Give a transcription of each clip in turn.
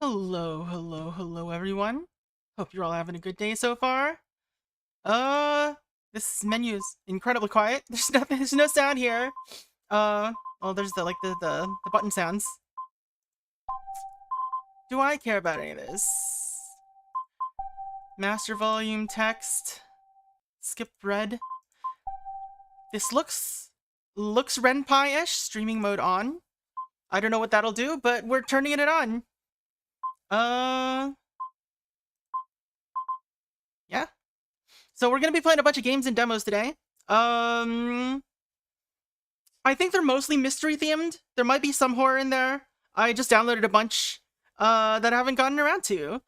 Hello, hello, hello, everyone. Hope you're all having a good day so far. This menu is incredibly quiet. There's no sound here. Well, there's the button sounds. Do I care about any of this? Master volume text. Skip red. This looks Renpai-ish. Streaming mode on. I don't know what that'll do, but we're turning it on. Yeah. So we're gonna be playing a bunch of games and demos today. I think they're mostly mystery themed. There might be some horror in there. I just downloaded a bunch that I haven't gotten around to.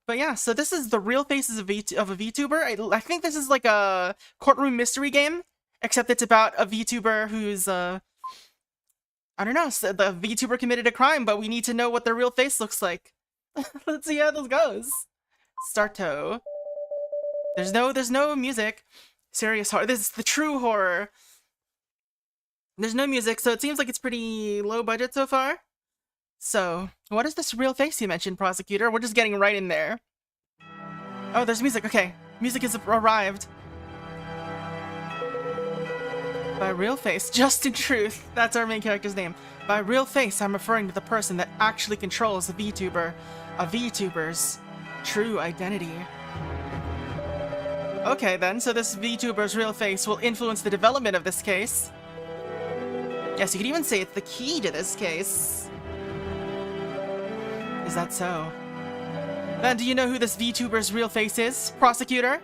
But yeah, so this is the real faces of a VTuber. I think this is like a courtroom mystery game, except it's about a VTuber who's I don't know, so the VTuber committed a crime, but we need to know what their real face looks like. Let's see how this goes. Starto. There's no music. Serious horror. This is the true horror. There's no music, so it seems like it's pretty low budget so far. So, what is this real face you mentioned, prosecutor? We're just getting right in there. Oh, there's music. Okay. Music has arrived. By real face, just in truth. That's our main character's name. By real face, I'm referring to the person that actually controls a VTuber. A VTuber's true identity. Okay then, so this VTuber's real face will influence the development of this case. Yes, you could even say it's the key to this case. Is that so? Then do you know who this VTuber's real face is, prosecutor?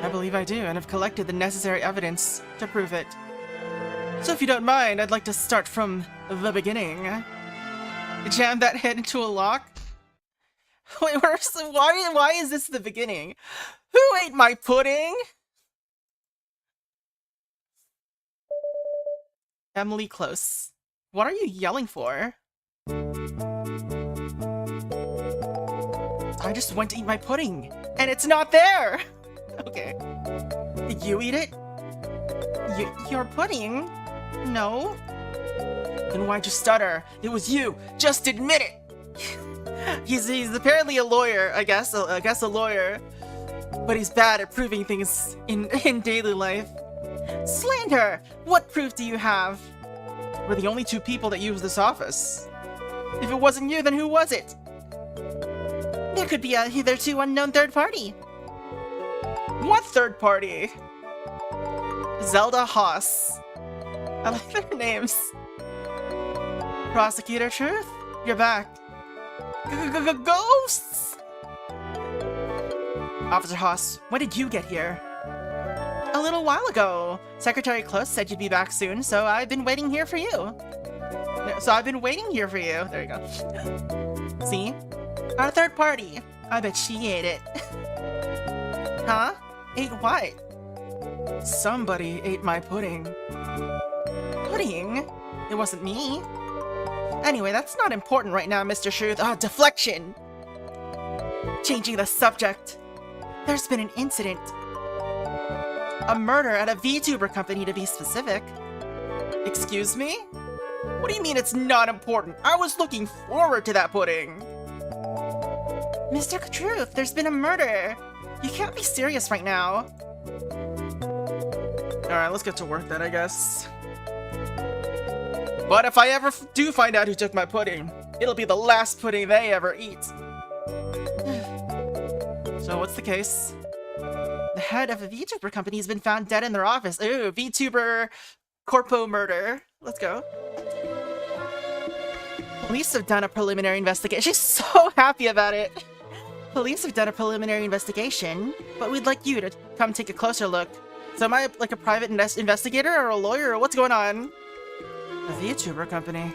I believe I do, and have collected the necessary evidence to prove it. So if you don't mind, I'd like to start from the beginning. Jam that head into a lock? Wait, why is this the beginning? Who ate my pudding? Emily Close. What are you yelling for? I just went to eat my pudding, and it's not there! Okay. Did you eat it? Your pudding? No. Then why'd you stutter? It was you! Just admit it! He's apparently a lawyer, I guess a lawyer. But he's bad at proving things in daily life. Slander! What proof do you have? We're the only two people that use this office. If it wasn't you, then who was it? There could be a hitherto unknown third party. What third party? Zelda Haas. I like their names. Prosecutor Truth? You're back. Ghosts! Officer Haas, when did you get here? A little while ago. Secretary Close said you'd be back soon, so I've been waiting here for you. There you go. See? Our third party. I bet she ate it. Huh? Ate what? Somebody ate my pudding. Pudding? It wasn't me. Anyway, that's not important right now, Mr. Truth. Deflection! Changing the subject. There's been an incident. A murder at a VTuber company, to be specific. Excuse me? What do you mean it's not important? I was looking forward to that pudding. Mr. Truth, there's been a murder. You can't be serious right now. Alright, let's get to work then, I guess. But if I ever do find out who took my pudding, it'll be the last pudding they ever eat. So what's the case? The head of a VTuber company has been found dead in their office. Ooh, VTuber corpo murder. Let's go. Police have done a preliminary investigation. She's so happy about it. Police have done a preliminary investigation, but we'd like you to come take a closer look. So am I like a private investigator or a lawyer or what's going on? A VTuber company.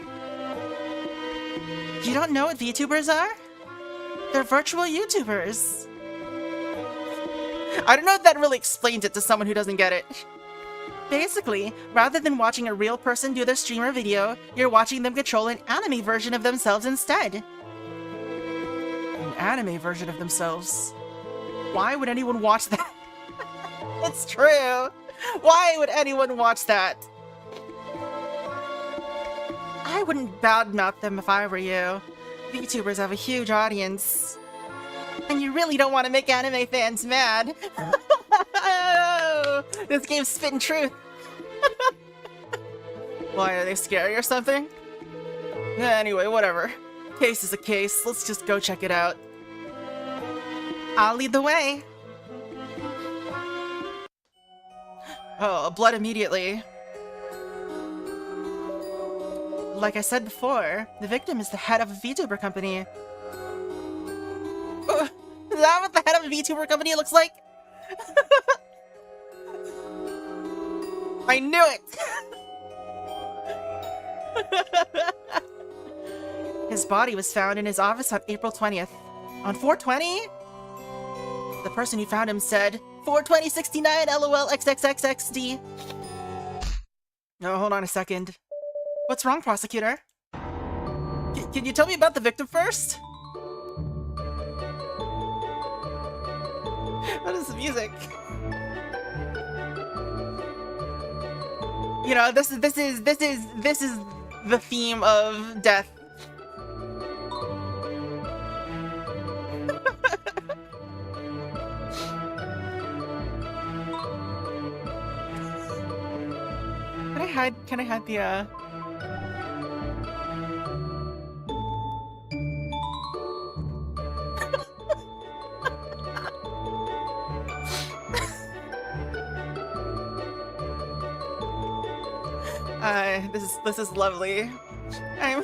You don't know what VTubers are? They're virtual YouTubers. I don't know if that really explains it to someone who doesn't get it. Basically, rather than watching a real person do their stream or video, you're watching them control an anime version of themselves instead. An anime version of themselves. Why would anyone watch that? It's true! Why would anyone watch that? I wouldn't badmouth them if I were you. VTubers have a huge audience. And you really don't want to make anime fans mad. This game's spitting truth. Why, are they scary or something? Anyway, whatever. Case is a case. Let's just go check it out. I'll lead the way. Oh, blood immediately. Like I said before, the victim is the head of a VTuber company. Is that what the head of a VTuber company looks like? I knew it! His body was found in his office on April 20th. On 420? The person who found him said, 42069 LOL XXXXD. Oh, hold on a second. What's wrong, prosecutor? Can you tell me about the victim first? What is the music? You know, this is the theme of death. Can I hide the this is lovely. Okay,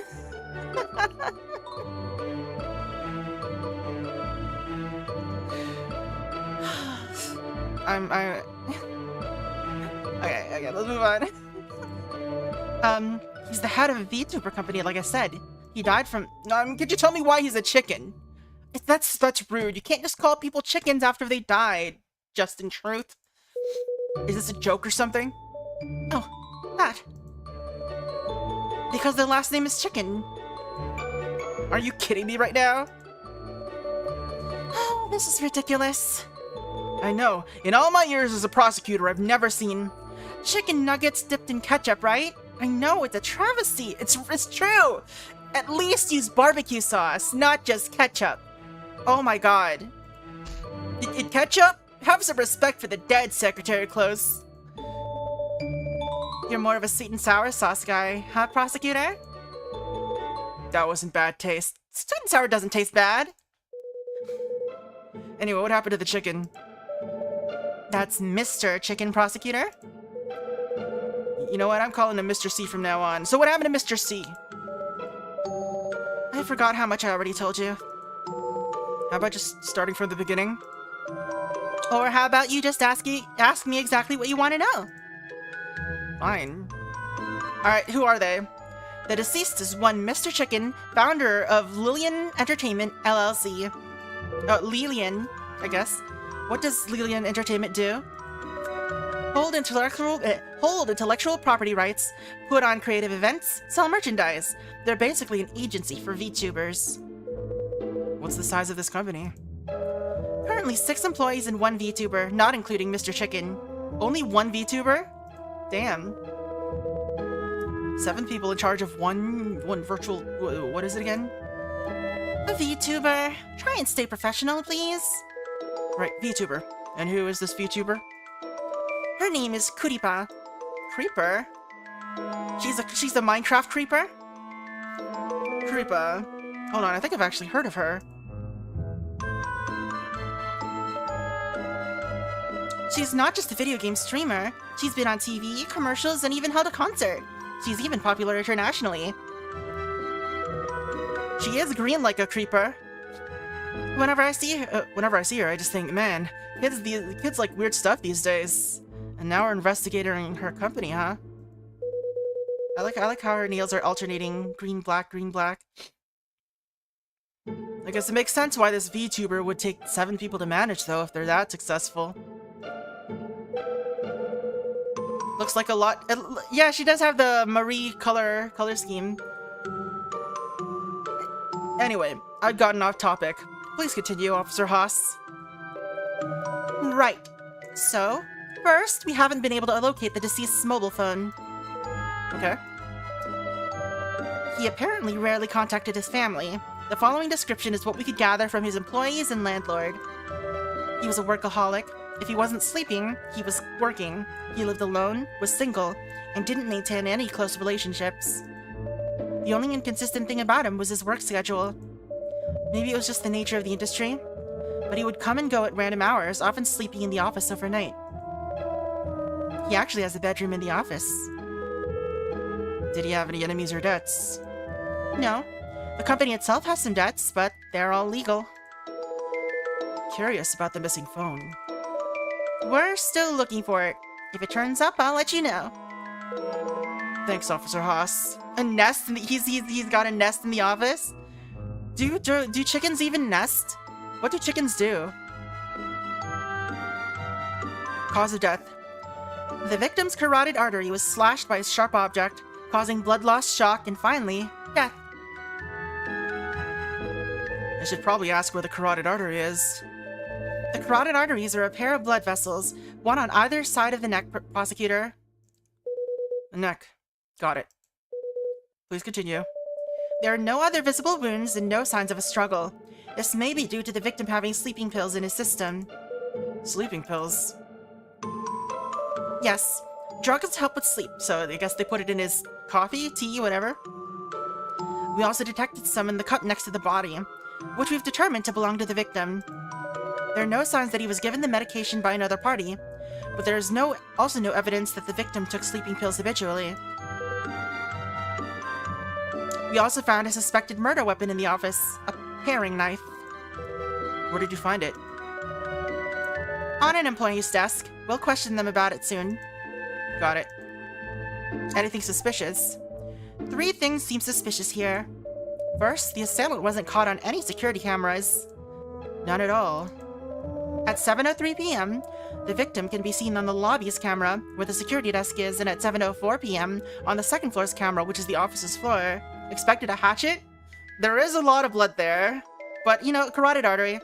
let's move on. He's the head of a VTuber company, like I said. He died from... could you tell me why he's a chicken? That's rude. You can't just call people chickens after they died. Just in truth. Is this a joke or something? Oh, that. Because their last name is Chicken. Are you kidding me right now? Oh, this is ridiculous. I know. In all my years as a prosecutor, I've never seen chicken nuggets dipped in ketchup, right? I know, it's a travesty. It's true. At least use barbecue sauce, not just ketchup. Oh my god. Ketchup? Have some respect for the dead, Secretary Close. You're more of a sweet and sour sauce guy, huh, prosecutor? That wasn't bad taste. Sweet and sour doesn't taste bad. Anyway, what happened to the chicken? That's Mr. Chicken, prosecutor. You know what? I'm calling him Mr. C from now on. So what happened to Mr. C? I forgot how much I already told you. How about just starting from the beginning? Or how about you just ask me exactly what you want to know? Fine. Alright, who are they? The deceased is one Mr. Chicken, founder of Lillian Entertainment, LLC. Oh, Lillian, I guess. What does Lillian Entertainment do? Hold intellectual property rights, put on creative events, sell merchandise. They're basically an agency for VTubers. What's the size of this company? Currently 6 employees and 1 VTuber, not including Mr. Chicken. Only 1 VTuber? Damn. 7 people in charge of one virtual... what is it again? A VTuber. Try and stay professional, please. Right, VTuber. And who is this VTuber? Her name is Kuripa. Creeper? She's a Minecraft creeper? Kuripa. Hold on, I think I've actually heard of her. She's not just a video game streamer. She's been on TV, commercials, and even held a concert. She's even popular internationally. She is green like a creeper. Whenever I see her, I just think, man, kids like weird stuff these days. And now we're investigating her company, huh? I like how her nails are alternating green, black, green, black. I guess it makes sense why this VTuber would take 7 people to manage, though, if they're that successful. Looks like a lot. Yeah, she does have the Marie color scheme. Anyway, I've gotten off topic. Please continue, Officer Haas. Right. So, first, we haven't been able to locate the deceased's mobile phone. Okay. He apparently rarely contacted his family. The following description is what we could gather from his employees and landlord. He was a workaholic. If he wasn't sleeping, he was working. He lived alone, was single, and didn't maintain any close relationships. The only inconsistent thing about him was his work schedule. Maybe it was just the nature of the industry, but he would come and go at random hours, often sleeping in the office overnight. He actually has a bedroom in the office. Did he have any enemies or debts? No. The company itself has some debts, but they're all legal. Curious about the missing phone. We're still looking for it. If it turns up, I'll let you know. Thanks, Officer Haas. A nest? He's got a nest in the office? Do chickens even nest? What do chickens do? Cause of death. The victim's carotid artery was slashed by a sharp object, causing blood loss, shock, and finally, death. I should probably ask where the carotid artery is. The carotid arteries are a pair of blood vessels, one on either side of the neck, prosecutor. The neck. Got it. Please continue. There are no other visible wounds and no signs of a struggle. This may be due to the victim having sleeping pills in his system. Sleeping pills? Yes. Drugs help with sleep, so I guess they put it in his coffee, tea, whatever. We also detected some in the cup next to the body, which we've determined to belong to the victim. There are no signs that he was given the medication by another party, but there is also no evidence that the victim took sleeping pills habitually. We also found a suspected murder weapon in the office, a paring knife. Where did you find it? On an employee's desk. We'll question them about it soon. Got it. Anything suspicious? 3 things seem suspicious here. First, the assailant wasn't caught on any security cameras. None at all. At 7:03 p.m., the victim can be seen on the lobby's camera, where the security desk is, and at 7:04 p.m. on the second floor's camera, which is the office's floor. Expected a hatchet? There is a lot of blood there, but, you know, carotid artery.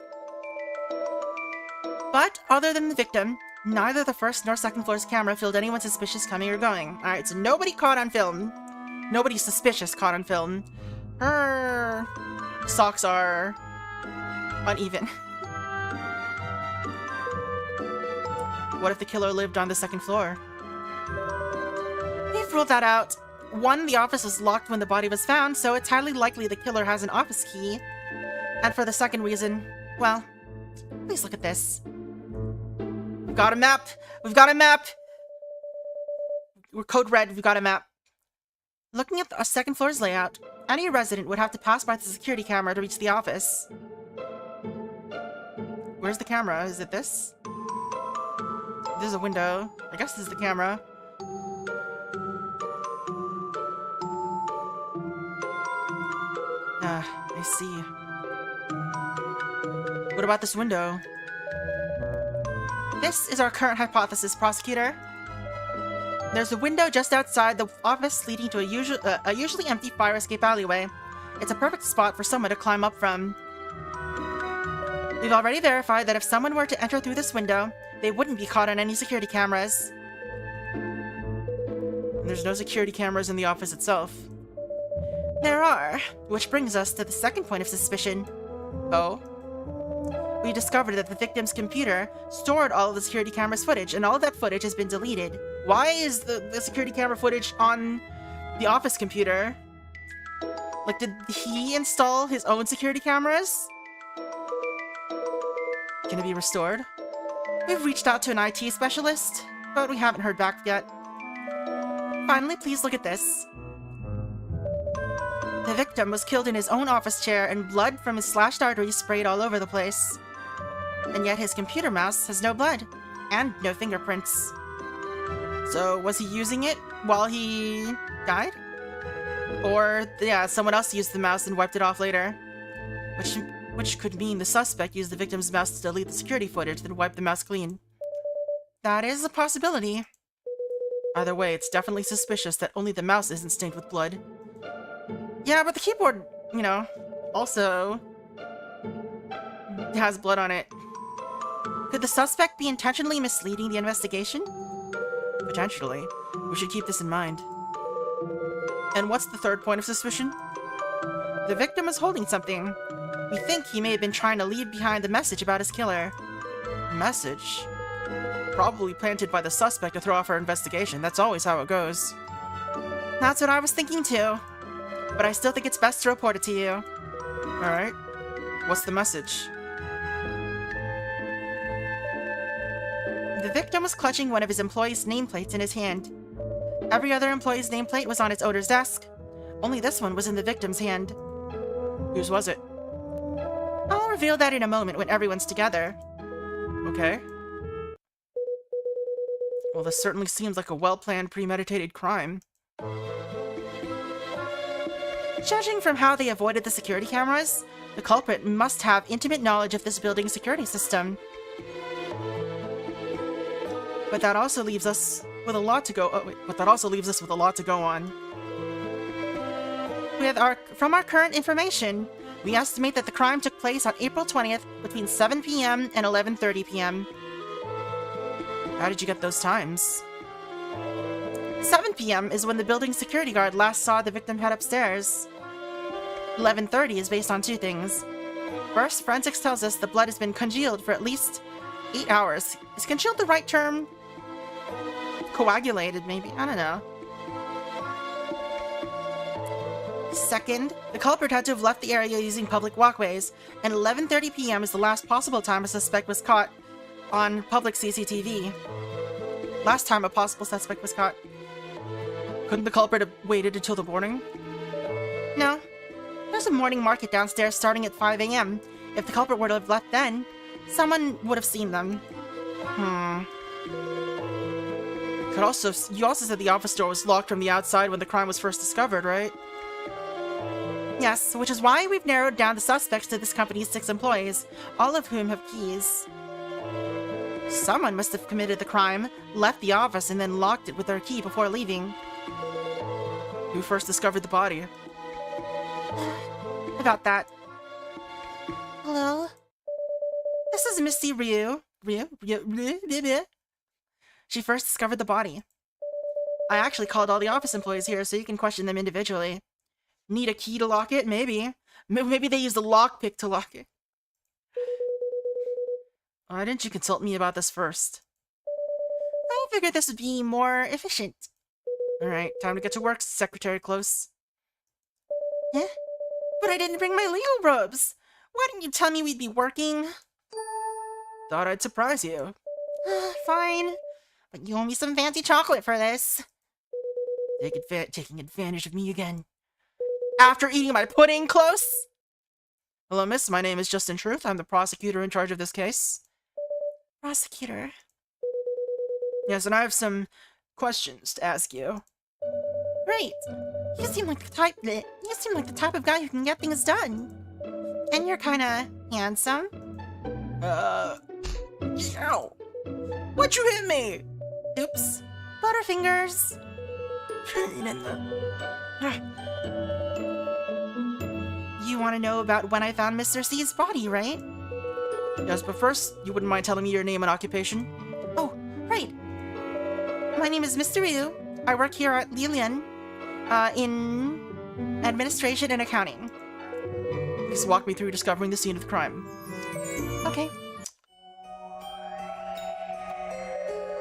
But, other than the victim, neither the first nor second floor's camera filmed anyone suspicious coming or going. Alright, so nobody caught on film. Nobody suspicious caught on film. Her socks are uneven. What if the killer lived on the second floor? We've ruled that out. 1, the office was locked when the body was found, so it's highly likely the killer has an office key. And for the second reason, well, please look at this. We've got a map! We've got a map! We're code red, we've got a map. Looking at the second floor's layout, any resident would have to pass by the security camera to reach the office. Where's the camera? Is it this? There's a window. I guess this is the camera. I see. What about this window? This is our current hypothesis, prosecutor. There's a window just outside the office leading to a usually empty fire escape alleyway. It's a perfect spot for someone to climb up from. We've already verified that if someone were to enter through this window, they wouldn't be caught on any security cameras. And there's no security cameras in the office itself. There are, which brings us to the second point of suspicion. Oh? We discovered that the victim's computer stored all of the security camera's footage, and all of that footage has been deleted. Why is the security camera footage on the office computer? Like, did he install his own security cameras? Can it be restored? We've reached out to an IT specialist, but we haven't heard back yet. Finally, please look at this. The victim was killed in his own office chair, and blood from his slashed arteries sprayed all over the place. And yet his computer mouse has no blood, and no fingerprints. So, was he using it while he died? Or, yeah, someone else used the mouse and wiped it off later. Which could mean the suspect used the victim's mouse to delete the security footage, then wipe the mouse clean. That is a possibility. Either way, it's definitely suspicious that only the mouse isn't stained with blood. Yeah, but the keyboard, you know, also has blood on it. Could the suspect be intentionally misleading the investigation? Potentially. We should keep this in mind. And what's the third point of suspicion? The victim was holding something. We think he may have been trying to leave behind the message about his killer. Message? Probably planted by the suspect to throw off our investigation. That's always how it goes. That's what I was thinking too. But I still think it's best to report it to you. Alright. What's the message? The victim was clutching one of his employees' nameplates in his hand. Every other employee's nameplate was on its owner's desk. Only this one was in the victim's hand. Whose was it? I'll reveal that in a moment when everyone's together. Okay. Well, this certainly seems like a well-planned, premeditated crime. Judging from how they avoided the security cameras, the culprit must have intimate knowledge of this building's security system. But that also leaves us with a lot to go. On. From our current information, we estimate that the crime took place on April 20th between 7 p.m. and 11:30 p.m. How did you get those times? 7 p.m. is when the building's security guard last saw the victim head upstairs. 11:30 is based on two things. First, forensics tells us the blood has been congealed for at least 8 hours. Is congealed the right term? Coagulated, maybe? I don't know. Second, the culprit had to have left the area using public walkways, and 11:30 p.m. is the last possible time a suspect was caught on public CCTV. Last time a possible suspect was caught. Couldn't the culprit have waited until the morning? No. There's a morning market downstairs starting at 5 a.m. If the culprit were to have left then, someone would have seen them. You also said the office door was locked from the outside when the crime was first discovered, right? Yes, which is why we've narrowed down the suspects to this company's 6 employees, all of whom have keys. Someone must have committed the crime, left the office, and then locked it with their key before leaving. Who first discovered the body? About that. Hello? This is Misty Ryu. She first discovered the body. I actually called all the office employees here so you can question them individually. Need a key to lock it? Maybe. Maybe they used a lockpick to lock it. Why didn't you consult me about this first? I figured this would be more efficient. Alright, time to get to work, Secretary Close. Eh? But I didn't bring my legal robes! Why didn't you tell me we'd be working? Thought I'd surprise you. Fine. But you owe me some fancy chocolate for this. Taking advantage of me again. After eating my pudding, Close? Hello, miss. My name is Justin Truth. I'm the prosecutor in charge of this case. Prosecutor? Yes, and I have some questions to ask you. Right. You seem like the type of guy who can get things done. And you're kinda handsome. Ow. Why'd you hit me? Oops. Butterfingers. You want to know about when I found Mr. C's body, right? Yes, but first, you wouldn't mind telling me your name and occupation? Oh, right. My name is Mr. Ryu. I work here at Lilian, in administration and accounting. Please walk me through discovering the scene of the crime. Okay.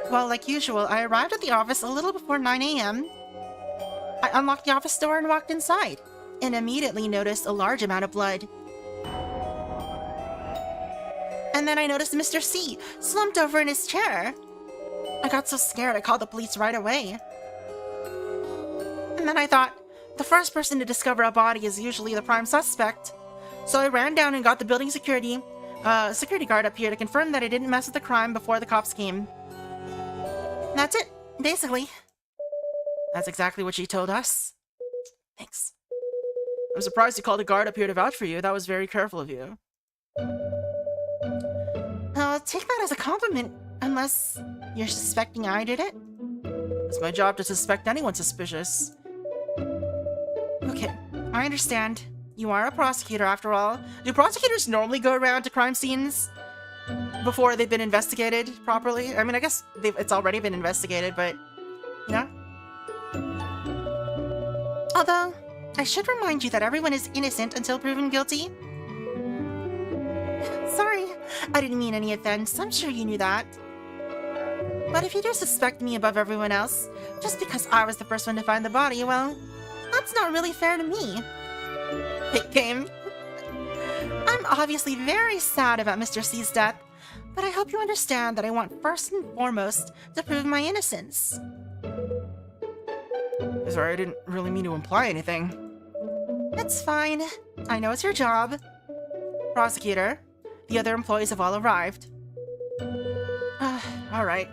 Well, like usual, I arrived at the office a little before 9 a.m. I unlocked the office door and walked inside, and immediately noticed a large amount of blood. And then I noticed Mr. C slumped over in his chair. I got so scared I called the police right away. And then I thought, the first person to discover a body is usually the prime suspect. So I ran down and got the building security guard up here to confirm that I didn't mess with the crime before the cops came. That's it, basically. That's exactly what she told us. Thanks. I'm surprised you called a guard up here to vouch for you. That was very careful of you. I'll take that as a compliment, unless you're suspecting I did it. It's my job to suspect anyone suspicious. Okay, I understand. You are a prosecutor, after all. Do prosecutors normally go around to crime scenes before they've been investigated properly? I mean, I guess it's already been investigated, but, you know? Although, I should remind you that everyone is innocent until proven guilty. Sorry, I didn't mean any offense. I'm sure you knew that. But if you do suspect me above everyone else, just because I was the first one to find the body, well, that's not really fair to me. It came. I'm obviously very sad about Mr. C's death, but I hope you understand that I want first and foremost to prove my innocence. Sorry, I didn't really mean to imply anything. It's fine. I know it's your job. Prosecutor, the other employees have all arrived. Alright.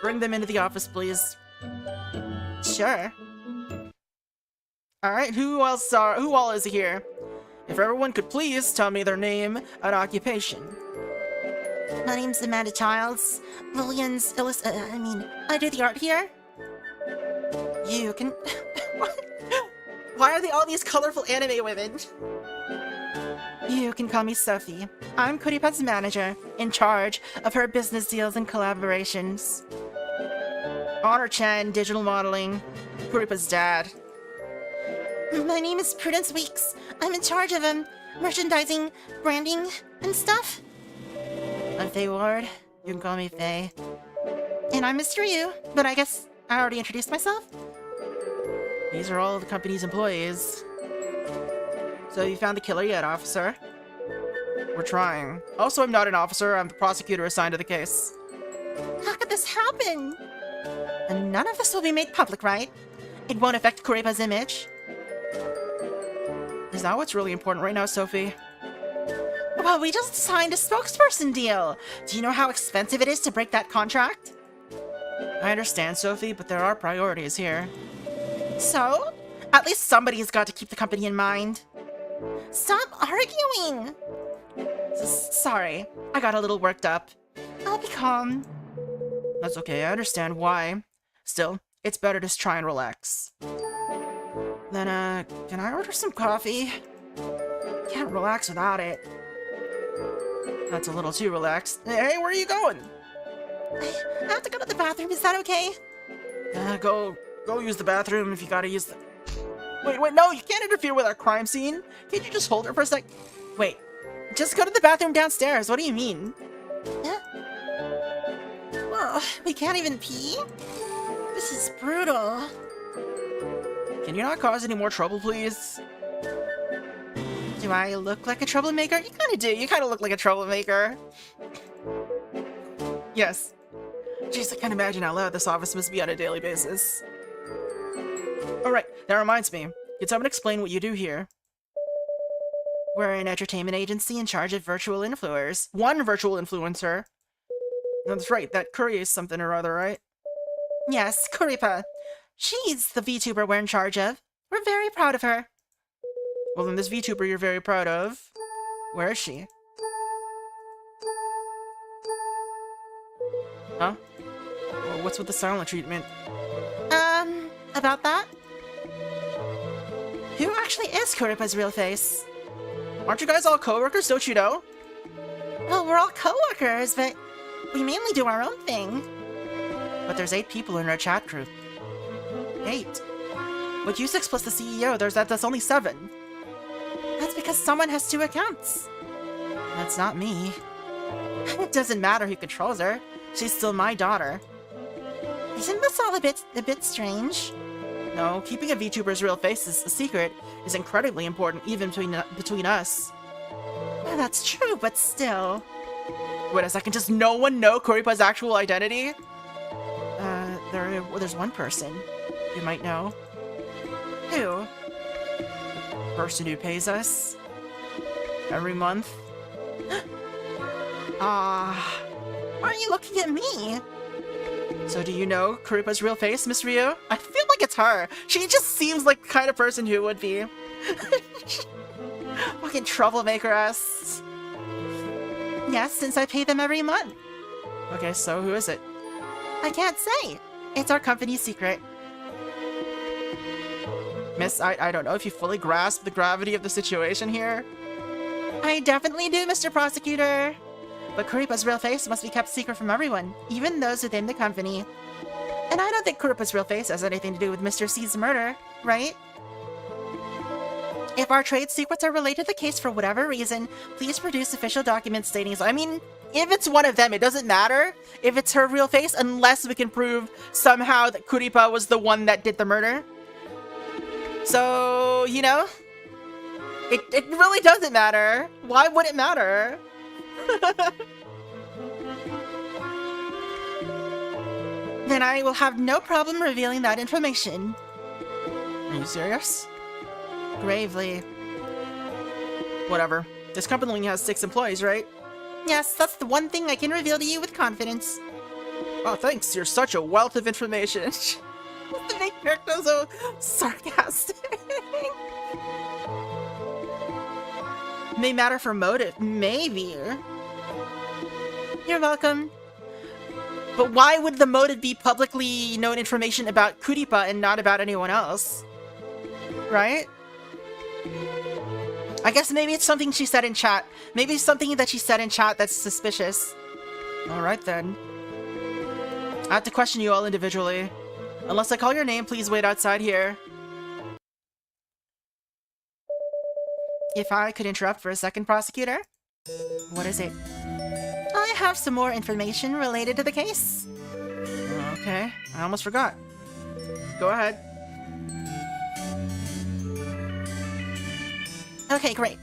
Bring them into the office, please. Sure. Alright, who all is here? If everyone could please tell me their name and occupation. My name's Amanda Childs. Lillian's I do the art here. You can... Why are they all these colorful anime women? You can call me Sophie. I'm Kuripa's manager, in charge of her business deals and collaborations. Honor-chan, digital modeling. Kuripa's dad. My name is Prudence Weeks. I'm in charge of merchandising, branding, and stuff. I'm Faye Ward. You can call me Faye. And I'm Mr. Yu, but I guess I already introduced myself. These are all of the company's employees. So you found the killer yet, officer? We're trying. Also, I'm not an officer. I'm the prosecutor assigned to the case. How could this happen? And none of this will be made public, right? It won't affect Kuripa's image. Is that what's really important right now, Sophie? Well, we just signed a spokesperson deal. Do you know how expensive it is to break that contract? I understand, Sophie, but there are priorities here. So? At least somebody's got to keep the company in mind. Stop arguing! Sorry, I got a little worked up. I'll be calm. That's okay, I understand why. Still, it's better to try and relax. Then, can I order some coffee? Can't relax without it. That's a little too relaxed. Hey, where are you going? I have to go to the bathroom, is that okay? Go use the bathroom if you gotta use the... Wait, no, you can't interfere with our crime scene. Can't you just hold her for a sec? Wait, just go to the bathroom downstairs, what do you mean? Oh, we can't even pee? This is brutal. Can you not cause any more trouble, please? Do I look like a troublemaker? You kinda do, you kinda look like a troublemaker. Yes. Jeez, I can't imagine how loud this office must be on a daily basis. Alright, that reminds me. Can someone explain what you do here? We're an entertainment agency in charge of virtual influencers. One virtual influencer. That's right, that Curry is something or other, right? Yes, Kuripa. She's the Vtuber we're in charge of. We're very proud of her. Well, then this Vtuber you're very proud of, where is she? Huh? Well, what's with the silent treatment? About that? Who actually is Kuripa's real face? Aren't you guys all co-workers, don't you know? Well, we're all co-workers, but we mainly do our own thing. But there's 8 people in our chat group. 8. With U6 plus the CEO, that's only 7. That's because someone has 2 accounts. That's not me. It doesn't matter who controls her. She's still my daughter. Isn't this all a bit strange? No, keeping a VTuber's real face a secret is incredibly important, even between us. Well, that's true, but still. Wait a second, does no one know Kuripa's actual identity? There's one person you might know. Who? The person who pays us every month. Why are you looking at me? So do you know Kuripa's real face, Miss Ryo? I feel like it's her. She just seems like the kind of person who would be. Fucking troublemaker-ass. Yes, since I pay them every month. Okay, so who is it? I can't say. It's our company's secret. Miss, I don't know if you fully grasp the gravity of the situation here. I definitely do, Mr. Prosecutor. But Kuripa's real face must be kept secret from everyone, even those within the company. And I don't think Kuripa's real face has anything to do with Mr. C's murder, right? If our trade secrets are related to the case for whatever reason, please produce official documents stating so. I mean, if it's one of them, it doesn't matter if it's her real face, unless we can prove somehow that Kuripa was the one that did the murder. So, you know, it really doesn't matter. Why would it matter? Then I will have no problem revealing that information. Are you serious? Gravely. Whatever. This company only has 6 employees, right? Yes, that's the one thing I can reveal to you with confidence. Oh, thanks. You're such a wealth of information. The main character is so sarcastic. May matter for motive. Maybe. You're welcome. But why would the motive be publicly known information about Kuripa and not about anyone else? Right? I guess maybe it's something she said in chat. Maybe it's something that she said in chat that's suspicious. Alright then. I have to question you all individually. Unless I call your name, please wait outside here. If I could interrupt for a second, prosecutor? What is it? I have some more information related to the case. Okay, I almost forgot. Go ahead. Okay, great.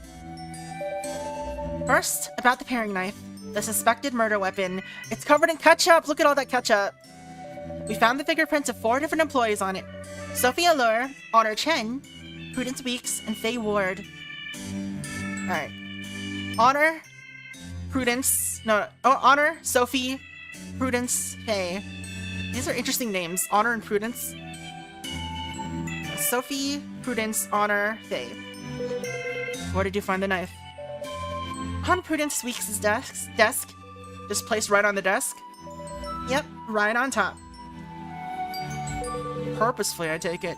First, about the paring knife. The suspected murder weapon. It's covered in ketchup! Look at all that ketchup! We found the fingerprints of 4 different employees on it. Sophia Lure, Honor Chen, Prudence Weeks, and Faye Ward. Alright. Honor, Prudence... No, oh, Honor, Sophie, Prudence, Faye. These are interesting names. Honor and Prudence. Sophie, Prudence, Honor, Faye. Where did you find the knife? On Prudence Weeks' desk. Just placed right on the desk? Yep, right on top. Purposefully, I take it.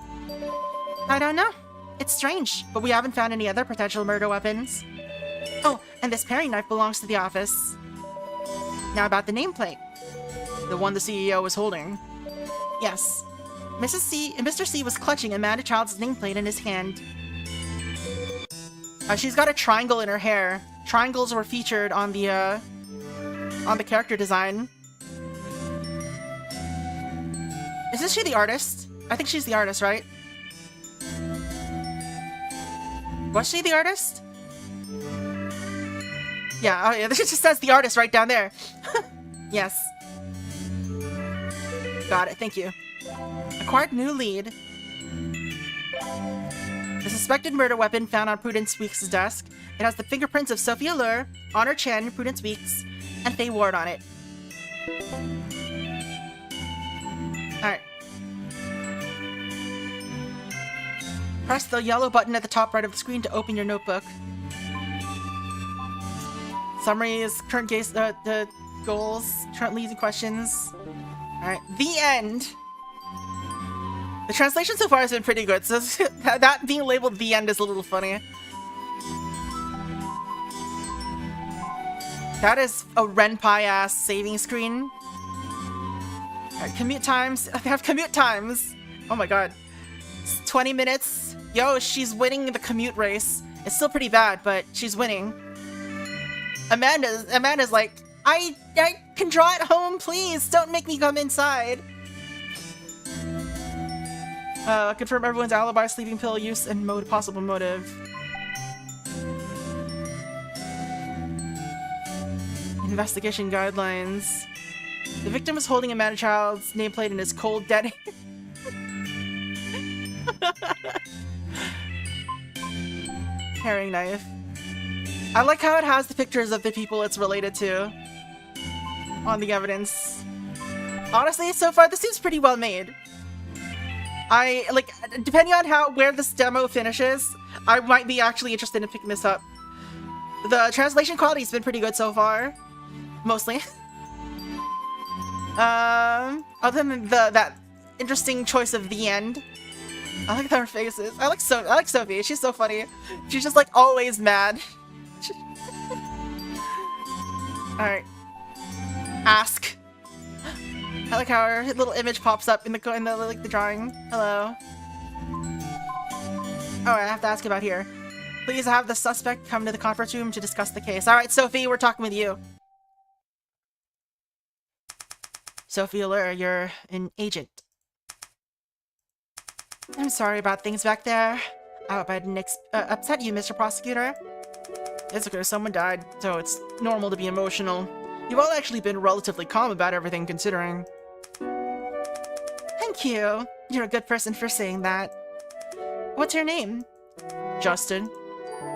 I don't know. It's strange, but we haven't found any other potential murder weapons. Oh, and this paring knife belongs to the office. Now about the nameplate. The one the CEO was holding. Yes. Mr. C was clutching Amanda Child's nameplate in his hand. She's got a triangle in her hair. Triangles were featured on the character design. Isn't she the artist? I think she's the artist, right? Was she the artist? Yeah, oh yeah, this just says the artist right down there. Yes. Got it, thank you. Acquired new lead. The suspected murder weapon found on Prudence Weeks' desk. It has the fingerprints of Sophia Lure, Honor Chen, Prudence Weeks, and Faye Ward on it. Alright. Press the yellow button at the top right of the screen to open your notebook. Summaries, current case, the goals, current leads and questions. Alright, the end! The translation so far has been pretty good, so that being labeled the end is a little funny. That is a Renpai-ass saving screen. Alright, commute times. They have commute times! Oh my god. It's 20 minutes. Yo, she's winning the commute race. It's still pretty bad, but she's winning. Amanda's like, I can draw at home, please! Don't make me come inside! Confirm everyone's alibi, sleeping pill use, and possible motive. Investigation guidelines. The victim was holding Amanda Child's nameplate in his cold, dead paring knife. I like how it has the pictures of the people it's related to on the evidence. Honestly, so far this seems pretty well made. Depending on where this demo finishes, I might be actually interested in picking this up. The translation quality's been pretty good so far. Mostly. Other than that interesting choice of the end. I like their faces. I like Sophie. She's so funny. She's just like always mad. Alright. Ask. I like how her little image pops up in the drawing. Hello. Oh, I have to ask about here. Please have the suspect come to the conference room to discuss the case. Alright, Sophie, we're talking with you. Sophie Allure, you're an agent. I'm sorry about things back there. I hope I didn't upset you, Mr. Prosecutor. It's okay, someone died, so it's normal to be emotional. You've all actually been relatively calm about everything, considering. Thank you. You're a good person for saying that. What's your name? Justin.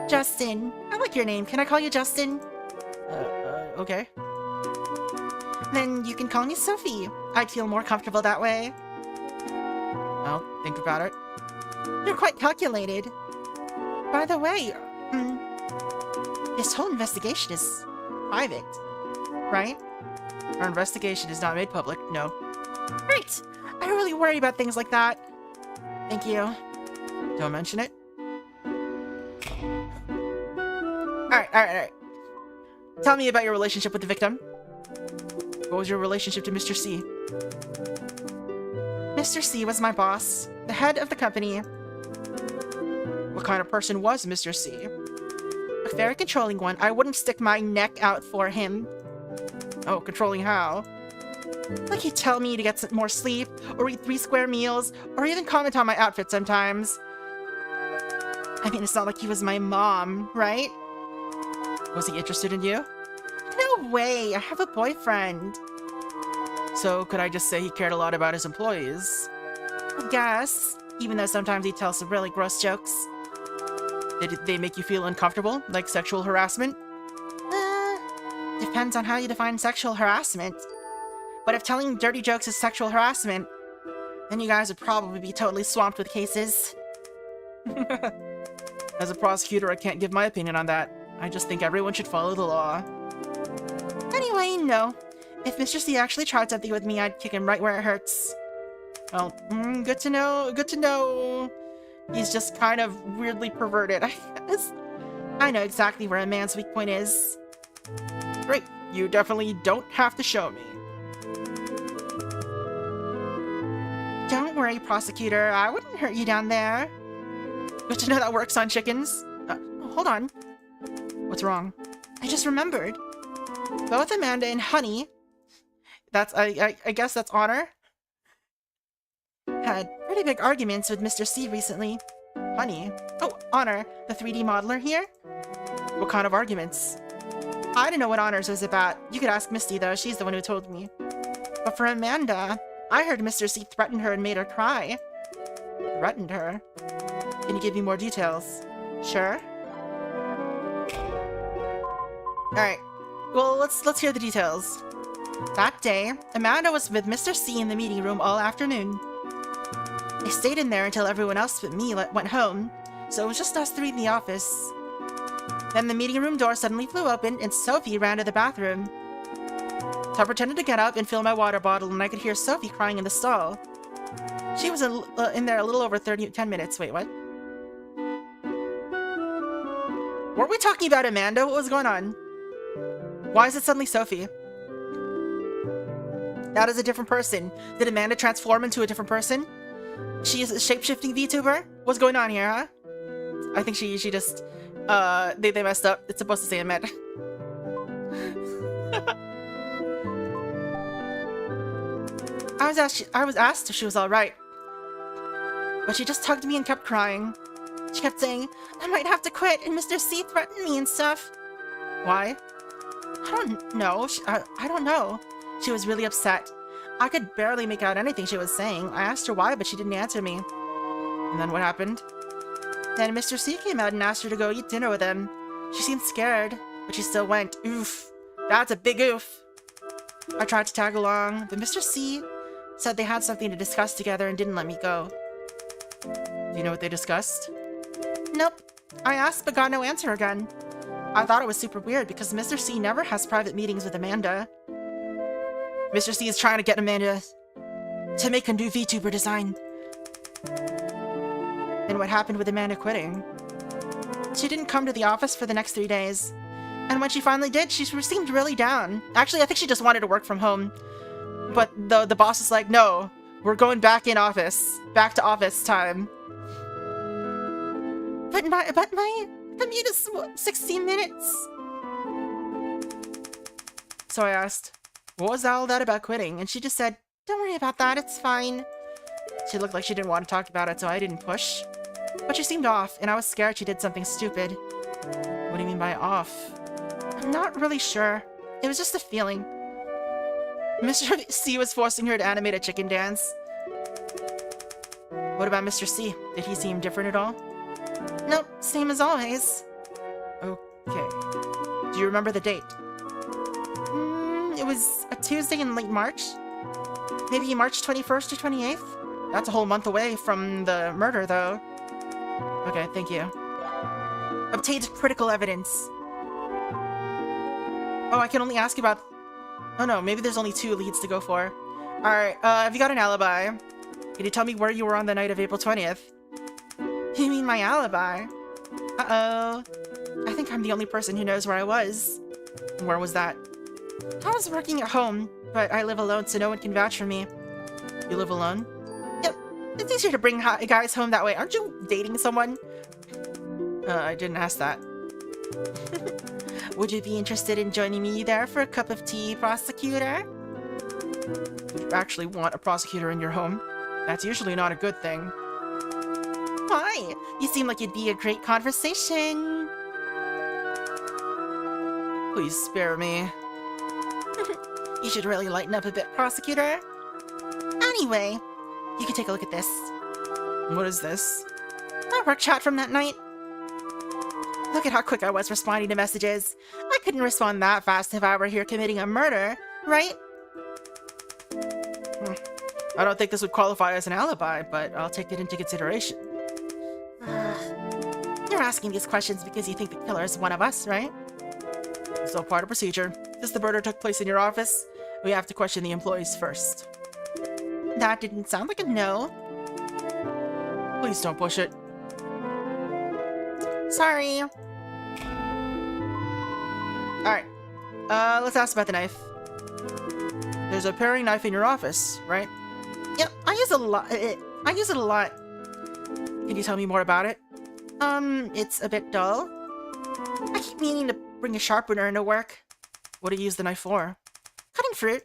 Justin. I like your name. Can I call you Justin? Okay. Then you can call me Sophie. I'd feel more comfortable that way. Well, think about it. You're quite calculated. By the way, this whole investigation is private, right? Our investigation is not made public, no. Great! I don't really worry about things like that. Thank you. Don't mention it. Alright. Tell me about your relationship with the victim. What was your relationship to Mr. C? Mr. C was my boss, the head of the company. What kind of person was Mr. C? A very controlling one. I wouldn't stick my neck out for him. Oh, controlling how? Like he'd tell me to get some more sleep, or eat 3 square meals, or even comment on my outfit sometimes. I mean, it's not like he was my mom, right? Was he interested in you? No way! I have a boyfriend. So, could I just say he cared a lot about his employees? I guess. Even though sometimes he tells some really gross jokes. Did they make you feel uncomfortable? Like sexual harassment? Depends on how you define sexual harassment. But if telling dirty jokes is sexual harassment, then you guys would probably be totally swamped with cases. As a prosecutor, I can't give my opinion on that. I just think everyone should follow the law. Anyway, no. If Mr. C actually tried something with me, I'd kick him right where it hurts. Well, good to know, good to know. He's just kind of weirdly perverted, I guess. I know exactly where a man's weak point is. Great, you definitely don't have to show me. Don't worry, prosecutor, I wouldn't hurt you down there. Good to know that works on chickens. Hold on. What's wrong? I just remembered. Both Amanda and Honey, that's, I guess that's Honor, had pretty big arguments with Mr. C recently. Honey? Oh, Honor, the 3D modeler here? What kind of arguments? I don't know what Honor's was about. You could ask Misty though, she's the one who told me. But for Amanda, I heard Mr. C threatened her and made her cry. Threatened her? Can you give me more details? Sure. Alright, well, let's hear the details. That day, Amanda was with Mr. C in the meeting room all afternoon. They stayed in there until everyone else but me went home, so it was just us 3 in the office. Then the meeting room door suddenly flew open and Sophie ran to the bathroom. So I pretended to get up and fill my water bottle and I could hear Sophie crying in the stall. She was in there a little over 10 minutes. Wait, what? Were we talking about Amanda? What was going on? Why is it suddenly Sophie? That is a different person. Did Amanda transform into a different person? She is a shape-shifting VTuber? What's going on here, huh? I think she just, they messed up. It's supposed to say Amanda. I was asked if she was alright. But she just tugged me and kept crying. She kept saying, I might have to quit, and Mr. C threatened me and stuff. Why? I don't know. I don't know. She was really upset. I could barely make out anything she was saying. I asked her why, but she didn't answer me. And then what happened? Then Mr. C came out and asked her to go eat dinner with him. She seemed scared, but she still went. Oof. That's a big oof. I tried to tag along, but Mr. C said they had something to discuss together and didn't let me go. Do you know what they discussed? Nope. I asked but got no answer again. I thought it was super weird because Mr. C never has private meetings with Amanda. Mr. C is trying to get Amanda to make a new VTuber design. Then what happened with Amanda quitting? She didn't come to the office for the next 3 days. And when she finally did, she seemed really down. Actually, I think she just wanted to work from home. But the boss is like, no, we're going back in office. Back to office time. But Commute is 16 minutes. So I asked, what was all that about quitting? And she just said, don't worry about that, it's fine. She looked like she didn't want to talk about it, so I didn't push. But she seemed off, and I was scared she did something stupid. What do you mean by off? I'm not really sure. It was just a feeling. Mr. C was forcing her to animate a chicken dance. What about Mr. C? Did he seem different at all? Nope, same as always. Okay. Do you remember the date? It was a Tuesday in late March. Maybe March 21st or 28th? That's a whole month away from the murder, though. Okay, thank you. Obtained critical evidence. Oh, I can only ask about... Oh no, maybe there's only 2 leads to go for. Alright, have you got an alibi? Can you tell me where you were on the night of April 20th? You mean my alibi? Uh-oh. I think I'm the only person who knows where I was. Where was that? I was working at home, but I live alone so no one can vouch for me. You live alone? Yep. It's easier to bring guys home that way. Aren't you dating someone? I didn't ask that. Would you be interested in joining me there for a cup of tea, prosecutor? Would you actually want a prosecutor in your home? That's usually not a good thing. Why? You seem like you'd be a great conversation. Please spare me. You should really lighten up a bit, prosecutor. Anyway, you can take a look at this. What is this? Our work chat from that night. Look at how quick I was responding to messages. I couldn't respond that fast if I were here committing a murder, right? I don't think this would qualify as an alibi, but I'll take it into consideration. You're asking these questions because you think the killer is one of us, right? It's all part of procedure. Since the murder took place in your office, we have to question the employees first. That didn't sound like a no. Please don't push it. Sorry. Alright. Let's ask about the knife. There's a paring knife in your office, right? Yep, I use it a lot. I use it a lot. Can you tell me more about it? It's a bit dull. I keep meaning to bring a sharpener into work. What do you use the knife for? Cutting fruit.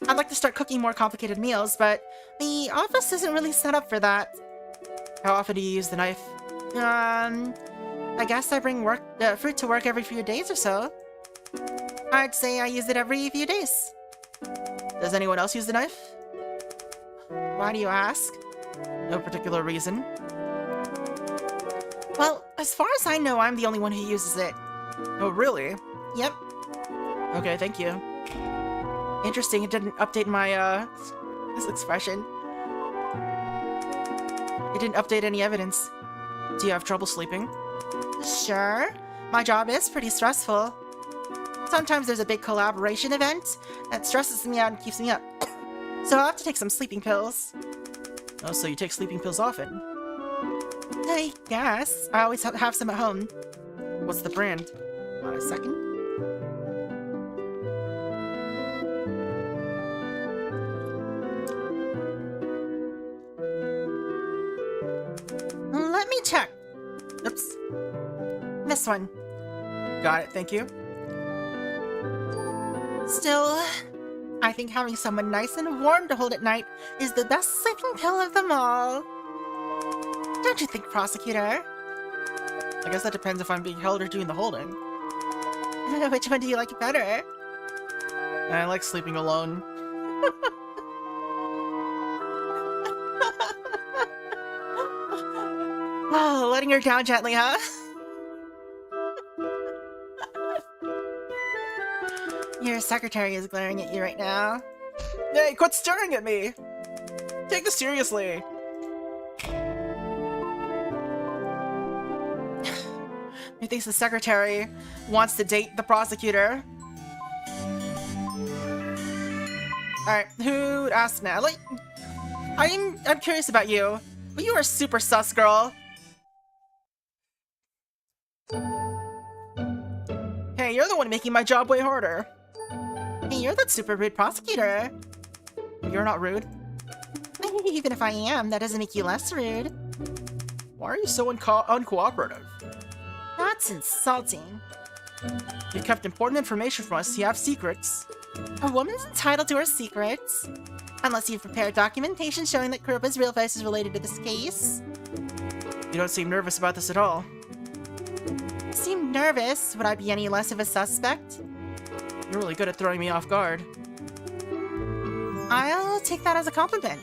I'd like to start cooking more complicated meals, but the office isn't really set up for that. How often do you use the knife? I guess I bring fruit to work every few days or so. I'd say I use it every few days. Does anyone else use the knife? Why do you ask? No particular reason. Well, as far as I know, I'm the only one who uses it. Oh, really? Yep. Okay, thank you. Interesting, it didn't update my, this expression. It didn't update any evidence. Do you have trouble sleeping? Sure. My job is pretty stressful. Sometimes there's a big collaboration event that stresses me out and keeps me up. So I'll have to take some sleeping pills. Oh, so you take sleeping pills often? I guess. I always have some at home. What's the brand? Hold on a second. Let me check. Oops. This one. Got it, thank you. Still, I think having someone nice and warm to hold at night is the best sleeping pill of them all. Don't you think, prosecutor? I guess that depends if I'm being held or doing the holding. Which one do you like better? I like sleeping alone. Oh, letting her down gently, huh? Your secretary is glaring at you right now. Hey, quit staring at me! Take this seriously! Methinks the secretary wants to date the prosecutor. Alright, who asked now? Like, I'm curious about you. But you are super sus, girl. Hey, you're the one making my job way harder. Hey, you're that super rude prosecutor. You're not rude. Even if I am, that doesn't make you less rude. Why are you so uncooperative? That's insulting. You kept important information from us. You have secrets. A woman's entitled to her secrets. Unless you've prepared documentation showing that Kurupa's real face is related to this case. You don't seem nervous about this at all. Seem nervous? Would I be any less of a suspect? You're really good at throwing me off guard. I'll take that as a compliment.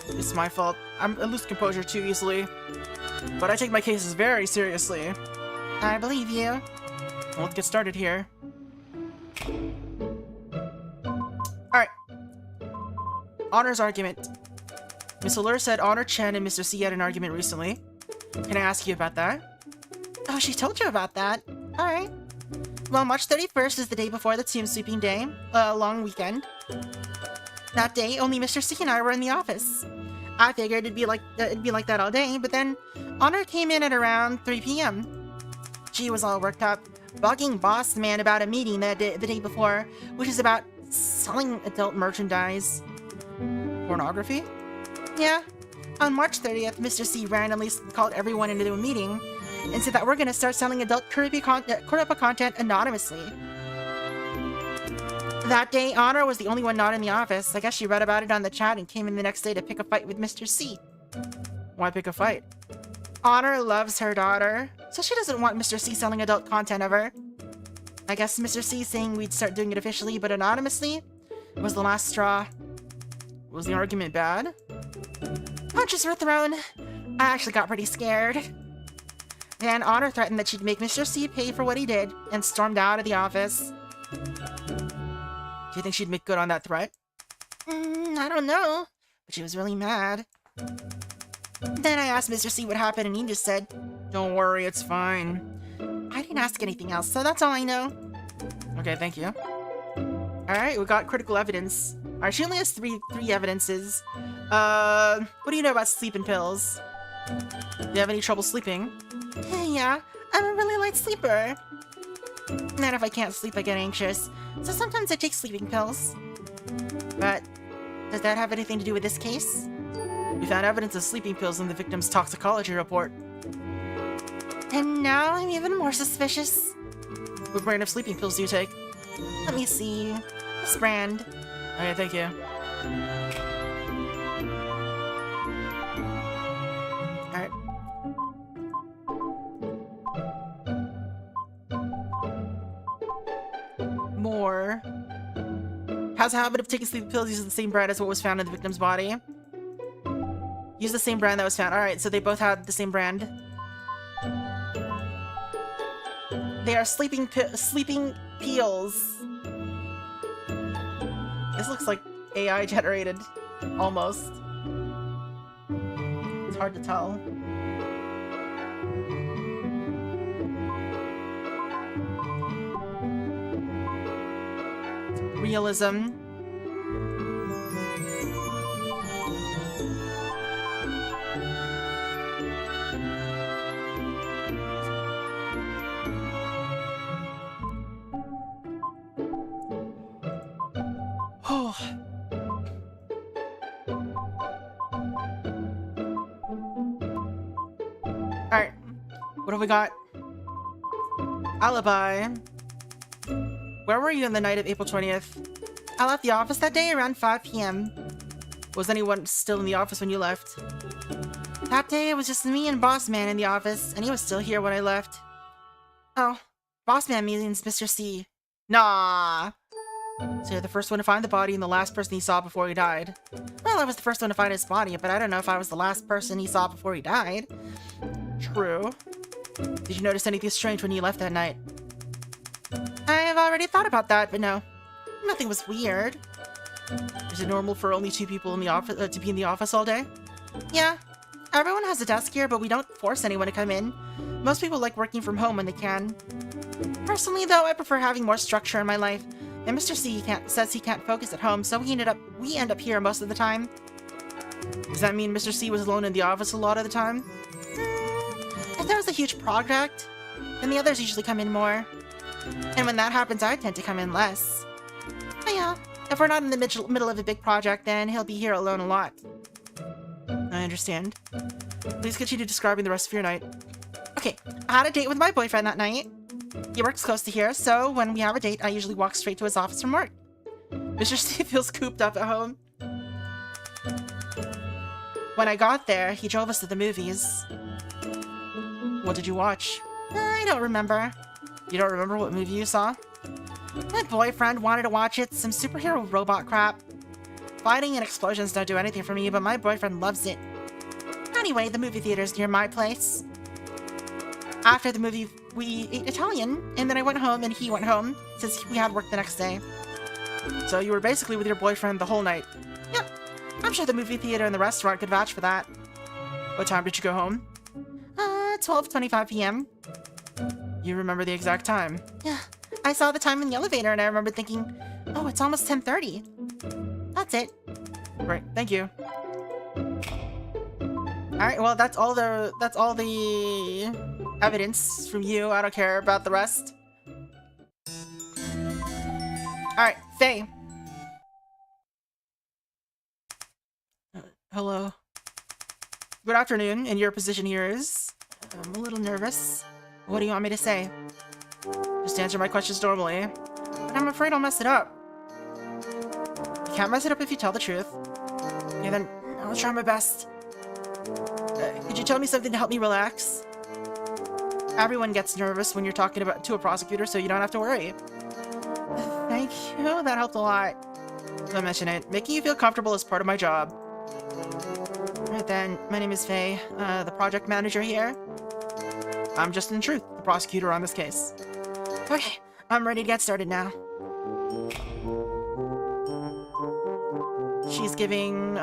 It's my fault. I lose composure too easily. But I take my cases very seriously. I believe you. Well, let's get started here. Alright. Honor's argument. Miss Allure said Honor Chen and Mr. C had an argument recently. Can I ask you about that? Oh, she told you about that. Alright. Well, March 31st is the day before the Tomb Sweeping Day, a long weekend. That day, only Mr. C and I were in the office. I figured it'd be like that all day, but then Honor came in at around 3 p.m. She was all worked up, bugging Boss Man about a meeting the day before, which is about selling adult merchandise. Pornography? Yeah. On March 30th, Mr. C randomly called everyone into a meeting and said that we're gonna start selling adult Kurupa content anonymously. That day, Honor was the only one not in the office. I guess she read about it on the chat and came in the next day to pick a fight with Mr. C. Why pick a fight? Honor loves her daughter, so she doesn't want Mr. C selling adult content of her. I guess Mr. C saying we'd start doing it officially but anonymously was the last straw. Was the argument bad? Punches were thrown. I actually got pretty scared. Then Honor threatened that she'd make Mr. C pay for what he did and stormed out of the office. Do you think she'd make good on that threat? I don't know, but she was really mad. Then I asked Mr. C what happened and he just said, "Don't worry, it's fine." I didn't ask anything else, so that's all I know. Okay, thank you. Alright, we got critical evidence. Alright, she only has three evidences. What do you know about sleeping pills? Do you have any trouble sleeping? Yeah, I'm a really light sleeper. And if I can't sleep, I get anxious, so sometimes I take sleeping pills. But does that have anything to do with this case? We found evidence of sleeping pills in the victim's toxicology report. And now I'm even more suspicious. What brand of sleeping pills do you take? Let me see. This brand. Okay, thank you. Alright. More. Has a habit of taking sleeping pills using the same brand as what was found in the victim's body. Use the same brand that was found. Alright, so they both had the same brand. They are sleeping peels. This looks like AI generated, almost. It's hard to tell. Realism. Oh. Alright. What have we got? Alibi. Where were you on the night of April 20th? I left the office that day around 5 p.m. Was anyone still in the office when you left? That day, it was just me and Boss Man in the office, and he was still here when I left. Oh, Boss Man means Mr. C. Nah! So you're the first one to find the body and the last person he saw before he died. Well, I was the first one to find his body, but I don't know if I was the last person he saw before he died. True. Did you notice anything strange when you left that night? I have already thought about that, but no. Nothing was weird. Is it normal for only two people in the office to be in the office all day? Yeah. Everyone has a desk here, but we don't force anyone to come in. Most people like working from home when they can. Personally, though, I prefer having more structure in my life. And Mr. C says he can't focus at home, so we end up here most of the time. Does that mean Mr. C was alone in the office a lot of the time? If there was a huge project, then the others usually come in more. And when that happens, I tend to come in less. But yeah, if we're not in the middle of a big project, then he'll be here alone a lot. I understand. Please continue describing the rest of your night. Okay, I had a date with my boyfriend that night. He works close to here, so when we have a date, I usually walk straight to his office from work. Mr. Steve feels cooped up at home. When I got there, he drove us to the movies. What did you watch? I don't remember. You don't remember what movie you saw? My boyfriend wanted to watch it, some superhero robot crap. Fighting and explosions don't do anything for me, but my boyfriend loves it. Anyway, the movie theater's near my place. After the movie, we ate Italian, and then I went home and he went home, since we had work the next day. So you were basically with your boyfriend the whole night? Yep. I'm sure the movie theater and the restaurant could vouch for that. What time did you go home? 12:25 p.m. You remember the exact time? Yeah. I saw the time in the elevator and I remember thinking, oh, it's almost 10:30. That's it. Great, thank you. Alright, well that's all the evidence from you. I don't care about the rest. Alright, Faye. Hello. Good afternoon, and your position here is... I'm a little nervous. What do you want me to say? Just answer my questions normally. But I'm afraid I'll mess it up. You can't mess it up if you tell the truth. Okay, then I'll try my best. Could you tell me something to help me relax? Everyone gets nervous when you're talking to a prosecutor, so you don't have to worry. Thank you, that helped a lot. Don't mention it. Making you feel comfortable is part of my job. Right then, my name is Faye, the project manager here. I'm Justin Truth, the prosecutor on this case. Okay, I'm ready to get started now. She's giving,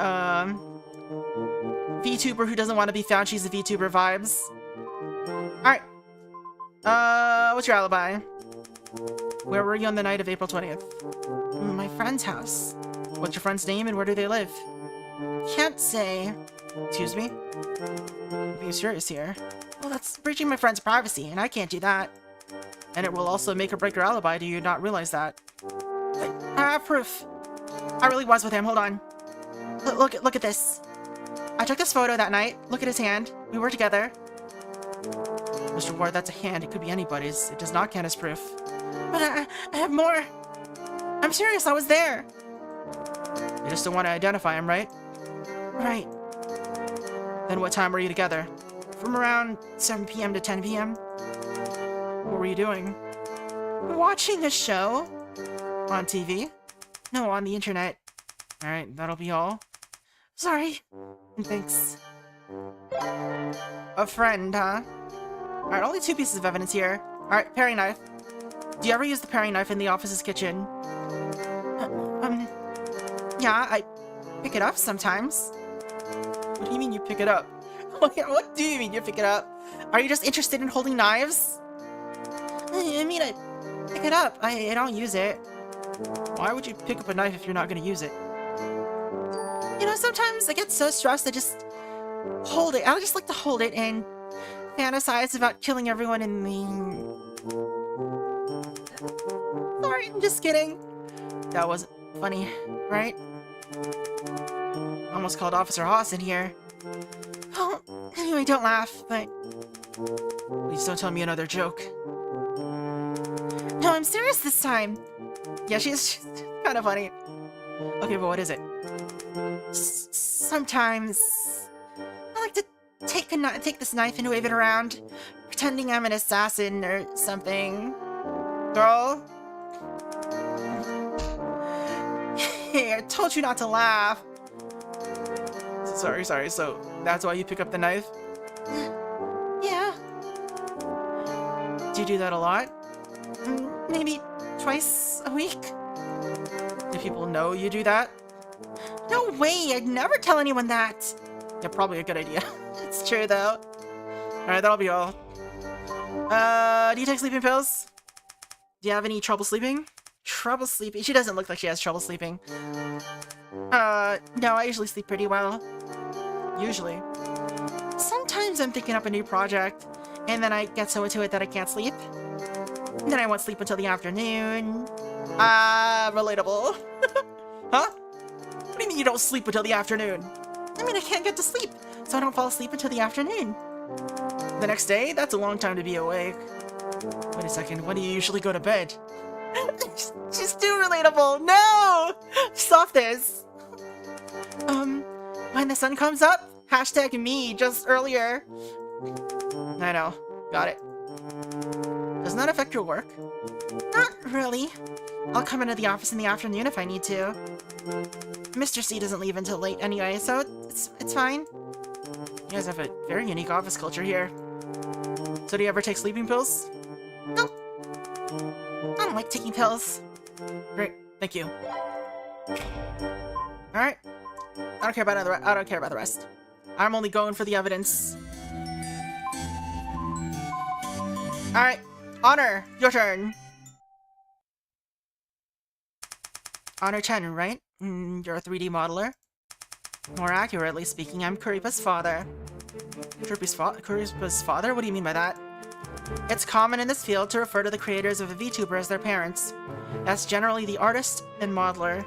Vtuber who doesn't want to be found, she's a Vtuber vibes. Alright. What's your alibi? Where were you on the night of April 20th? My friend's house. What's your friend's name and where do they live? Can't say. Excuse me? I'm being serious here. Well, that's breaching my friend's privacy, and I can't do that. And it will also make or break your alibi, do you not realize that? I have proof. I really was with him, hold on. Look at this. I took this photo that night. Look at his hand. We were together. Mr. Ward, that's a hand. It could be anybody's. It does not count as proof. But I have more. I'm serious, I was there. You just don't want to identify him, right? Right. Then what time were you together? From around 7 p.m. to 10 p.m. What were you doing? Watching a show. On TV? No, on the internet. Alright, that'll be all. Sorry. And thanks. A friend, huh? Alright, only 2 pieces of evidence here. Alright, paring knife. Do you ever use the paring knife in the office's kitchen? Yeah, I pick it up sometimes. What do you mean you pick it up? What do you mean you pick it up? Are you just interested in holding knives? I mean, I pick it up. I don't use it. Why would you pick up a knife if you're not gonna use it? You know, sometimes I get so stressed I just hold it. I just like to hold it and fantasize about killing everyone in the... Sorry, I'm just kidding. That wasn't funny, right? Almost called Officer Haas in here. Oh, anyway, don't laugh, but... Please don't tell me another joke. No, I'm serious this time. Yeah, she's kind of funny. Okay, but what is it? Sometimes... I like to take this knife and wave it around, pretending I'm an assassin or something. Girl? Hey, I told you not to laugh. Sorry, so that's why you pick up the knife? Yeah. Do you do that a lot? Maybe twice a week? Do people know you do that? No way, I'd never tell anyone that. Yeah, probably a good idea. It's true though. Alright, that'll be all. Do you take sleeping pills? Do you have any trouble sleeping? Trouble sleeping? She doesn't look like she has trouble sleeping. No, I usually sleep pretty well. Usually. Sometimes I'm thinking up a new project, and then I get so into it that I can't sleep. And then I won't sleep until the afternoon. Relatable. Huh? What do you mean you don't sleep until the afternoon? I mean, I can't get to sleep, so I don't fall asleep until the afternoon. The next day? That's a long time to be awake. Wait a second, when do you usually go to bed? She's too relatable! No! Stop this! When the sun comes up? Hashtag me, just earlier. I know. Got it. Doesn't that affect your work? Not really. I'll come into the office in the afternoon if I need to. Mr. C doesn't leave until late anyway, so it's fine. You guys have a very unique office culture here. So do you ever take sleeping pills? No. I don't like taking pills. Great, thank you. Alright. I don't care about the rest. I'm only going for the evidence. Alright. Honor, your turn. Honor Chen, right? You're a 3D modeler. More accurately speaking, I'm Kuripa's father. Kuripa's father? What do you mean by that? It's common in this field to refer to the creators of a VTuber as their parents. That's generally the artist and modeler.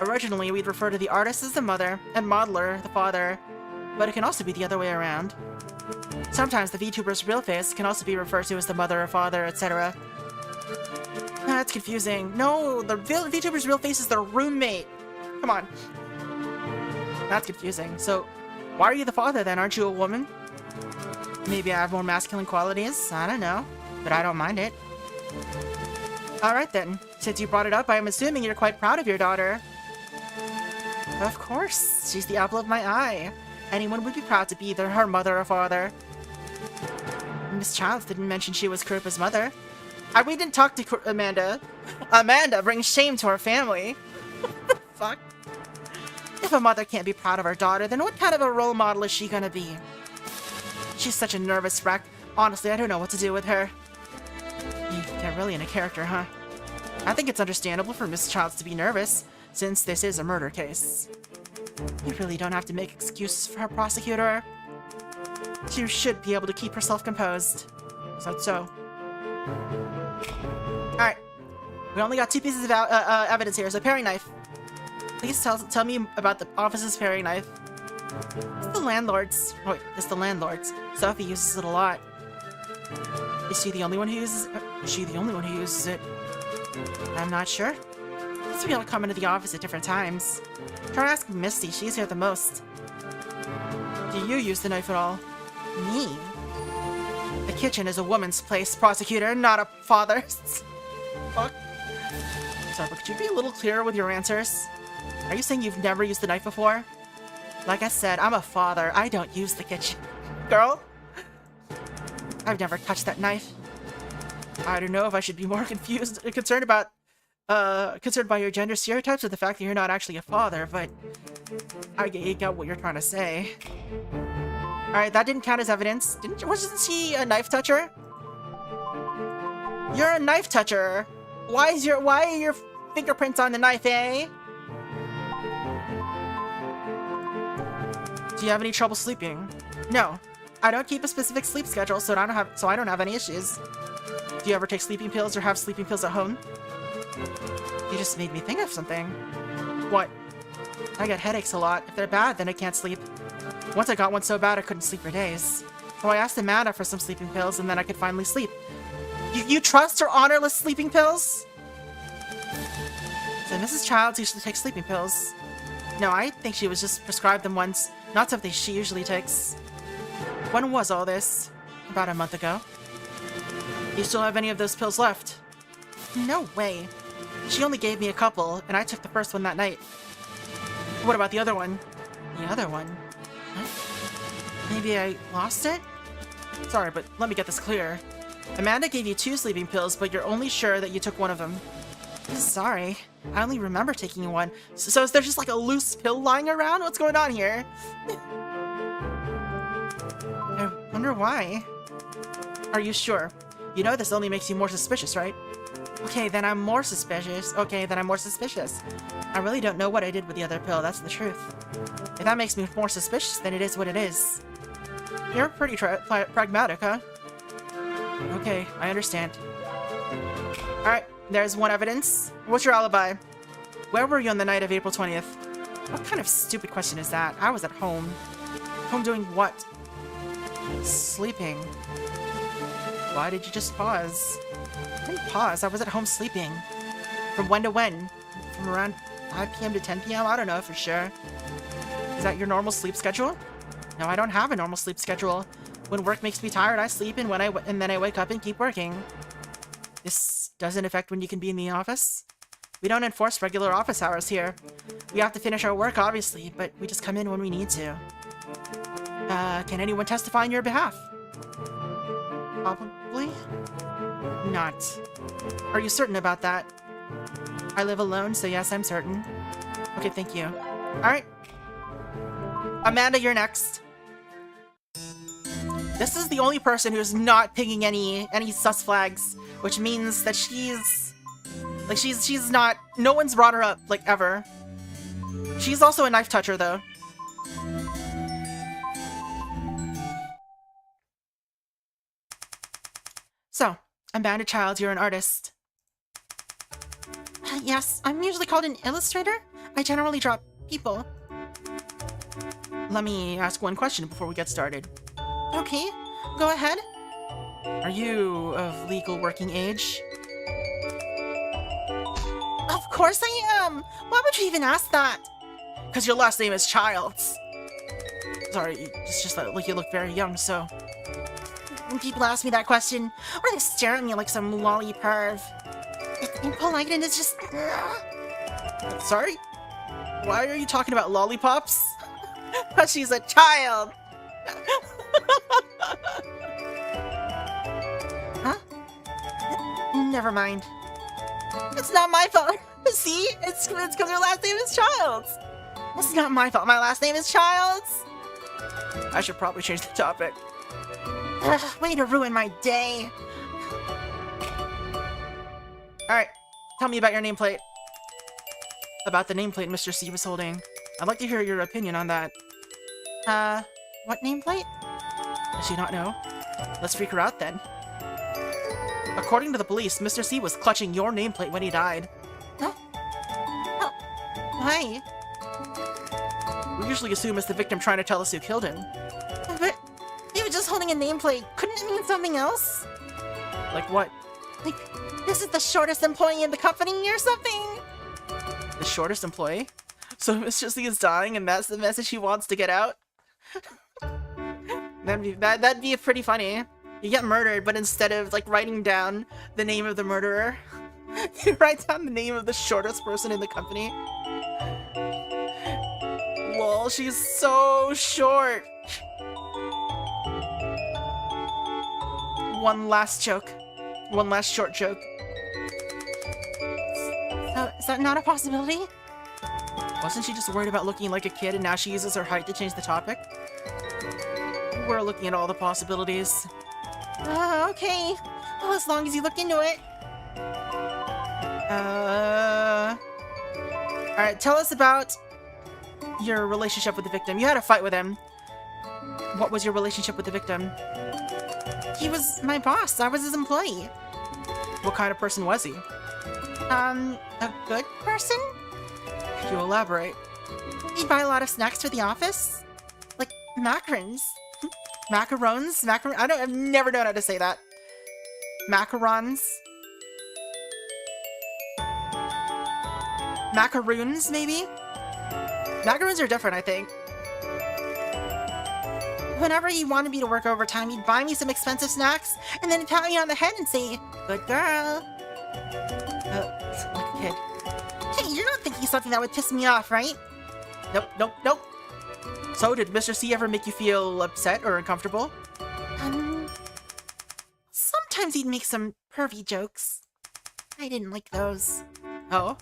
Originally, we'd refer to the artist as the mother, and modeler the father, but it can also be the other way around. Sometimes the VTuber's real face can also be referred to as the mother or father, etc. That's confusing. No, the VTuber's real face is their roommate. Come on. That's confusing. So, why are you the father then? Aren't you a woman? Maybe I have more masculine qualities? I don't know. But I don't mind it. Alright then. Since you brought it up, I'm assuming you're quite proud of your daughter. Of course. She's the apple of my eye. Anyone would be proud to be either her mother or father. Miss Childs didn't mention she was Kuripa's mother. We didn't talk to Amanda. Amanda brings shame to her family. Fuck. If a mother can't be proud of her daughter, then what kind of a role model is she gonna be? She's such a nervous wreck. Honestly, I don't know what to do with her. You get really into character, huh? I think it's understandable for Miss Childs to be nervous, since this is a murder case. You really don't have to make excuses for her, prosecutor. She should be able to keep herself composed. So. Alright. We only got 2 pieces of evidence here, so paring knife. Please tell me about the office's paring knife. It's the landlord's. Oh wait, it's the landlord's. Sophie uses it a lot. Is she the only one who uses it? Is she the only one who uses it? I'm not sure. Must be able to come into the office at different times. Try asking Misty, she's here the most. Do you use the knife at all? Me? The kitchen is a woman's place, prosecutor, not a father's. Fuck. Sorry, but could you be a little clearer with your answers? Are you saying you've never used the knife before? Like I said, I'm a father. I don't use the kitchen. Girl? I've never touched that knife. I don't know if I should be more concerned by your gender stereotypes or the fact that you're not actually a father, but I get what you're trying to say. Alright, that didn't count as evidence. Wasn't she a knife toucher? You're a knife toucher. Why are your fingerprints on the knife, eh? Do you have any trouble sleeping? No. I don't keep a specific sleep schedule, so I don't have any issues. Do you ever take sleeping pills or have sleeping pills at home? You just made me think of something. What? I get headaches a lot. If they're bad, then I can't sleep. Once I got one so bad I couldn't sleep for days. So I asked Amanda for some sleeping pills and then I could finally sleep. You trust her honorless sleeping pills? So Mrs. Childs usually takes sleeping pills. No, I think she was just prescribed them once. Not something she usually takes. When was all this? About a month ago. Do you still have any of those pills left? No way. She only gave me a couple, and I took the first one that night. What about the other one? The other one? Huh? Maybe I lost it? Sorry, but let me get this clear. Amanda gave you 2 sleeping pills, but you're only sure that you took one of them. Sorry, I only remember taking one. So is there just like a loose pill lying around? What's going on here? I wonder why. Are you sure? You know this only makes you more suspicious, right? Okay, then I'm more suspicious. I really don't know what I did with the other pill, that's the truth. If that makes me more suspicious, then it is what it is. You're pretty pragmatic, huh? Okay, I understand. Alright, there's one evidence. What's your alibi? Where were you on the night of April 20th? What kind of stupid question is that? I was at home. Home doing what? Sleeping. Why did you just pause? I didn't pause. I was at home sleeping. From when to when? From around 5 p.m. to 10 p.m.? I don't know for sure. Is that your normal sleep schedule? No, I don't have a normal sleep schedule. When work makes me tired, I sleep, and then I wake up and keep working. This doesn't affect when you can be in the office? We don't enforce regular office hours here. We have to finish our work, obviously, but we just come in when we need to. Can anyone testify on your behalf? Probably not. Are you certain about that? I live alone, so yes, I'm certain. Okay, thank you. Alright. Amanda, you're next. This is the only person who's not pinging any sus flags, which means that she's not, no one's brought her up, like, ever. She's also a knife toucher, though. So, Amanda Childs, you're an artist. Yes, I'm usually called an illustrator. I generally draw people. Let me ask one question before we get started. Okay, go ahead. Are you of legal working age? Of course I am! Why would you even ask that? Because your last name is Childs. Sorry, it's just that, like, you look very young, so... When people ask me that question, or they stare at me like some lolly perv, it's impolite and it's just... Sorry? Why are you talking about lollipops? Because she's a child! Huh? Never mind. It's not my fault. See? It's because her last name is Childs. It's not my fault. My last name is Childs. I should probably change the topic. Ugh, way to ruin my day. Alright, tell me about your nameplate. About the nameplate Mr. C was holding. I'd like to hear your opinion on that. What nameplate? Does she not know? Let's freak her out then. According to the police, Mr. C was clutching your nameplate when he died. Huh? Oh, why? We usually assume it's the victim trying to tell us who killed him. But he was just holding a nameplate. Couldn't it mean something else? Like what? Like, this is the shortest employee in the company or something? The shortest employee? So Mr. C is dying and that's the message he wants to get out? That'd be pretty funny. You get murdered, but instead of, like, writing down the name of the murderer, you write down the name of the shortest person in the company. Lol, she's so short. One last joke. One last short joke. So, is that not a possibility? Wasn't she just worried about looking like a kid and now she uses her height to change the topic? We're looking at all the possibilities. Okay. Well, as long as you look into it. Alright, tell us about your relationship with the victim. You had a fight with him. What was your relationship with the victim? He was my boss. I was his employee. What kind of person was he? A good person? Could you elaborate? He'd buy a lot of snacks for the office. Like macarons. Macarons? I've never known how to say that. Macarons? Macaroons, maybe? Macaroons are different, I think. Whenever he wanted me to work overtime, he'd buy me some expensive snacks, and then pat me on the head and say, "Good girl." Like a kid. Hey, you're not thinking something that would piss me off, right? Nope. So, did Mr. C ever make you feel upset or uncomfortable? Sometimes he'd make some pervy jokes. I didn't like those. Oh?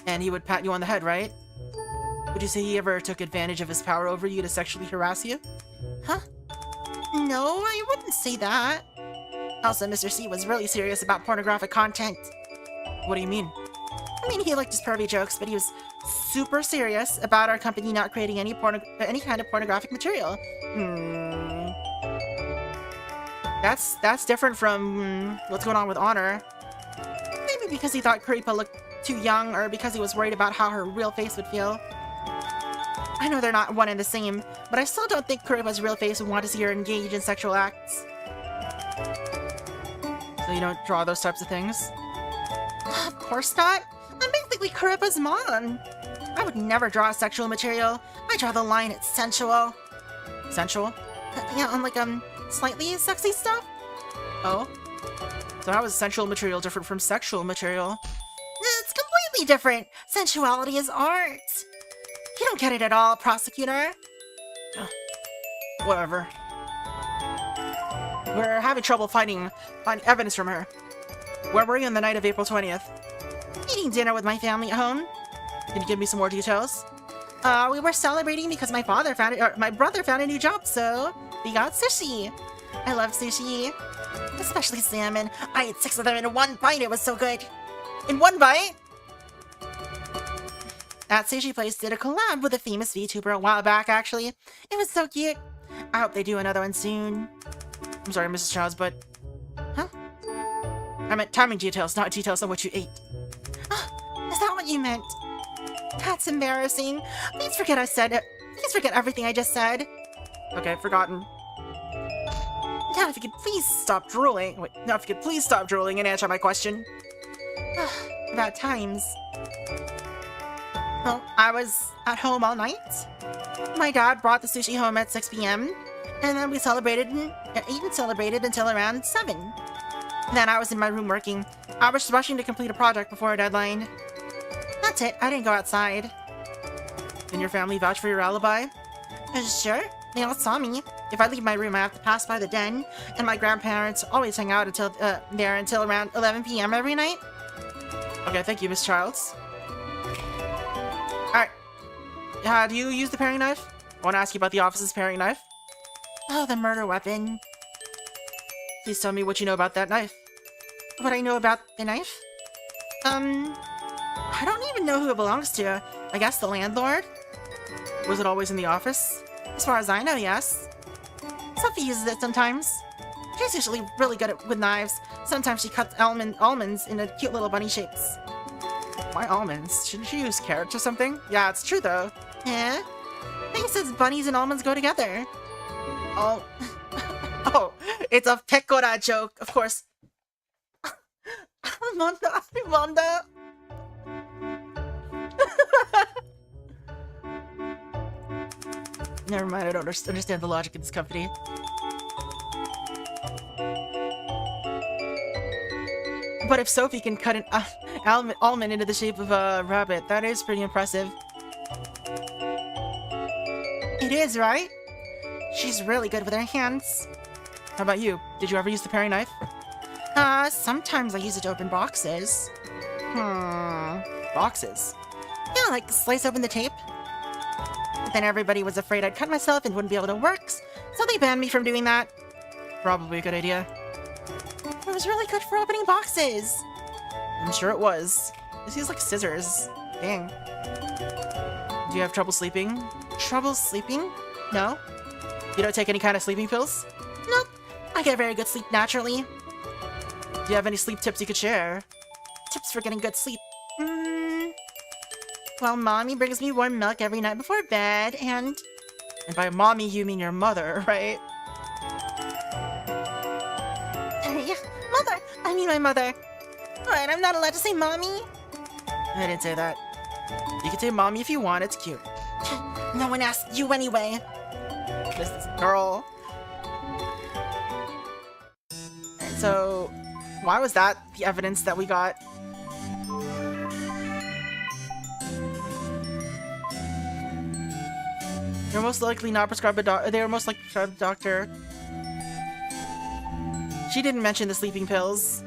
And he would pat you on the head, right? Would you say he ever took advantage of his power over you to sexually harass you? Huh? No, I wouldn't say that. Also, Mr. C was really serious about pornographic content. What do you mean? I mean, he liked his pervy jokes, but he was super serious about our company not creating any kind of pornographic material. That's different from what's going on with Honor. Maybe because he thought Kuripa looked too young, or because he was worried about how her real face would feel. I know they're not one and the same, but I still don't think Kuripa's real face would want to see her engage in sexual acts. So you don't draw those types of things? Of course not. I'm basically Kuripa's mom. I would never draw sexual material. I draw the line at sensual. Sensual? Yeah, on like, slightly sexy stuff. Oh? So how is sensual material different from sexual material? It's completely different. Sensuality is art. You don't get it at all, prosecutor. Whatever. We're having trouble finding evidence from her. Where were you on the night of April 20th? Eating dinner with my family at home. Can you give me some more details? We were celebrating because my brother found a new job, so we got sushi. I love sushi, especially salmon. I ate 6 of them in one bite. It was so good. In one bite? That sushi place did a collab with a famous VTuber a while back, actually. It was so cute. I hope they do another one soon. I'm sorry, Mrs. Childs, but... Huh? I meant timing details, not details on what you ate. Is that what you meant? That's embarrassing. Please forget Please forget everything I just said. Okay, forgotten. Now, if you could please stop drooling. Wait, now if you could please stop drooling and answer my question. About times. Well, I was at home all night. My dad brought the sushi home at 6 p.m. And then we celebrated until around 7. Then I was in my room working. I was rushing to complete a project before a deadline. That's it. I didn't go outside. Can your family vouch for your alibi? Sure. They all saw me. If I leave my room, I have to pass by the den, and my grandparents always hang out until around 11 p.m. every night. Okay, thank you, Miss Childs. Alright. Do you use the paring knife? I want to ask you about the office's paring knife. Oh, the murder weapon. Please tell me what you know about that knife. What I know about the knife? I don't even know who it belongs to. I guess the landlord? Was it always in the office? As far as I know, yes. Sophie uses it sometimes. She's usually really good with knives. Sometimes she cuts almonds into cute little bunny shapes. Why almonds? Shouldn't she use carrots or something? Yeah, it's true though. Yeah? I think it says bunnies and almonds go together. Oh. Oh, it's a pecora joke, of course. Wanda. Never mind, I don't understand the logic of this company. But if Sophie can cut an almond into the shape of a rabbit, that is pretty impressive. It is, right? She's really good with her hands. How about you? Did you ever use the paring knife? Sometimes I use it to open boxes. Boxes? Yeah, like slice open the tape. But then everybody was afraid I'd cut myself and wouldn't be able to work, so they banned me from doing that. Probably a good idea. It was really good for opening boxes. I'm sure it was. This is like scissors. Dang. Do you have trouble sleeping? Trouble sleeping? No. You don't take any kind of sleeping pills? Nope. I get very good sleep naturally. Do you have any sleep tips you could share? Tips for getting good sleep? Well, Mommy brings me warm milk every night before bed, and... And by mommy, you mean your mother, right? Yeah, mother! I mean my mother. Alright, I'm not allowed to say Mommy? I didn't say that. You can say mommy if you want, it's cute. No one asked you anyway. This girl. So, why was that the evidence that we got? They were most likely not prescribed a doctor. They were most likely prescribed a doctor. She didn't mention the sleeping pills.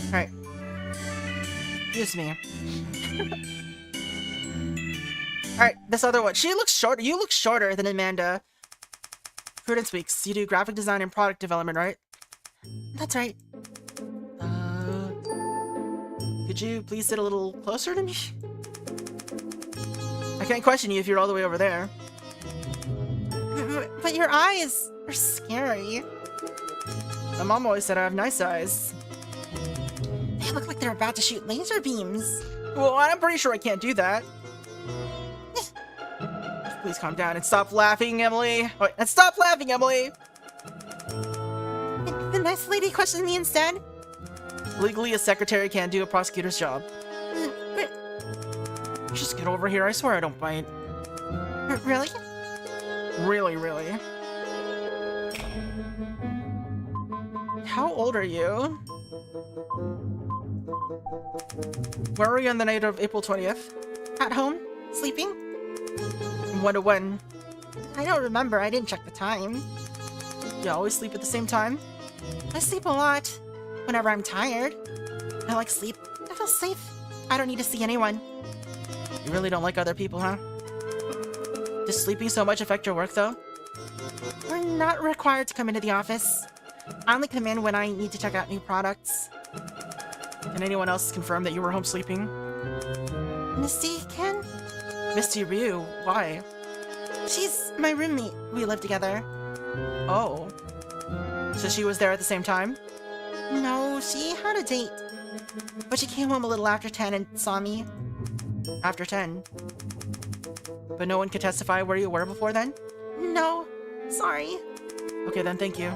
Alright. Excuse me. Alright, this other one. She looks short. You look shorter than Amanda. Prudence Weeks. You do graphic design and product development, right? That's right. Could you please sit a little closer to me? I can't question you if you're all the way over there. But your eyes are scary. My mom always said I have nice eyes. They look like they're about to shoot laser beams. Well, I'm pretty sure I can't do that. Please calm down and stop laughing, Emily. Wait, and stop laughing, Emily! The nice lady questioned me instead. Legally, a secretary can't do a prosecutor's job. But, Just get over here, I swear I don't bite. really? Really, really. How old are you? Where were you on the night of April 20th? At home? Sleeping? When to when? I don't remember. I didn't check the time. You always sleep at the same time? I sleep a lot. Whenever I'm tired. I like sleep. I feel safe. I don't need to see anyone. You really don't like other people, huh? Does sleeping so much affect your work, though? We're not required to come into the office. I only come in when I need to check out new products. Can anyone else confirm that you were home sleeping? Misty can? Misty Ryu, why? She's my roommate. We live together. Oh. So she was there at the same time? No, she had a date. But she came home a little after 10 and saw me. After 10? But no one could testify where you were before then? No. Sorry. Okay then, thank you.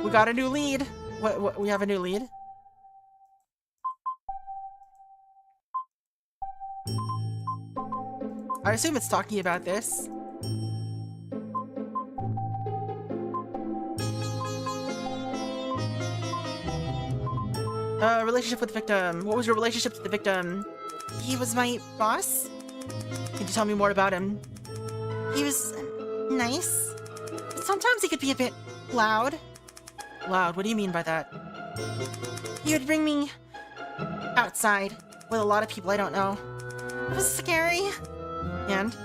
We got a new lead. What we have a new lead? I assume it's talking about this. Relationship with the victim. What was your relationship to the victim? He was my boss. Could you tell me more about him? He was nice. But sometimes he could be a bit loud. Loud? What do you mean by that? He would bring me outside with a lot of people I don't know. It was scary. And?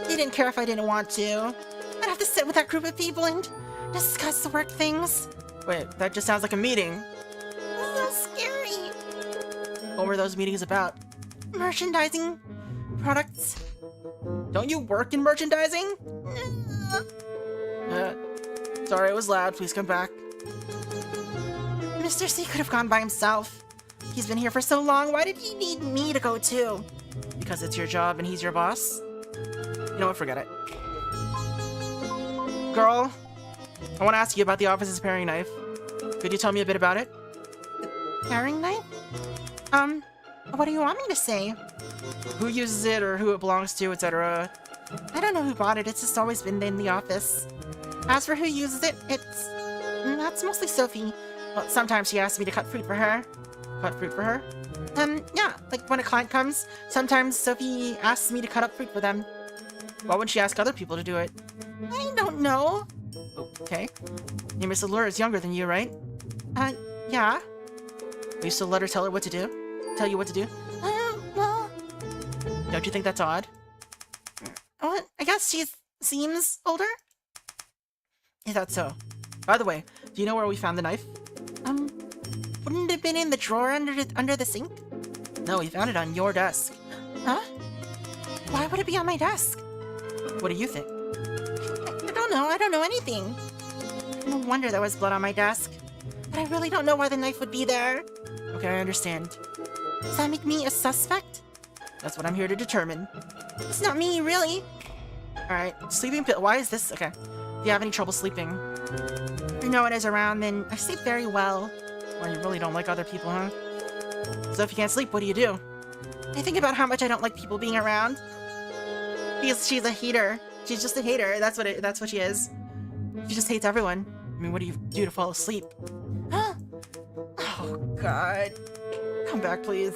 He didn't care if I didn't want to. I'd have to sit with that group of people and discuss the work things. Wait, that just sounds like a meeting. So scary. What were those meetings about? Merchandising products. Don't you work in merchandising? Sorry, it was loud. Please come back. Mr. C could have gone by himself. He's been here for so long. Why did he need me to go too? Because it's your job and he's your boss? You know what? Forget it. Girl, I want to ask you about the office's paring knife. Could you tell me a bit about it? Paring knife? What do you want me to say? Who uses it or who it belongs to, etc.? I don't know who bought it. It's just always been in the office. As for who uses it, that's mostly Sophie. Well, sometimes she asks me to cut fruit for her. Cut fruit for her? Yeah, like when a client comes, sometimes Sophie asks me to cut up fruit for them. Why wouldn't she ask other people to do it? I don't know. Okay. Your Miss Allure is younger than you, right? Yeah. Will you still let her tell you what to do? Well, Don't you think that's odd? what? I guess she seems older? Is that so? By the way, do you know where we found the knife? Wouldn't it have been in the drawer under the sink? No, we found it on your desk. Huh? Why would it be on my desk? What do you think? I don't know. I don't know anything. No wonder there was blood on my desk. But I really don't know why the knife would be there. Okay, I understand. Does that make me a suspect? That's what I'm here to determine. It's not me, really. Alright, sleeping pill. Why is this? Okay. Do you have any trouble sleeping? If no one is around, then I sleep very well. Well, you really don't like other people, huh? So if you can't sleep, what do you do? I think about how much I don't like people being around. Because she's a hater. She's just a hater. That's what she is. She just hates everyone. I mean, what do you do to fall asleep? Oh, God. Come back, please.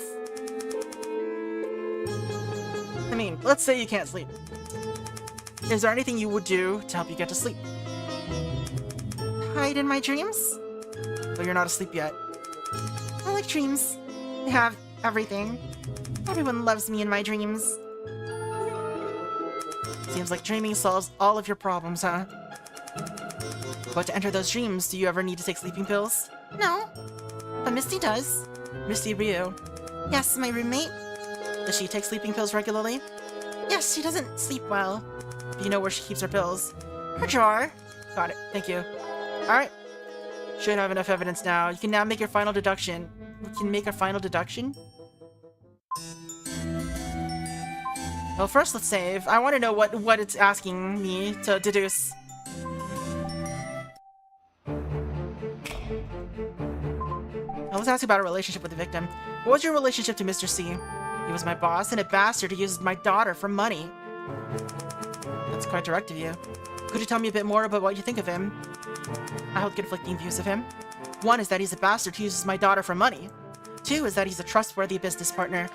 I mean, let's say you can't sleep. Is there anything you would do to help you get to sleep? Hide in my dreams? But you're not asleep yet. I like dreams. They have everything. Everyone loves me in my dreams. Seems like dreaming solves all of your problems, huh? But to enter those dreams, do you ever need to take sleeping pills? No. But Misty does. Misty Ryu, Yes, my roommate. does she take sleeping pills regularly? Yes, she doesn't sleep well. Do you know where she keeps her pills? Her drawer. Got it. Thank you. Alright. Should have enough evidence now. You can now make your final deduction. we can make a final deduction. Well, first let's save. I want to know what it's asking me to deduce. Now let's ask you about a relationship with the victim. What was your relationship to Mr. C? He was my boss and a bastard who used my daughter for money. That's quite direct of you. Could you tell me a bit more about what you think of him? I hold conflicting views of him. One is that he's a bastard who uses my daughter for money. Two is that he's a trustworthy business partner.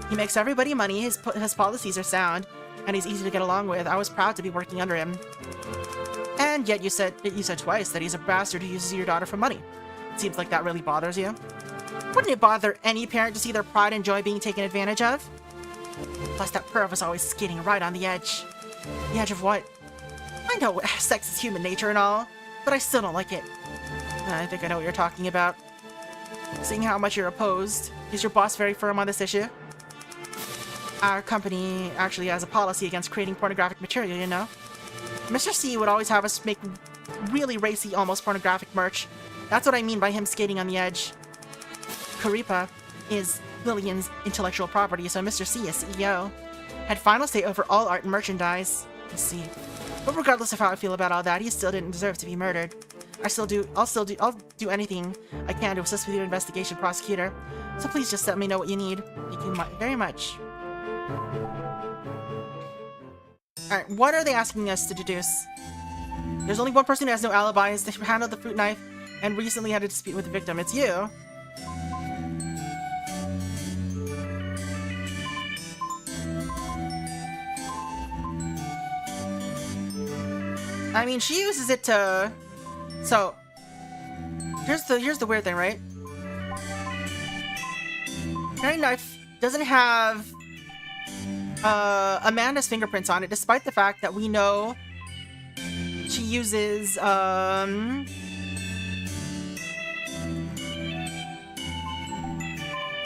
He makes everybody money, his policies are sound, and he's easy to get along with. I was proud to be working under him. And yet you said twice that he's a bastard who uses your daughter for money. It seems like that really bothers you. Wouldn't it bother any parent to see their pride and joy being taken advantage of? Plus that perv was always skating right on the edge. The edge of what? I know sex is human nature and all, but I still don't like it. I think I know what you're talking about. Seeing how much you're opposed, is your boss very firm on this issue? Our company actually has a policy against creating pornographic material, you know? Mr. C would always have us make really racy, almost pornographic merch. That's what I mean by him skating on the edge. Kuripa is Lillian's intellectual property, so Mr. C, as CEO, had final say over all art and merchandise. I see. But regardless of how I feel about all that, he still didn't deserve to be murdered. I'll do anything I can to assist with your investigation, prosecutor. So please just let me know what you need. Thank you very much. Alright, what are they asking us to deduce? There's only one person who has no alibis. They handled the fruit knife and recently had a dispute with the victim. It's you. I mean, she uses it to... So, here's the weird thing, right? Paring knife doesn't have Amanda's fingerprints on it, despite the fact that we know she uses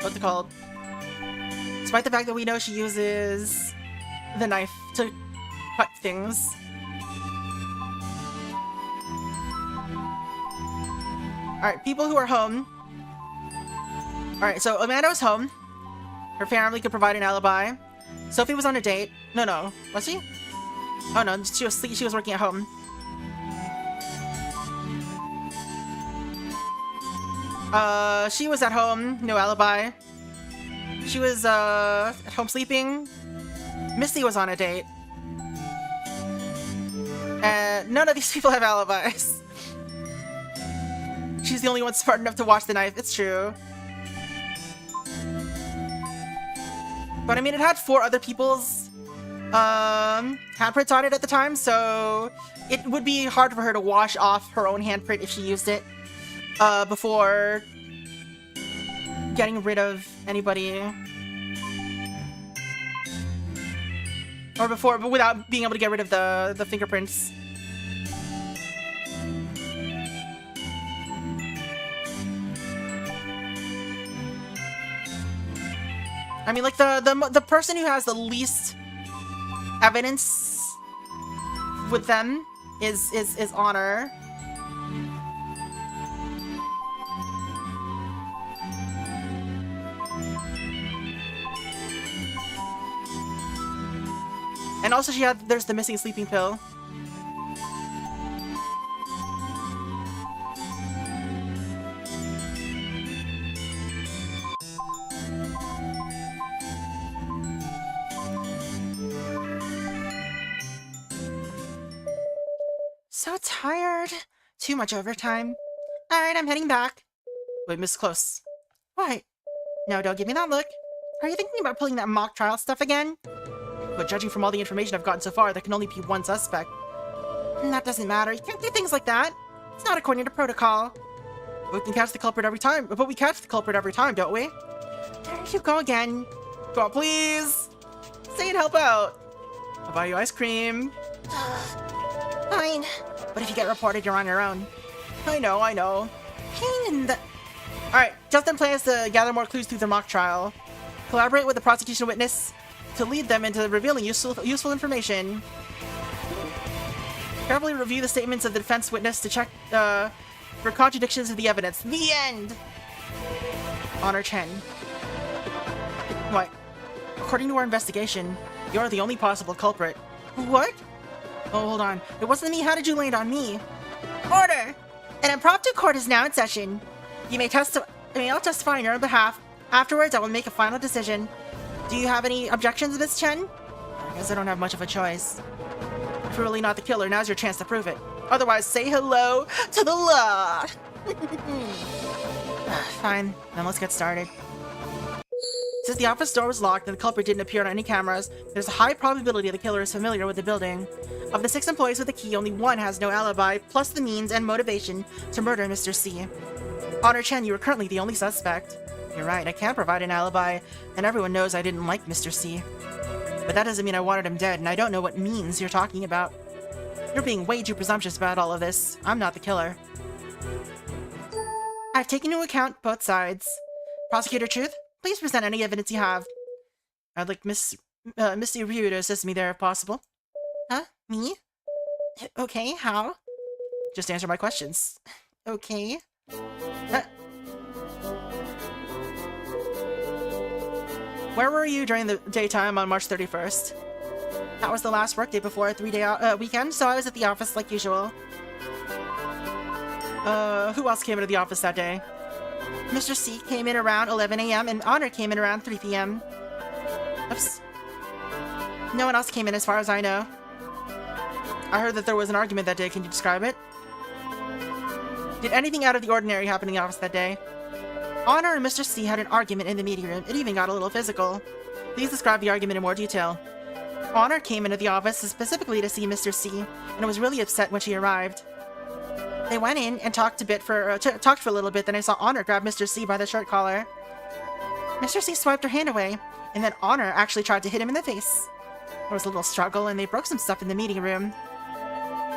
what's it called? Despite the fact that we know she uses the knife to cut things. Alright, people who are home. Alright, so Amanda was home. Her family could provide an alibi. Sophie was on a date. No. Was she? Oh no, she was working at home. She was at home, no alibi. She was, at home sleeping. Missy was on a date. And none of these people have alibis. She's the only one smart enough to watch the knife. It's true. But I mean, it had 4 other people's handprints on it at the time, so it would be hard for her to wash off her own handprint if she used it before getting rid of anybody. But without being able to get rid of the fingerprints. I mean, like, the person who has the least evidence with them is Honor. And also there's the missing sleeping pill. So tired. Too much overtime. Alright, I'm heading back. Wait, Miss Close. What? No, don't give me that look. Are you thinking about pulling that mock trial stuff again? But judging from all the information I've gotten so far, there can only be one suspect. That doesn't matter. You can't do things like that. It's not according to protocol. We can catch the culprit every time. But we catch the culprit every time, don't we? There you go again. Go on, please. Say and help out. I'll buy you ice cream. Fine. But if you get reported, you're on your own. I know. Pain in the... Alright, Justin plans to gather more clues through the mock trial. Collaborate with the prosecution witness to lead them into revealing useful information. Carefully review the statements of the defense witness to check for contradictions of the evidence. The end! Honor Chen. What? According to our investigation, you're the only possible culprit. What? Oh, hold on. It wasn't me. How did you land on me? Order! An impromptu court is now in session. You may all testify on your own behalf. Afterwards, I will make a final decision. Do you have any objections, Miss Chen? I guess I don't have much of a choice. If you're really not the killer, now's your chance to prove it. Otherwise, say hello to the law! Fine, then let's get started. Since the office door was locked and the culprit didn't appear on any cameras, there's a high probability the killer is familiar with the building. Of the 6 employees with the key, only 1 has no alibi, plus the means and motivation to murder Mr. C. Honor Chen, you are currently the only suspect. You're right, I can't provide an alibi, and everyone knows I didn't like Mr. C. But that doesn't mean I wanted him dead, and I don't know what means you're talking about. You're being way too presumptuous about all of this. I'm not the killer. I've taken into account both sides. Prosecutor Truth, please present any evidence you have. I'd like Miss Ryu to assist me there if possible. Huh? Me? Okay, how? Just answer my questions. Okay. Where were you during the daytime on March 31st? That was the last workday before a 3-day weekend, so I was at the office like usual. Who else came into the office that day? Mr. C came in around 11 a.m. and Honor came in around 3 p.m. Oops. No one else came in as far as I know. I heard that there was an argument that day. Can you describe it? Did anything out of the ordinary happen in the office that day? Honor and Mr. C had an argument in the meeting room. It even got a little physical. Please describe the argument in more detail. Honor came into the office specifically to see Mr. C, and was really upset when she arrived. They went in and talked for a little bit, then I saw Honor grab Mr. C by the shirt collar. Mr. C swiped her hand away, and then Honor actually tried to hit him in the face. There was a little struggle, and they broke some stuff in the meeting room.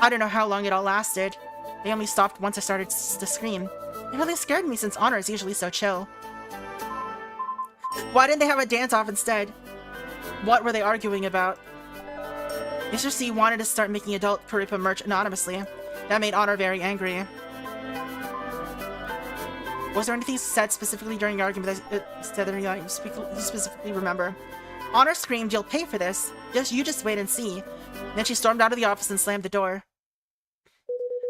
I don't know how long it all lasted. They only stopped once I started to scream. It really scared me since Honor is usually so chill. Why didn't they have a dance-off instead? What were they arguing about? Mr. C wanted to start making adult Kuripa merch anonymously. That made Honor very angry. Was there anything said specifically during the argument that you specifically remember? Honor screamed, "You'll pay for this. You just wait and see." Then she stormed out of the office and slammed the door.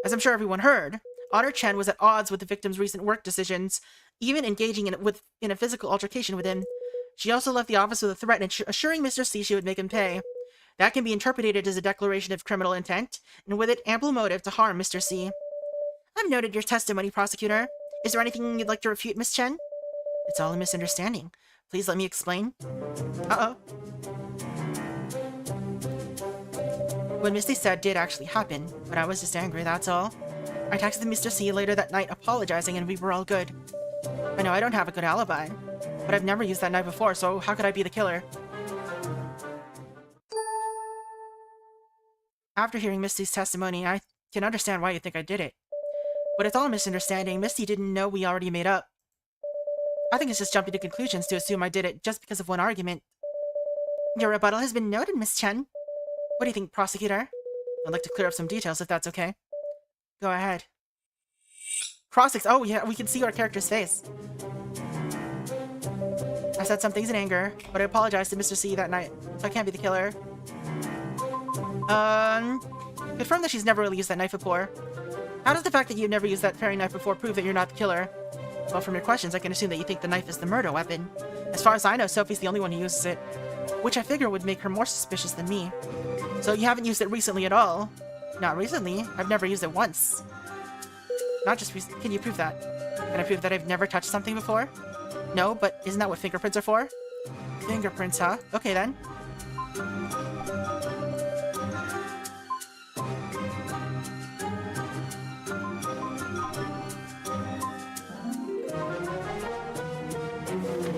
As I'm sure everyone heard, Honor Chen was at odds with the victim's recent work decisions, even engaging in a physical altercation with him. She also left the office with a threat assuring Mr. C she would make him pay. That can be interpreted as a declaration of criminal intent, and with it, ample motive to harm Mr. C. I've noted your testimony, prosecutor. Is there anything you'd like to refute, Miss Chen? It's all a misunderstanding. Please let me explain. Uh-oh. What Misty said did actually happen, but I was just angry, that's all. I texted Mr. C later that night apologizing, and we were all good. I know I don't have a good alibi, but I've never used that knife before, so how could I be the killer? After hearing Misty's testimony, I can understand why you think I did it. But it's all a misunderstanding. Misty didn't know we already made up. I think it's just jumping to conclusions to assume I did it just because of one argument. Your rebuttal has been noted, Miss Chen. What do you think, prosecutor? I'd like to clear up some details if that's okay. Go ahead. Oh yeah, we can see our character's face. I said some things in anger, but I apologized to Mr. C that night, so I can't be the killer. Confirm that she's never really used that knife before. How does the fact that you've never used that very knife before prove that you're not the killer? Well, from your questions, I can assume that you think the knife is the murder weapon. As far as I know, Sophie's the only one who uses it, which I figure would make her more suspicious than me. So you haven't used it recently at all? Not recently. I've never used it once. Not just recently. Can you prove that? Can I prove that I've never touched something before? No, but isn't that what fingerprints are for? Fingerprints, huh? Okay then.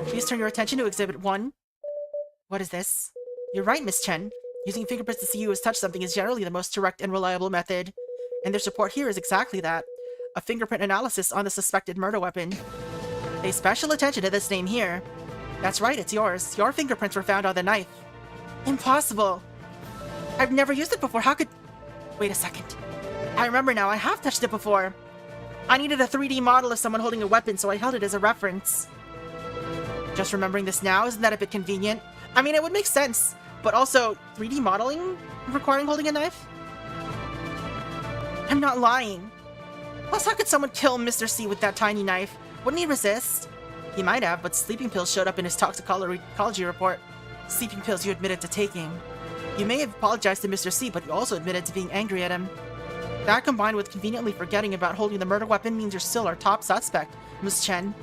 Please turn your attention to Exhibit 1. What is this? You're right, Miss Chen. Using fingerprints to see who has touched something is generally the most direct and reliable method. And their support here is exactly that. A fingerprint analysis on the suspected murder weapon. Pay special attention to this name here. That's right, it's yours. Your fingerprints were found on the knife. Impossible! I've never used it before, how could... Wait a second. I remember now, I have touched it before. I needed a 3D model of someone holding a weapon, so I held it as a reference. Just remembering this now, isn't that a bit convenient? I mean, it would make sense, but also 3D modeling requiring holding a knife? I'm not lying. Plus, how could someone kill Mr. C with that tiny knife? Wouldn't he resist? He might have, but sleeping pills showed up in his toxicology report. Sleeping pills you admitted to taking. You may have apologized to Mr. C, but you also admitted to being angry at him. That combined with conveniently forgetting about holding the murder weapon means you're still our top suspect, Ms. Chen.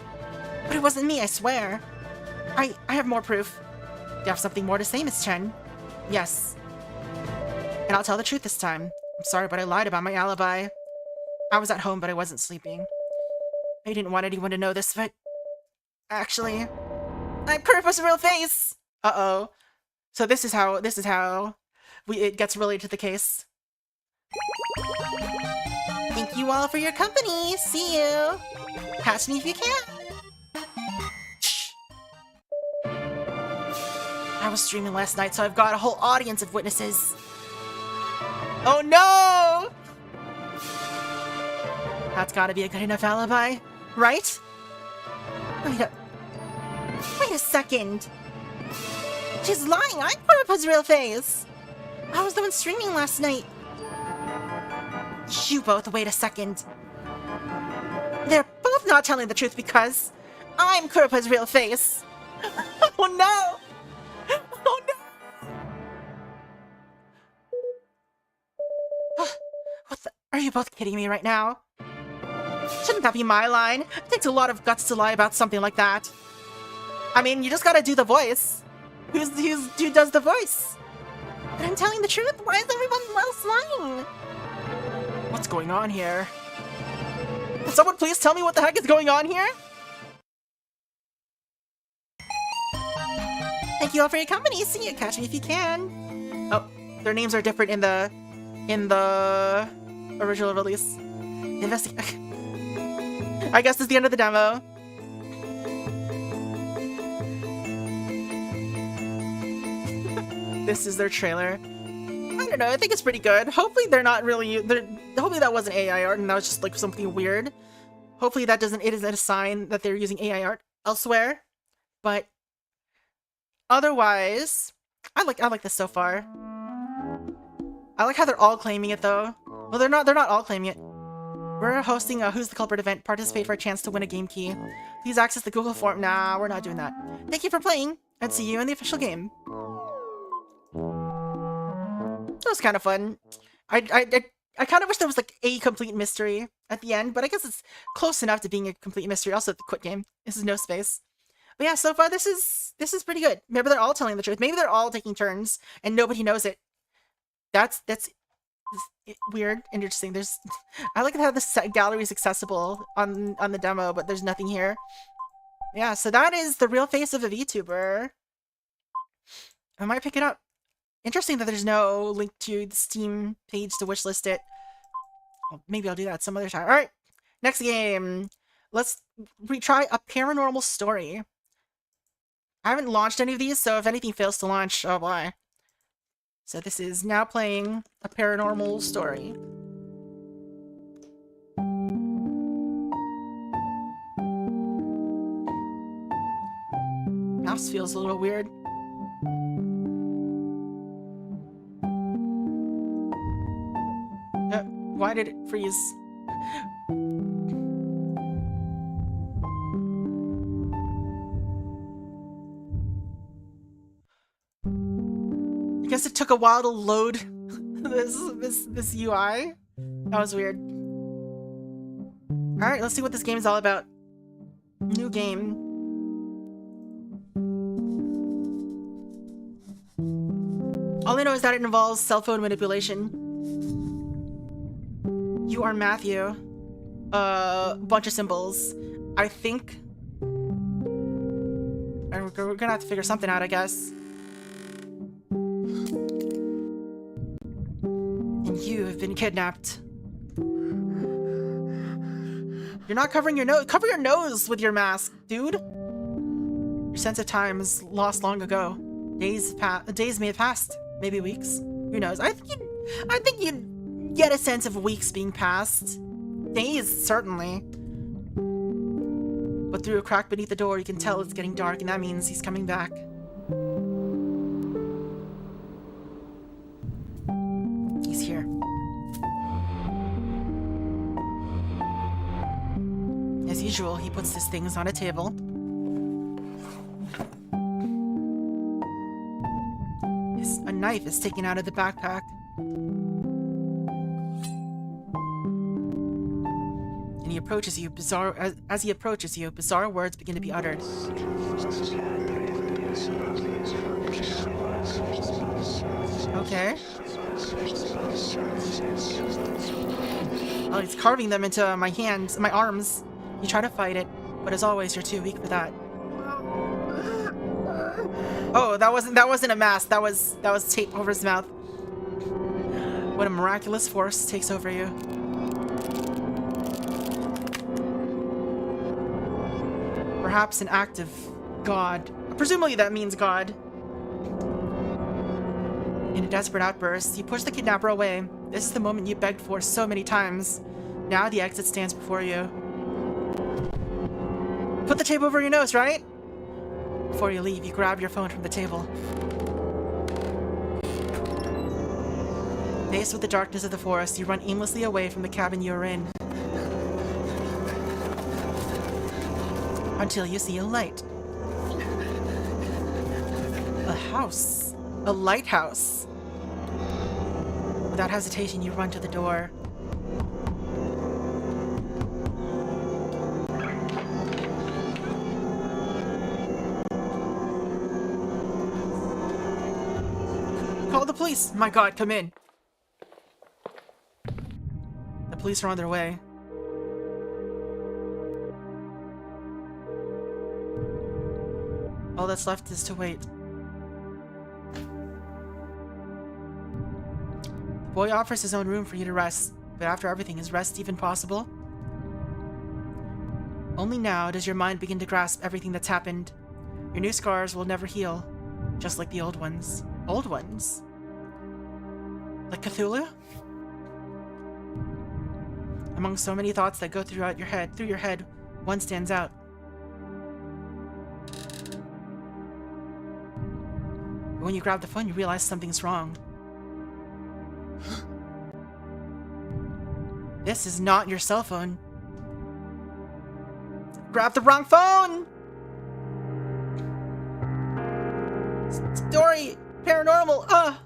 But it wasn't me, I swear. I have more proof. You have something more to say, Ms. Chen? Yes. And I'll tell the truth this time. I'm sorry, but I lied about my alibi. I was at home, but I wasn't sleeping. I didn't want anyone to know this, but... Actually... I'm Kuripo's real face! Uh-oh. So this is how it gets related to the case. Thank you all for your company. See you. Catch me if you can. Shh. I was streaming last night, so I've got a whole audience of witnesses. Oh no! That's gotta be a good enough alibi, right? Wait a second. She's lying. I'm Kuripo's real face. I was the one streaming last night. You both wait a second. They're both not telling the truth because I'm Kuripo's real face. Oh no! Oh no! What the? Are you both kidding me right now? Shouldn't that be my line? It takes a lot of guts to lie about something like that. I mean, you just gotta do the voice. Who does the voice? But I'm telling the truth. Why is everyone else lying? What's going on here? Can someone please tell me what the heck is going on here? Thank you all for your company. See you. Catch me if you can. Oh, their names are different in the original release. I guess it's the end of the demo. This is their trailer. I don't know, I think it's pretty good. Hopefully they're not really... hopefully that wasn't AI art and that was just like something weird. Hopefully that isn't a sign that they're using AI art elsewhere. But otherwise, I like this so far. I like how they're all claiming it though. Well, they're not all claiming it. We're hosting a Who's the Culprit event. Participate for a chance to win a game key. Please access the Google form. Nah, we're not doing that. Thank you for playing, and see you in the official game. That was kind of fun. I kind of wish there was like a complete mystery at the end, but I guess it's close enough to being a complete mystery. Also, the quit game. This is no space. But yeah, so far this is pretty good. Maybe they're all telling the truth. Maybe they're all taking turns and nobody knows it. That's weird and interesting. I like how the gallery is accessible on the demo, but there's nothing here. Yeah, so that is the real face of a VTuber. I might pick it up. Interesting that there's no link to the Steam page to wishlist it. Well, maybe I'll do that some other time. Alright, next game. Let's retry A Paranormal Story. I haven't launched any of these, so if anything fails to launch, oh boy. So this is now playing A Paranormal Story. Mouse feels a little weird. Why did it freeze? I guess it took a while to load this UI. That was weird. Alright, let's see what this game is all about. New game. All I know is that it involves cell phone manipulation. You are Matthew. Bunch of symbols. I think... We're gonna have to figure something out, I guess. And you have been kidnapped. You're not covering your nose. Cover your nose with your mask, dude. Your sense of time is lost long ago. Days may have passed. Maybe weeks. Who knows? I think you'd get a sense of weeks being passed. Days, certainly. But through a crack beneath the door, you can tell it's getting dark, and that means he's coming back. He's here. As usual, he puts his things on a table. A knife is taken out of the backpack. And he approaches you, as he approaches you, bizarre words begin to be uttered. Okay. Oh, he's carving them into my hands, my arms. You try to fight it, but as always, you're too weak for that. Oh, that wasn't a mask. That was tape over his mouth. When a miraculous force takes over you. Perhaps an act of God. Presumably that means God. In a desperate outburst, you push the kidnapper away. This is the moment you begged for so many times. Now the exit stands before you. Put the tape over your nose, right? Before you leave, you grab your phone from the table. Faced with the darkness of the forest, you run aimlessly away from the cabin you are in. Until you see a light. A house. A lighthouse. Without hesitation, you run to the door. Call the police! My god, come in! The police are on their way. All that's left is to wait. The boy offers his own room for you to rest, but after everything, is rest even possible? Only now does your mind begin to grasp everything that's happened. Your new scars will never heal, just like the old ones. Old ones? Like Cthulhu? Among so many thoughts that go through your head, one stands out. But when you grab the phone, you realize something's wrong. This is not your cell phone. Grab the wrong phone! Story! Paranormal!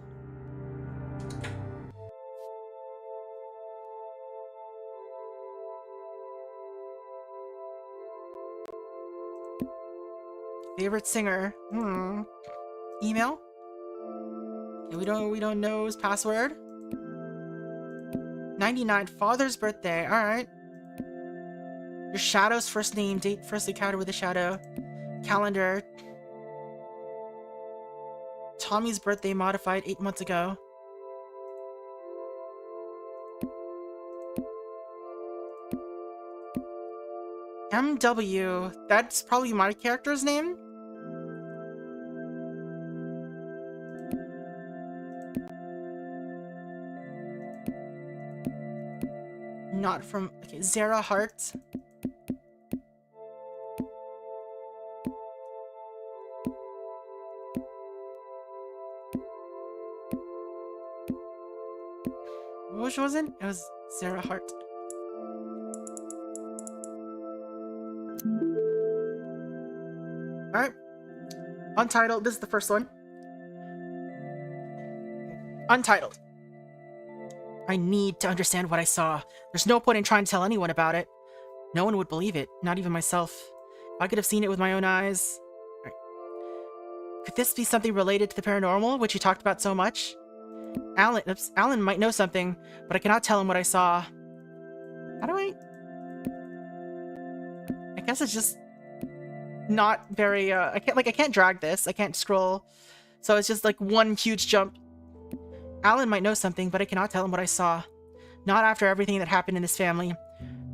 Favorite singer? Email? Okay, we don't know his password. 99, father's birthday. Alright. Your shadow's first name, date first encounter with a shadow. Calendar. Tommy's birthday modified 8 months ago. MW. That's probably my character's name? Not from... Okay, Zara Hart. Which was it? It was Zara Hart. Alright. Untitled. This is the first one. Untitled. I need to understand what I saw. There's no point in trying to tell anyone about it. No one would believe it, not even myself. If I could have seen it with my own eyes... Right. Could this be something related to the paranormal, which you talked about so much? Alan might know something, but I cannot tell him what I saw. How do I guess it's just not very, I can't drag this. I can't scroll. So it's just like one huge jump. Alan might know something, but I cannot tell him what I saw. Not after everything that happened in this family.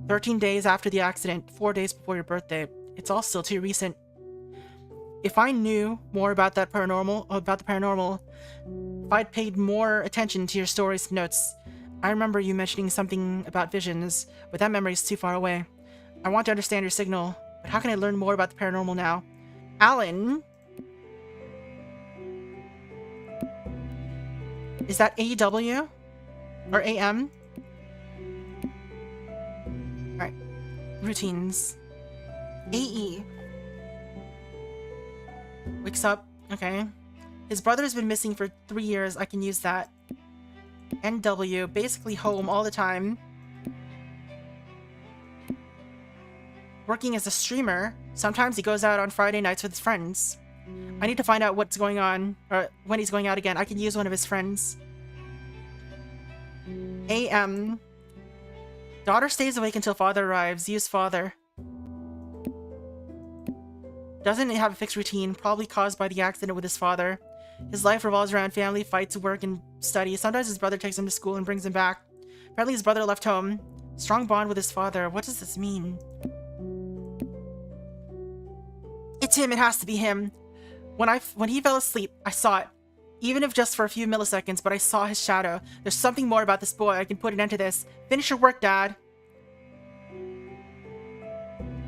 13 days after the accident, 4 days before your birthday. It's all still too recent. If I knew more about the paranormal, if I'd paid more attention to your stories and notes. I remember you mentioning something about visions, but that memory is too far away. I want to understand your signal. But how can I learn more about the paranormal now? Alan? Is that AW? Or AM? Alright. Routines. AE. Wakes up. Okay. His brother's been missing for 3 years. I can use that. NW. Basically home all the time. Working as a streamer. Sometimes he goes out on Friday nights with his friends. I need to find out what's going on, or when he's going out again. I can use one of his friends. AM. Daughter stays awake until father arrives. Use father. Doesn't have a fixed routine, probably caused by the accident with his father. His life revolves around family, fights, work, and study. Sometimes his brother takes him to school and brings him back. Apparently his brother left home. Strong bond with his father. What does this mean? It's him. It has to be him. When he fell asleep, I saw it. Even if just for a few milliseconds, but I saw his shadow. There's something more about this boy. I can put an end to this. Finish your work, Dad.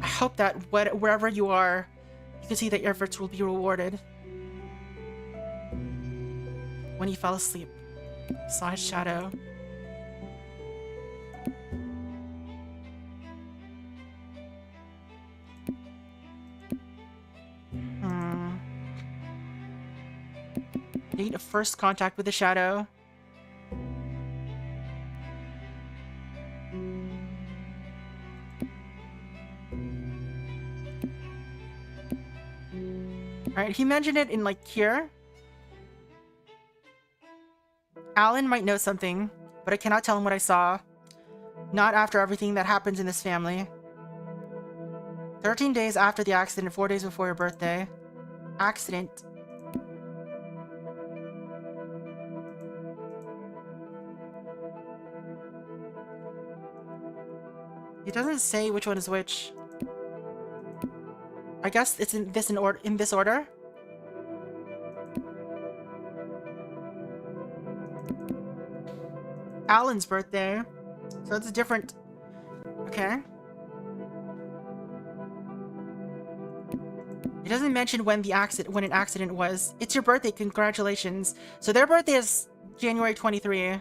I hope that wherever you are, you can see that your efforts will be rewarded. When he fell asleep, I saw his shadow. Date of first contact with the shadow. Alright, he mentioned it in, like, here. Alan might know something, but I cannot tell him what I saw. Not after everything that happens in this family. 13 days after the accident, 4 days before your birthday. Accident. It doesn't say which one is which. I guess it's in this order. Alan's birthday. So it's a different. Okay. It doesn't mention when an accident was. It's your birthday, congratulations. So their birthday is January 23.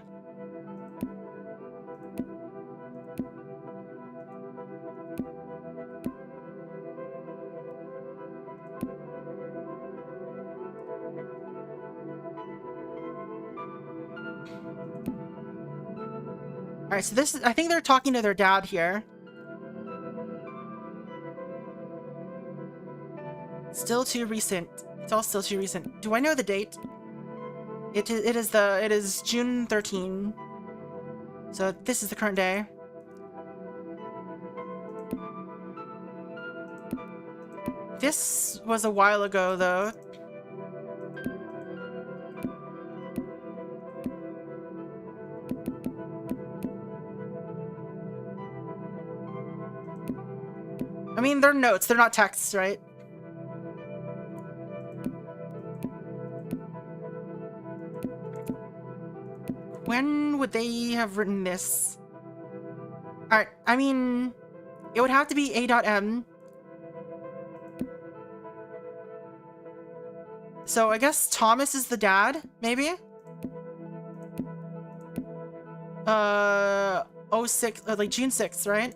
Alright, so this is, I think they're talking to their dad here. Still too recent. It's all still too recent. Do I know the date? It is June 13. So this is the current day. This was a while ago, though. I mean, they're notes, they're not texts, right? When would they have written this? Alright, I mean, it would have to be A.M. So I guess Thomas is the dad, maybe? 06, like June 6th, right?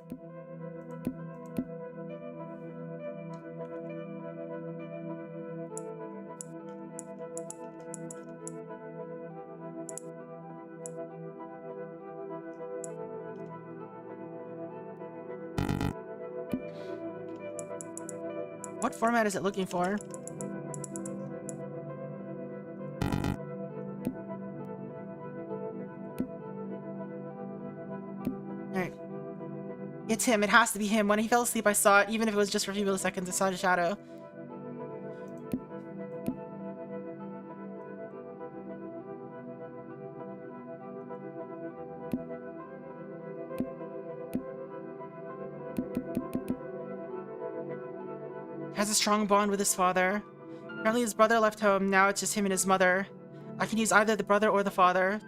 What format is it looking for? Alright. It's him. It has to be him. When he fell asleep, I saw it. Even if it was just for a few milliseconds, I saw the shadow. Has a strong bond with his father. Apparently his brother left home, now it's just him and his mother. I can use either the brother or the father.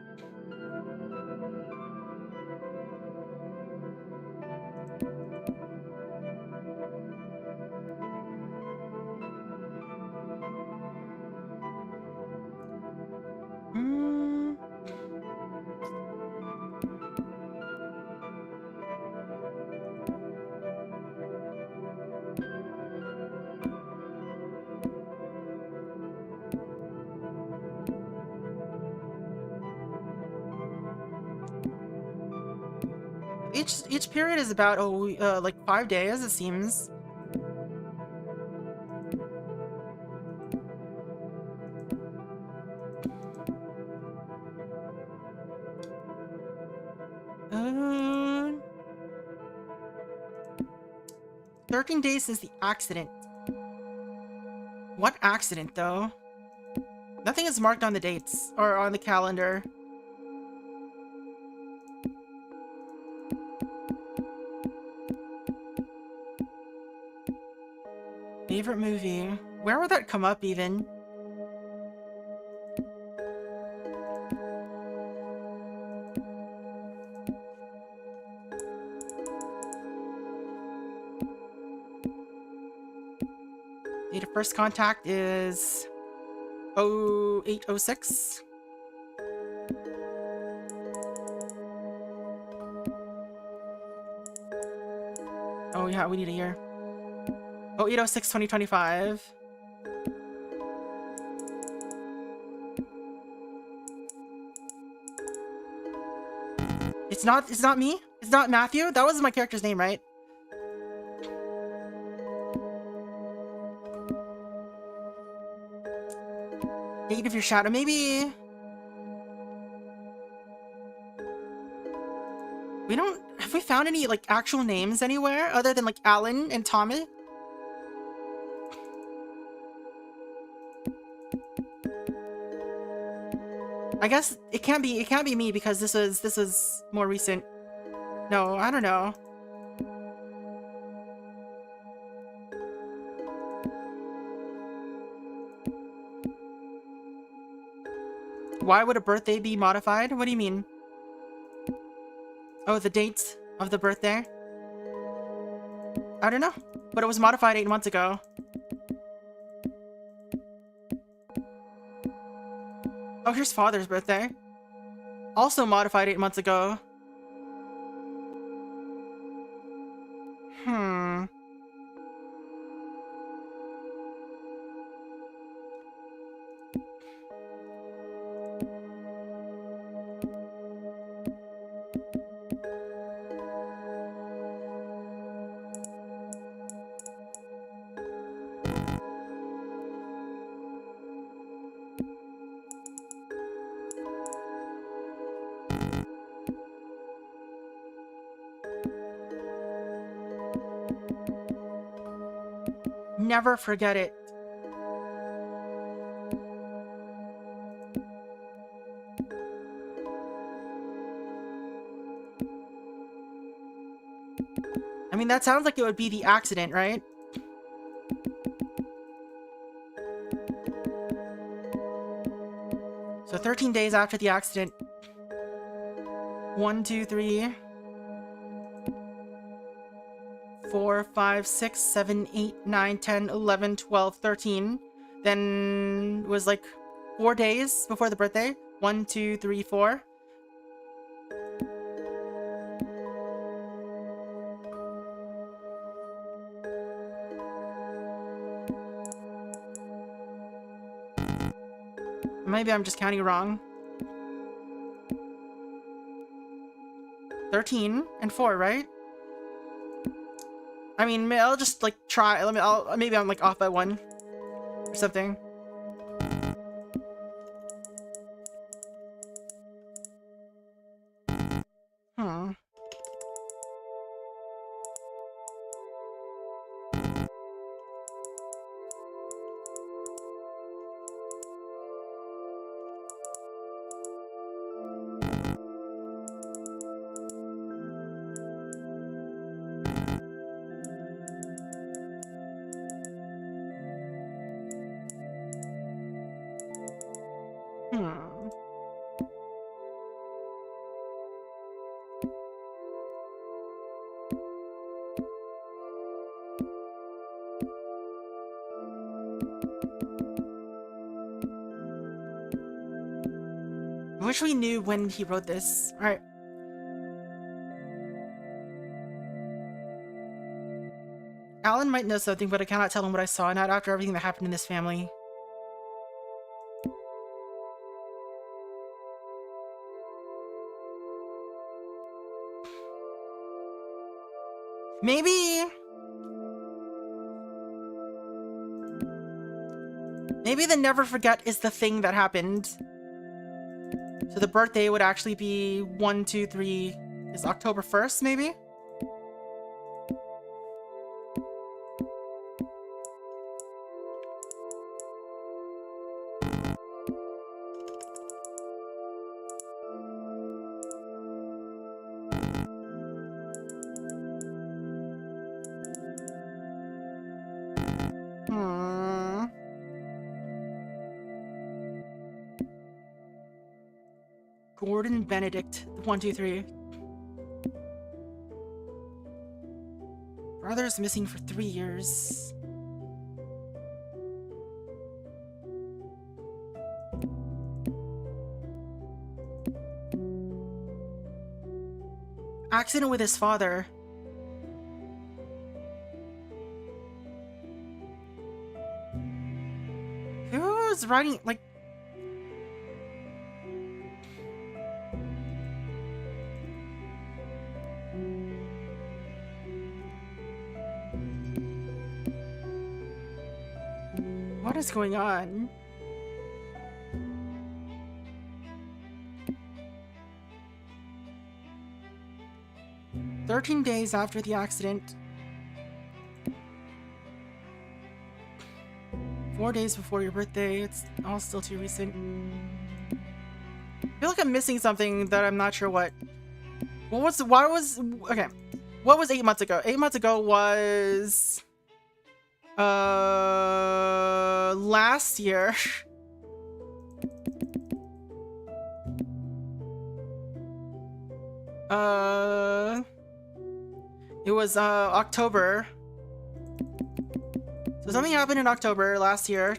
Each period is about like 5 days, it seems. Uh, 13 days since the accident. What accident, though? Nothing is marked on the dates or on the calendar. Favorite movie? Where would that come up even? Date of first contact is 0806. Oh yeah, we need a year. 0806 2025. It's not me? It's not Matthew? That was my character's name, right? Date of your shadow, maybe. Have we found any like actual names anywhere other than like Alan and Tommy? I guess it can't be me because this was more recent. No, I don't know. Why would a birthday be modified? What do you mean? Oh, the date of the birthday? I don't know, but it was modified 8 months ago. Oh, here's father's birthday. Also modified 8 months ago. Hmm. Never forget it. I mean, that sounds like it would be the accident, right? So 13 days after the accident. 1, 2, 3, 4, 5, 6, 7, 8, 9, 10, 11, 12, 13. Then was like 4 days before the birthday. 1, 2, 3, 4. Maybe I'm just counting wrong. 13 and 4, right? I mean, I'll just like try. Maybe I'm like off by 1 or something. Hmm. Hmm. I wish we knew when he wrote this. Alright. Alan might know something, but I cannot tell him what I saw, not after everything that happened in this family. Maybe the never forget is the thing that happened. So the birthday would actually be 1, 2, 3 is October 1st, maybe? Gordon Benedict, 1, 2, 3. Brother's missing for 3 years. Accident with his father. Who's writing, like... What is going on? "13 days after the accident. 4 days before your birthday." It's all still too recent. I feel like I'm missing something that I'm not sure what. Okay. What was 8 months ago? 8 months ago was... last year. It was, October. So something happened in October last year.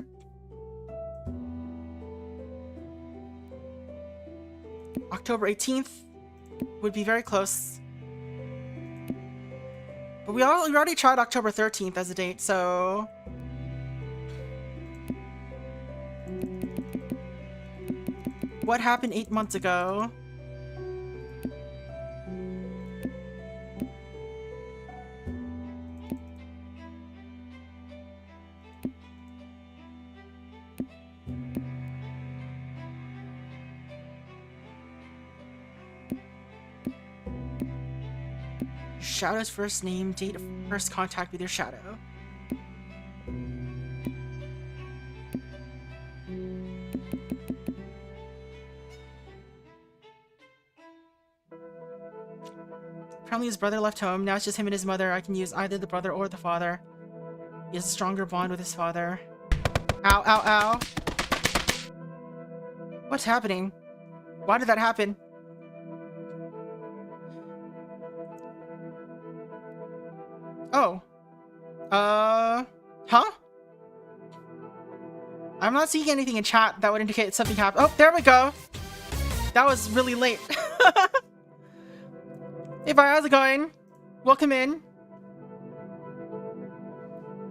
October 18th would be very close. But we already tried October 13th as a date, so... What happened 8 months ago? Shadow's first name, date of first contact with your shadow. Apparently his brother left home. Now it's just him and his mother. I can use either the brother or the father. He has a stronger bond with his father. Ow, ow, ow. What's happening? Why did that happen? Oh. Huh? I'm not seeing anything in chat that would indicate something happened. Oh, there we go. That was really late. Hey, Fire, how's it going? Welcome in.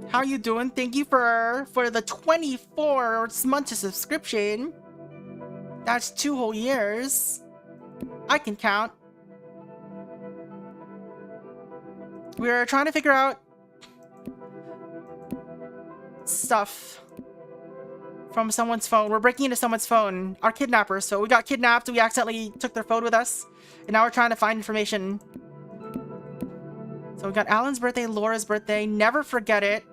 How you doing? Thank you for the 24 months of subscription. That's 2 whole years. I can count. We're trying to figure out stuff from someone's phone. We're breaking into someone's phone. Our kidnappers. So we got kidnapped. We accidentally took their phone with us. And now we're trying to find information. So we got Alan's birthday, Laura's birthday. Never forget it.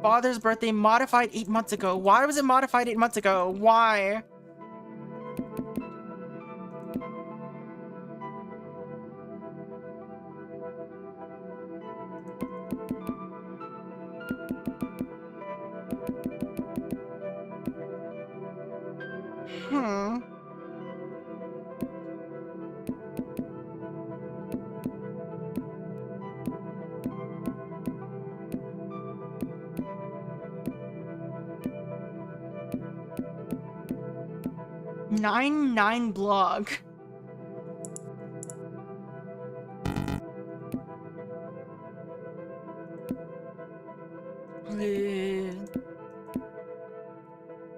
Father's birthday modified 8 months ago. Why was it modified 8 months ago? Why? Hmm. Nine blog.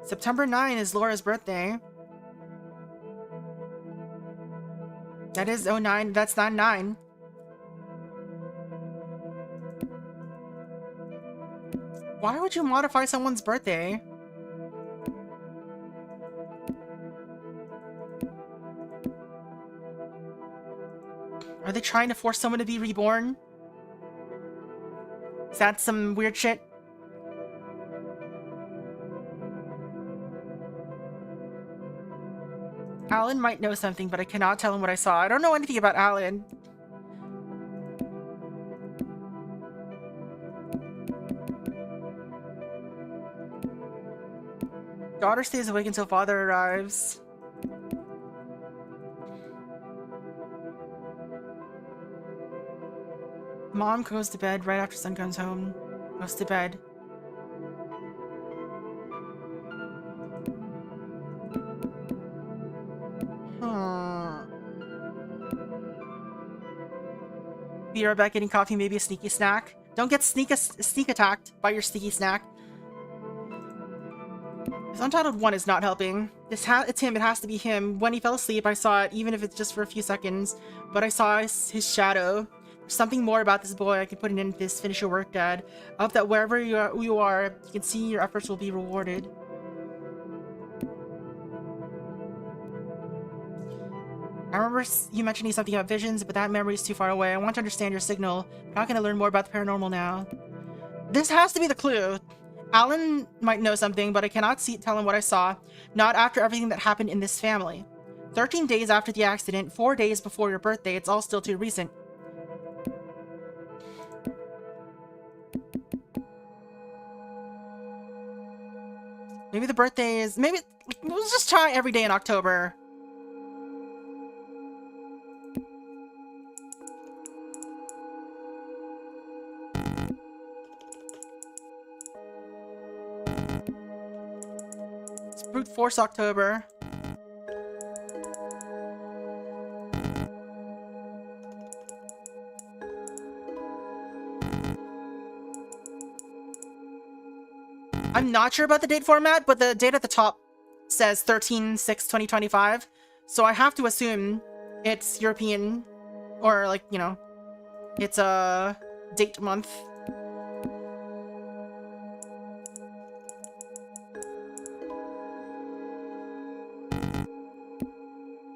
September 9 is Laura's birthday. That is 09. That's not 9. Why would you modify someone's birthday? Are they trying to force someone to be reborn? Is that some weird shit? Alan might know something, but I cannot tell him what I saw. I don't know anything about Alan. Daughter stays awake until father arrives. Mom goes to bed right after son comes home. Goes to bed. Be right back getting coffee, maybe a sneaky snack. Don't get sneak attacked by your sneaky snack. This Untitled 1 is not helping. It's him, it has to be him. When he fell asleep, I saw it, even if it's just for a few seconds. But I saw his shadow. There's something more about this boy. I can put it in this. Finish your work, Dad. I hope that wherever you are, you can see your efforts will be rewarded. I remember you mentioning something about visions, but that memory is too far away. I want to understand your signal. How can I learn more about the paranormal now? This has to be the clue. Alan might know something, but I cannot tell him what I saw. Not after everything that happened in this family. 13 days after the accident, 4 days before your birthday. It's all still too recent. Maybe the birthday is... Maybe... Let's just try every day in October. It's brute force October. I'm not sure about the date format, but the date at the top says 13/6/2025, so I have to assume it's European, or like, you know, it's a date month.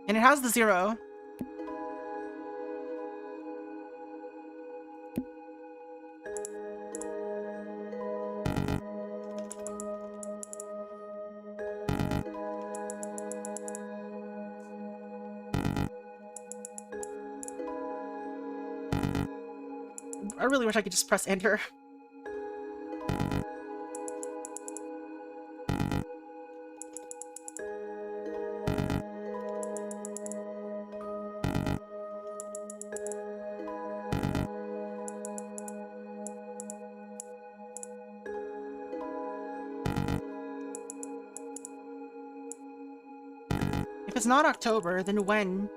And it has the 0. I really wish I could just press enter. If it's not October, then when?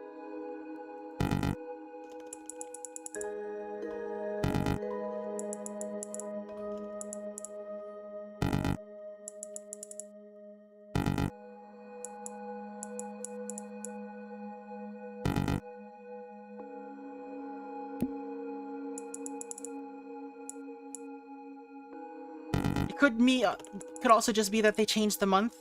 Could also just be that they changed the month.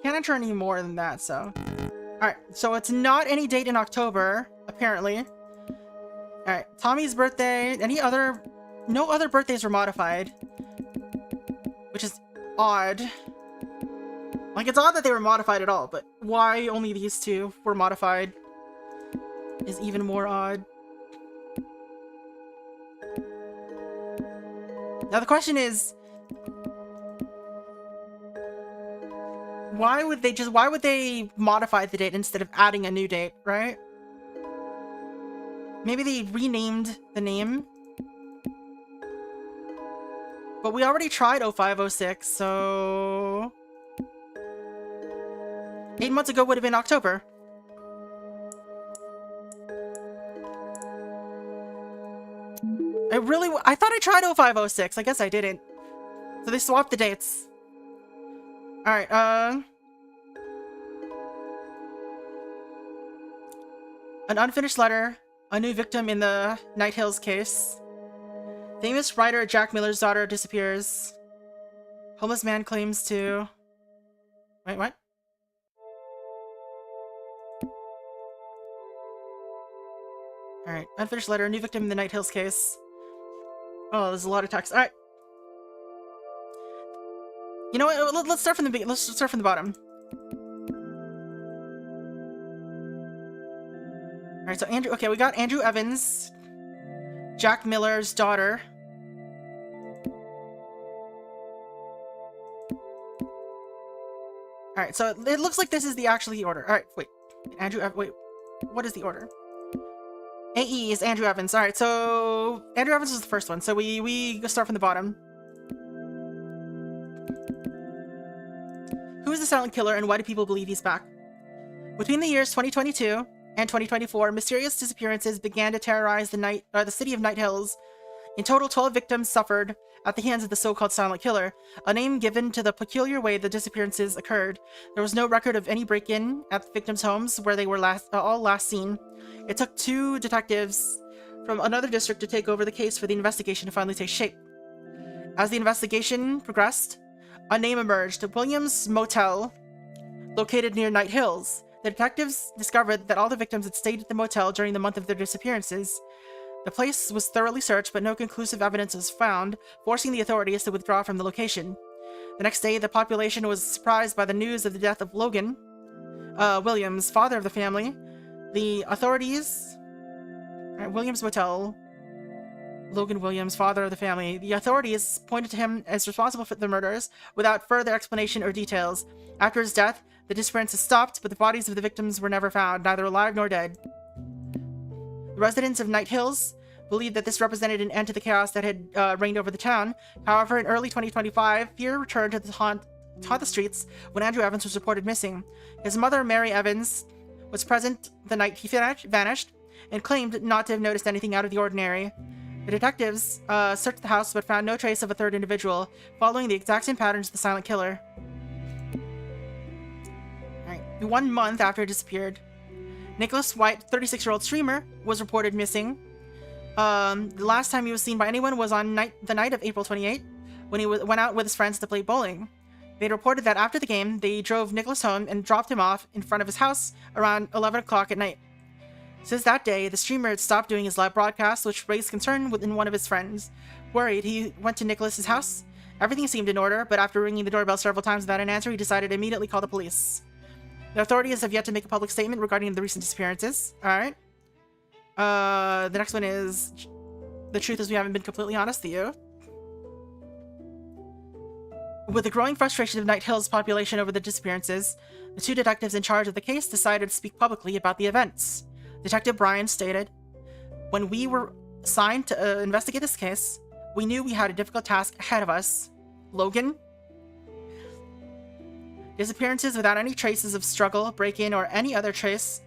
Can't enter any more than that, so... Alright, so it's not any date in October, apparently. Alright, Tommy's birthday, no other birthdays were modified. Which is odd. Like, it's odd that they were modified at all, but why only these two were modified is even more odd. Now the question is... Why would they modify the date instead of adding a new date, right? Maybe they renamed the name. But we already tried 0506, so... 8 months ago would have been October. I thought I tried 0506. I guess I didn't. So they swapped the dates. Alright, an unfinished letter. A new victim in the Night Hills case. Famous writer Jack Miller's daughter disappears. Homeless man claims to... Wait, what? Alright, unfinished letter, new victim in the Night Hills case. Oh, there's a lot of text. Alright. You know what? Let's start from the bottom. Alright, so Andrew... Okay, we got Andrew Evans. Jack Miller's daughter. Alright, so it looks like this is the order. Alright, wait. Wait. What is the order? AE is Andrew Evans. Alright, so... Andrew Evans was the first one, so we start from the bottom. Who is the silent killer and why do people believe he's back? Between the years 2022 and 2024, mysterious disappearances began to terrorize the city of Night Hills. In total, 12 victims suffered at the hands of the so-called silent killer, a name given to the peculiar way the disappearances occurred. There was no record of any break-in at the victims' homes where they were all last seen. It took 2 detectives from another district to take over the case for the investigation to finally take shape. As the investigation progressed, a name emerged, Williams Motel, located near Night Hills. The detectives discovered that all the victims had stayed at the motel during the month of their disappearances. The place was thoroughly searched, but no conclusive evidence was found, forcing the authorities to withdraw from the location. The next day, the population was surprised by the news of the death of Logan Williams, father of the family. The authorities... Williams Motel... Logan Williams, father of the family. The authorities pointed to him as responsible for the murders, without further explanation or details. After his death, the disappearances stopped, but the bodies of the victims were never found, neither alive nor dead. The residents of Night Hills believed that this represented an end to the chaos that had reigned over the town. However, in early 2025, fear returned to haunt the streets when Andrew Evans was reported missing. His mother, Mary Evans, was present the night he vanished, and claimed not to have noticed anything out of the ordinary. The detectives searched the house but found no trace of a third individual, following the exact same patterns of the silent killer. Alright, 1 month after it disappeared, Nicholas White, 36-year-old streamer, was reported missing. The last time he was seen by anyone was on the night of April 28, when he went out with his friends to play bowling. They reported that after the game, they drove Nicholas home and dropped him off in front of his house around 11 o'clock at night. Since that day, the streamer had stopped doing his live broadcasts, which raised concern within one of his friends. Worried, he went to Nicholas's house. Everything seemed in order, but after ringing the doorbell several times without an answer, he decided to immediately call the police. The authorities have yet to make a public statement regarding the recent disappearances. Alright. The next one is... The truth is we haven't been completely honest to you. With the growing frustration of Night Hills' population over the disappearances, the 2 detectives in charge of the case decided to speak publicly about the events. Detective Brian stated, "When we were assigned to investigate this case, we knew we had a difficult task ahead of us. Logan? Disappearances without any traces of struggle, break-in, or any other trace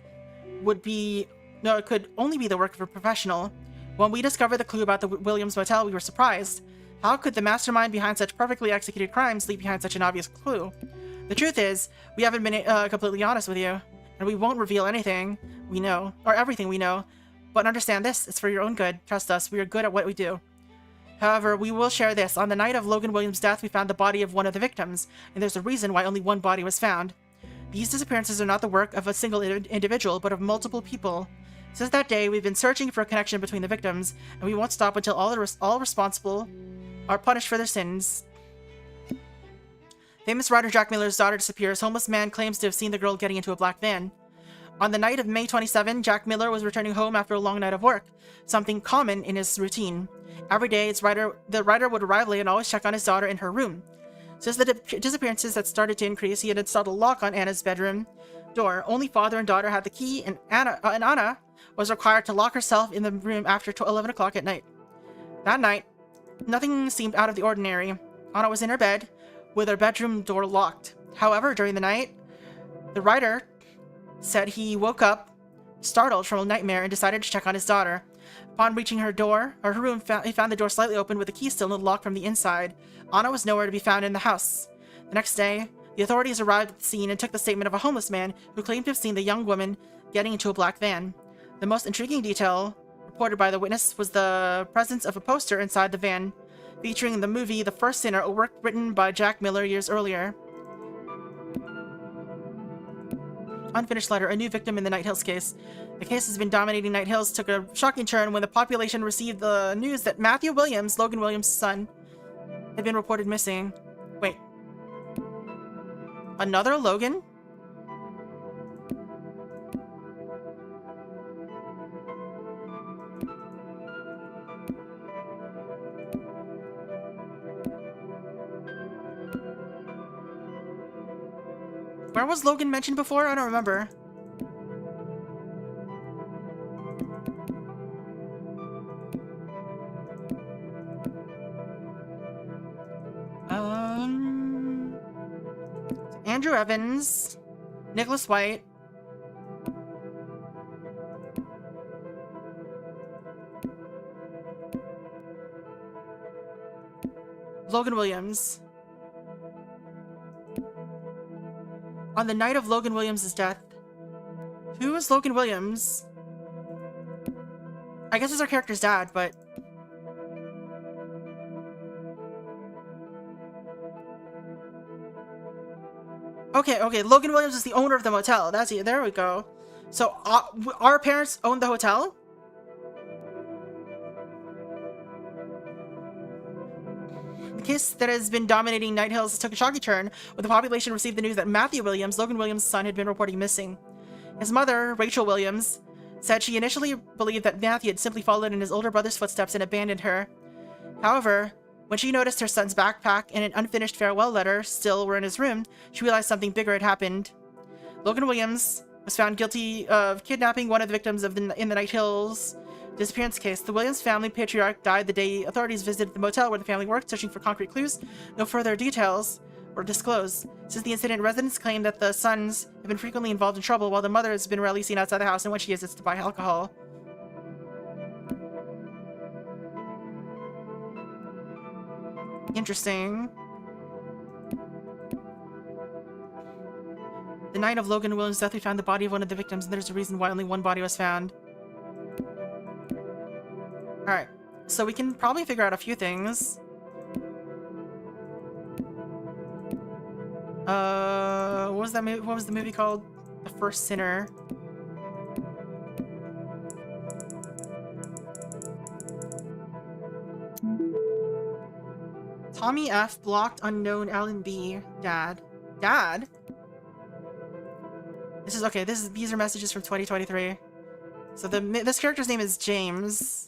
it could only be the work of a professional. When we discovered the clue about the Williams Motel, we were surprised. How could the mastermind behind such perfectly executed crimes leave behind such an obvious clue? The truth is, we haven't been completely honest with you, and we won't reveal anything we know, or everything we know. But understand this, it's for your own good. Trust us, we are good at what we do. However, we will share this. On the night of Logan Williams' death, we found the body of one of the victims, and there's a reason why only one body was found. These disappearances are not the work of a single individual, but of multiple people. Since that day, we've been searching for a connection between the victims, and we won't stop until all responsible are punished for their sins." Famous writer Jack Miller's daughter disappears. Homeless man claims to have seen the girl getting into a black van. On the night of May 27, Jack Miller was returning home after a long night of work, something common in his routine. Every day, the writer would arrive late and always check on his daughter in her room. Since the disappearances had started to increase, he had installed a lock on Anna's bedroom door. Only father and daughter had the key, and Anna was required to lock herself in the room after 11 o'clock at night. That night, nothing seemed out of the ordinary. Anna was in her bed, with her bedroom door locked. However, during the night, the writer said he woke up, startled from a nightmare, and decided to check on his daughter. Upon reaching her room, he found the door slightly open with the key still in the lock from the inside. Anna was nowhere to be found in the house. The next day, the authorities arrived at the scene and took the statement of a homeless man who claimed to have seen the young woman getting into a black van. The most intriguing detail reported by the witness was the presence of a poster inside the van, featuring the movie The First Sinner, a work written by Jack Miller years earlier. Unfinished letter, a new victim in the Night Hills case. The case has been dominating Night Hills, took a shocking turn when the population received the news that Matthew Williams, Logan Williams' son, had been reported missing. Wait. Another Logan? Where was Logan mentioned before? I don't remember. Andrew Evans, Nicholas White, Logan Williams. On the night of Logan Williams' death. Who is Logan Williams? I guess it's our character's dad, but... Okay, Logan Williams is the owner of the motel. That's it, there we go. So, our parents owned the hotel? The case that has been dominating Night Hills took a shocking turn when the population received the news that Matthew Williams, Logan Williams' son, had been reported missing. His mother, Rachel Williams, said she initially believed that Matthew had simply followed in his older brother's footsteps and abandoned her. However, when she noticed her son's backpack and an unfinished farewell letter still were in his room, she realized something bigger had happened. Logan Williams was found guilty of kidnapping one of the victims in the Night Hills disappearance case. The Williams family patriarch died the day authorities visited the motel where the family worked, searching for concrete clues. No further details were disclosed. Since the incident, residents claim that the sons have been frequently involved in trouble, while the mother has been rarely seen outside the house, and when she is, it's to buy alcohol. Interesting. The night of Logan Williams' death, we found the body of one of the victims, and there's a reason why only one body was found. Alright, so we can probably figure out a few things. What was that movie? What was the movie called? The First Sinner. Tommy F. blocked unknown Alan B. Dad. Dad? This is okay. These are messages from 2023. So this character's name is James.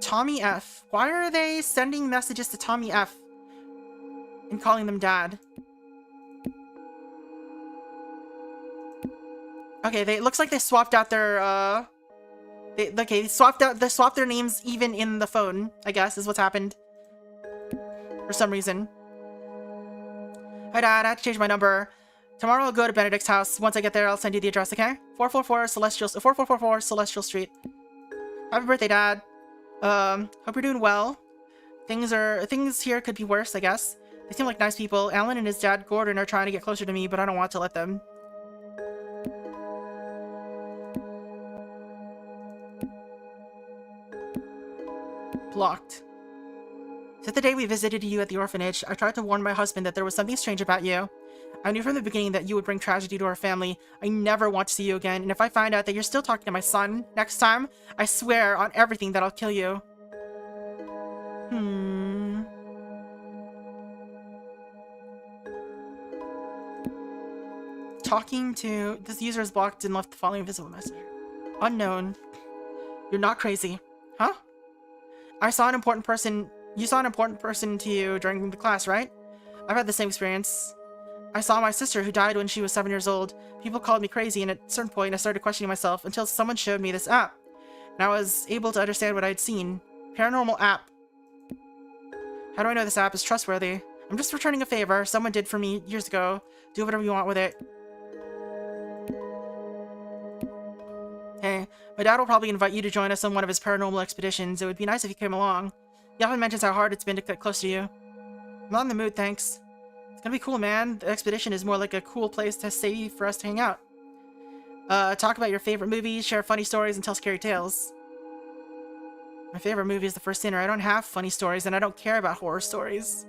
Tommy F. Why are they sending messages to Tommy F. and calling them Dad? Okay, it looks like they swapped out their they swapped their names even in the phone, I guess, is what's happened. For some reason. Hi Dad, I have to change my number. Tomorrow I'll go to Benedict's house. Once I get there, I'll send you the address, okay? 4444 Celestial Street. Happy birthday, Dad. Hope you're doing well. Things here could be worse, I guess. They seem like nice people. Alan and his dad, Gordon, are trying to get closer to me, but I don't want to let them. Blocked. Since the day we visited you at the orphanage, I tried to warn my husband that there was something strange about you. I knew from the beginning that you would bring tragedy to our family. I never want to see you again, and if I find out that you're still talking to my son next time, I swear on everything that I'll kill you. Talking to... This user is blocked and left the following visible message. Unknown. You're not crazy. Huh? I saw an important person... You saw an important person to you during the class, right? I've had the same experience. I saw my sister who died when she was 7 years old. People called me crazy, and at a certain point I started questioning myself until someone showed me this app. And I was able to understand what I'd seen. Paranormal app. How do I know this app is trustworthy? I'm just returning a favor someone did for me years ago. Do whatever you want with it. Hey, my dad will probably invite you to join us on one of his paranormal expeditions. It would be nice if you came along. He often mentions how hard it's been to get close to you. I'm not in the mood, thanks. It's gonna be cool, man. The expedition is more like a cool place to stay for us to hang out. Talk about your favorite movies, share funny stories, and tell scary tales. My favorite movie is The First Sinner. I don't have funny stories, and I don't care about horror stories.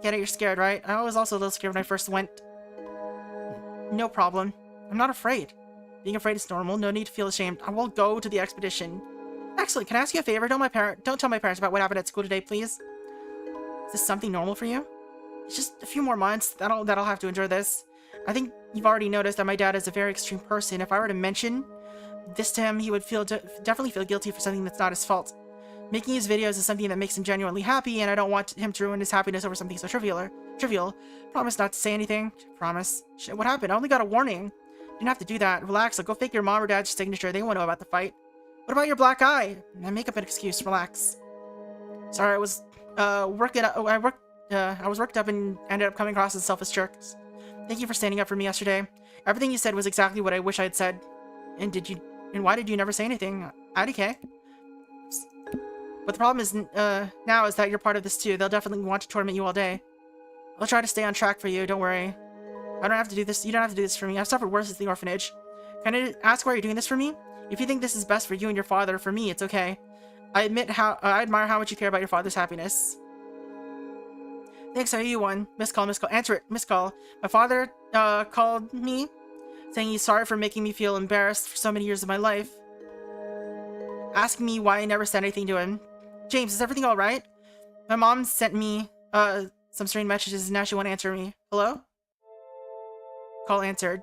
Get it, you're scared, right? I was also a little scared when I first went. No problem. I'm not afraid. Being afraid is normal. No need to feel ashamed. I will go to the expedition. Actually, can I ask you a favor? Don't tell my parents about what happened at school today, please. Is this something normal for you? It's just a few more months. That'll have to endure this. I think you've already noticed that my dad is a very extreme person. If I were to mention this to him, he would definitely feel guilty for something that's not his fault. Making his videos is something that makes him genuinely happy, and I don't want him to ruin his happiness over something so trivial. Promise not to say anything. Promise. Shit, what happened? I only got a warning. You didn't have to do that. Relax. I'll go fake your mom or dad's signature. They won't know about the fight. What about your black eye? I make up an excuse. Relax. Sorry, I was I was worked up and ended up coming across as a selfish jerk. Thank you for standing up for me yesterday. Everything you said was exactly what I wish I had said. And why did you never say anything? IDK. But the problem is now is that you're part of this too. They'll definitely want to torment you all day. I'll try to stay on track for you. Don't worry. I don't have to do this. You don't have to do this for me. I've suffered worse at the orphanage. Can I ask why you're doing this for me? If you think this is best for you and your father, for me, it's okay. I admire how much you care about your father's happiness. Thanks, I owe you one. Missed call. Answer it. Missed call. My father called me, saying he's sorry for making me feel embarrassed for so many years of my life. Asking me why I never said anything to him. James, is everything alright? My mom sent me some strange messages and now she won't answer me. Hello? Call answered.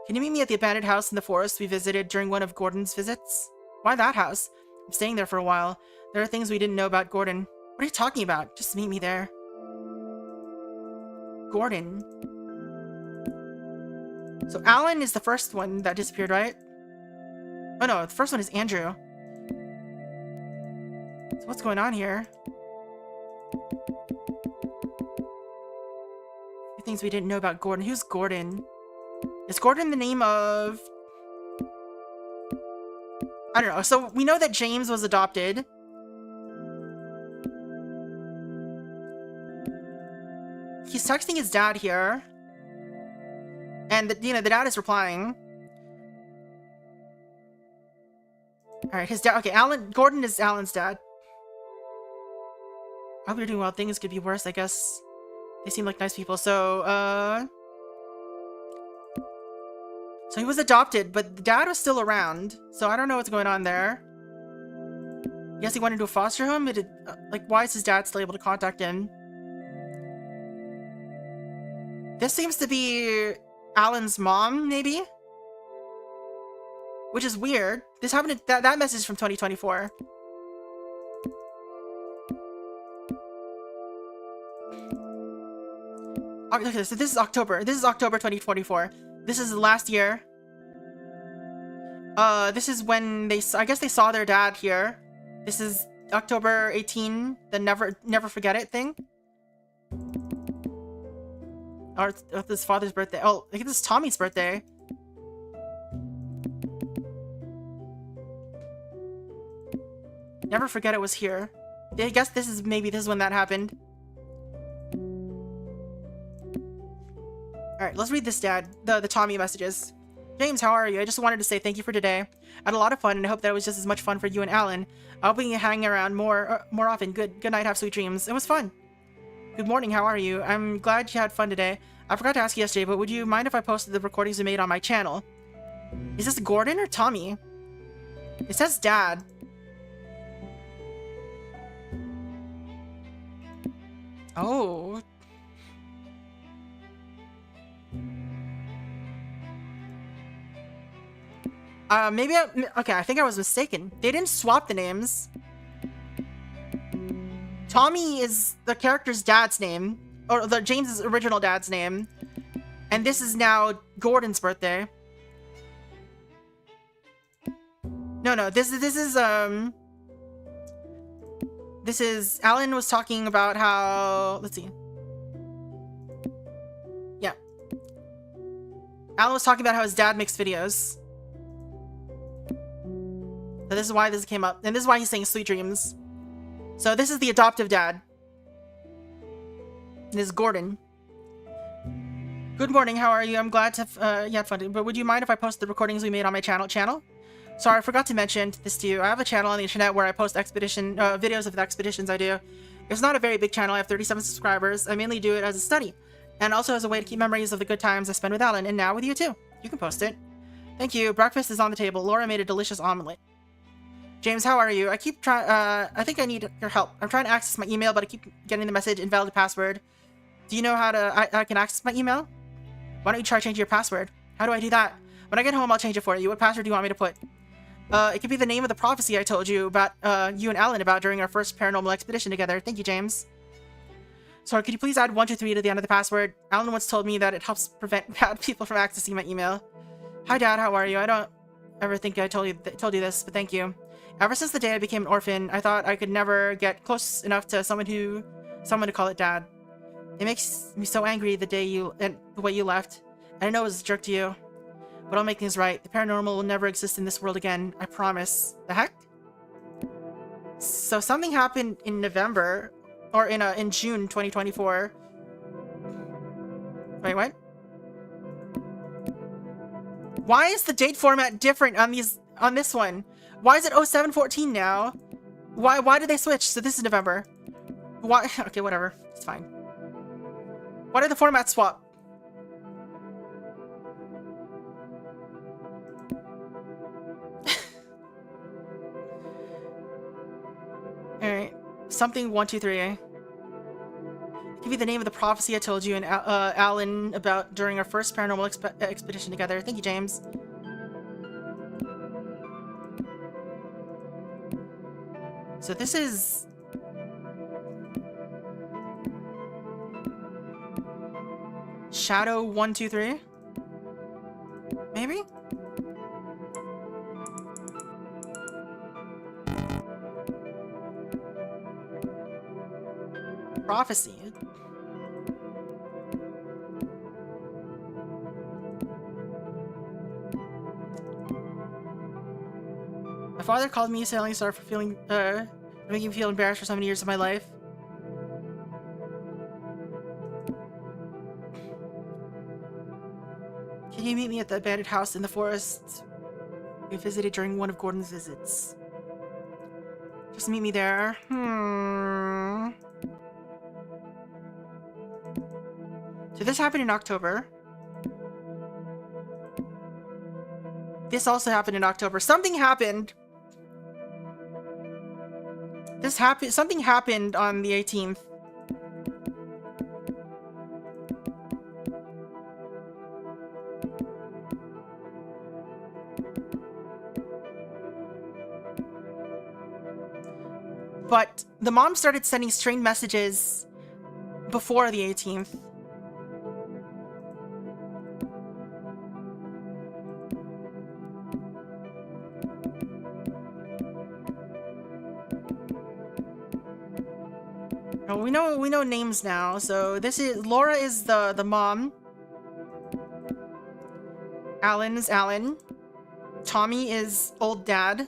Can you meet me at the abandoned house in the forest we visited during one of Gordon's visits? Why that house? I'm staying there for a while. There are things we didn't know about Gordon. What are you talking about? Just meet me there. Gordon. So Alan is the first one that disappeared, right? Oh no, the first one is Andrew. So what's going on here? Things we didn't know about Gordon. Who's Gordon? Is Gordon the name of... I don't know. So we know that James was adopted. He's texting his dad here. And, the dad is replying. Alright, his dad... Okay, Gordon is Alan's dad. I hope you're doing well. Things could be worse, I guess. They seem like nice people. So he was adopted, but the dad was still around. So I don't know what's going on there. I guess he went into a foster home? Why is his dad still able to contact him? This seems to be Alan's mom, maybe? Which is weird. This happened that message from 2024. Okay, so this is October. This is October 2024. This is last year. This is when I guess they saw their dad here. This is October 18, the never forget it thing. Or it's his father's birthday. Oh, I think this is Tommy's birthday. Never forget it was here. I guess this is when that happened. Alright, let's read this, Dad. The Tommy messages. James, how are you? I just wanted to say thank you for today. I had a lot of fun, and I hope that it was just as much fun for you and Alan. I hope we can hang around more often. Good night, have sweet dreams. It was fun. Good morning, how are you? I'm glad you had fun today. I forgot to ask you yesterday, but would you mind if I posted the recordings we made on my channel? Is this Gordon or Tommy? It says Dad. Oh... okay, I think I was mistaken. They didn't swap the names. Tommy is the character's dad's name, or James's original dad's name, and this is now Gordon's birthday. No, this is Alan was talking about how, let's see. Yeah. Alan was talking about how his dad makes videos. this is why this came up. And this is why he's saying sweet dreams. So this is the adoptive dad. This is Gordon. Good morning, how are you? I'm glad to you had fun. But would you mind if I post the recordings we made on my channel? Sorry, I forgot to mention this to you. I have a channel on the internet where I post expedition videos of the expeditions I do. It's not a very big channel. I have 37 subscribers. I mainly do it as a study, and also as a way to keep memories of the good times I spend with Alan, and now with you too. You can post it. Thank you. Breakfast is on the table. Laura made a delicious omelet. James, how are you? I keep trying. I think I need your help. I'm trying to access my email, but I keep getting the message invalid password. Do you know how to? I can access my email. Why don't you try changing your password? How do I do that? When I get home, I'll change it for you. What password do you want me to put? It could be the name of the prophecy I told you about, you and Alan about during our first paranormal expedition together. Thank you, James. Sorry, could you please add 123 to the end of the password? Alan once told me that it helps prevent bad people from accessing my email. Hi, Dad. How are you? I don't ever think I told you this, but thank you. Ever since the day I became an orphan, I thought I could never get close enough to someone to call it Dad. It makes me so angry the way you left. I know it was a jerk to you, but I'll make things right. The paranormal will never exist in this world again. I promise. The heck? So something happened in November, or in June 2024. Wait, what? Why is the date format different on this one? Why is it 0714 now? Why did they switch? So this is November. Why? Okay, whatever. It's fine. Why did the format swap? Alright. Something 123. Give you the name of the prophecy I told you and Alan about during our first paranormal expedition together. Thank you, James. So this is... Shadow 123? Maybe? Prophecy. My father called me saying sorry for making me feel embarrassed for so many years of my life. Can you meet me at the abandoned house in the forest we visited during one of Gordon's visits? Just meet me there. So this happened in October. This also happened in October. Something happened. Something happened on the 18th. But the mom started sending strange messages before the 18th. We know names now. So this is Laura is the mom. Alan is Alan. Tommy is old dad.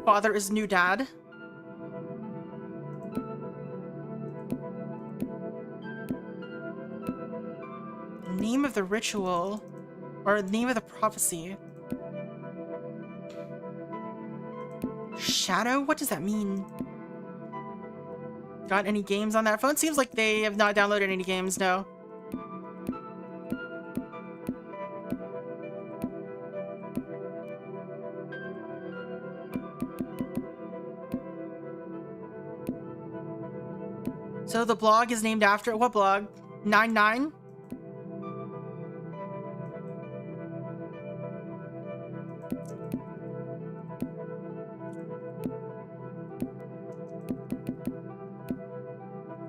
Father is new dad. Name of the ritual, or name of the prophecy. Shadow? What does that mean? Got any games on that phone? Seems like they have not downloaded any games, no. So the blog is named after what blog? 99?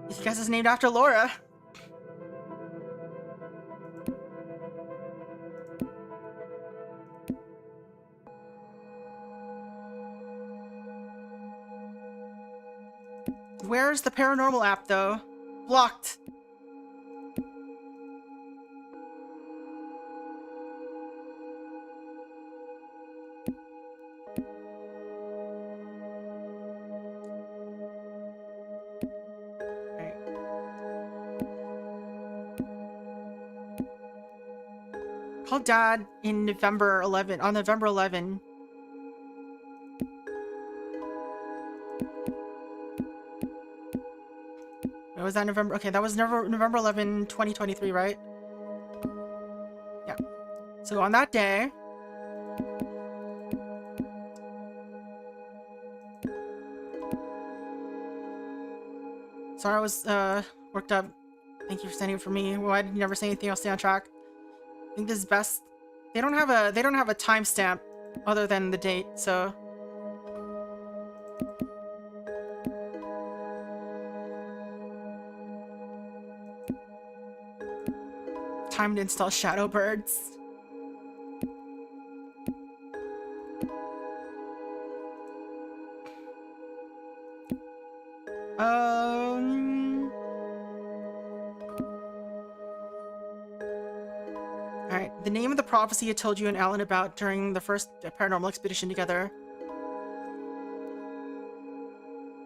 I guess it's named after Laura. Where's the paranormal app, though? Blocked. Called Dad in November 11, on November 11. Was that November? Okay, that was November 11, 2023, right? Yeah. So on that day... Sorry I was worked up. Thank you for sending it for me. Why did you never say anything else? Stay on track. I think this is best. They don't have a timestamp other than the date, so... Time to install shadow birds. Alright, the name of the prophecy I told you and Alan about during the first paranormal expedition together.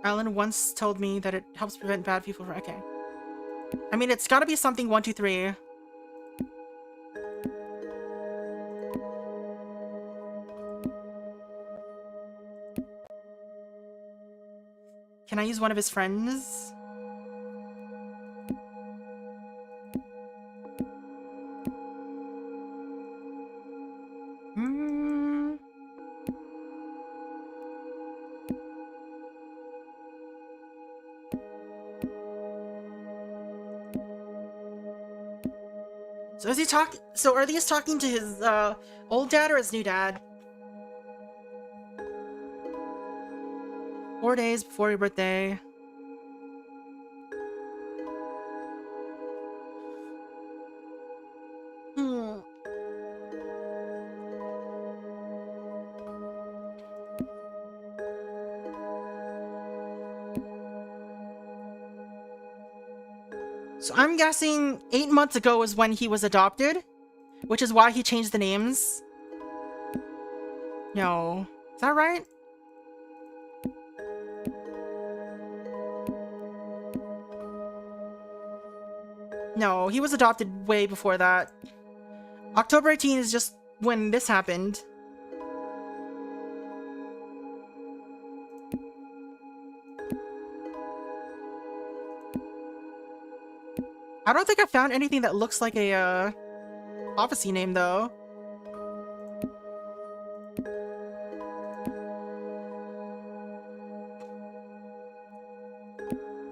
Alan once told me that it helps prevent bad people from... Okay. I mean, it's gotta be something 1, 2, 3. Can I use one of his friends? So is he so are these talking to his old dad or his new dad? 4 days before your birthday. So I'm guessing 8 months ago is when he was adopted, which is why he changed the names. No. Is that right? No, he was adopted way before that. October 18 is just when this happened. I don't think I found anything that looks like a prophecy name, though.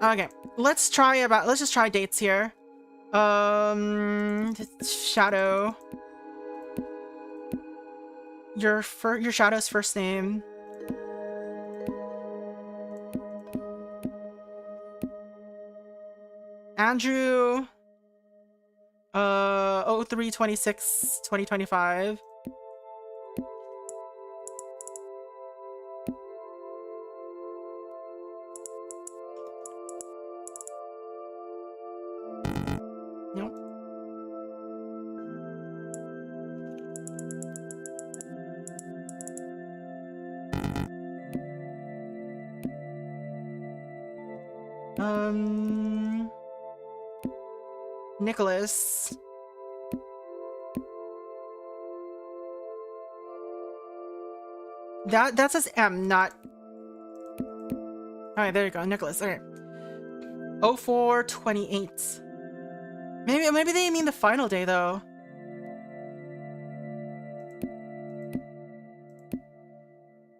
Okay, let's just try dates here. Shadow. Your Shadow's first name. Andrew. 03/26/2025. Nope. Nicholas. That says M, not... Alright, there you go, Nicholas. Okay. 04/28. Maybe they mean the final day, though.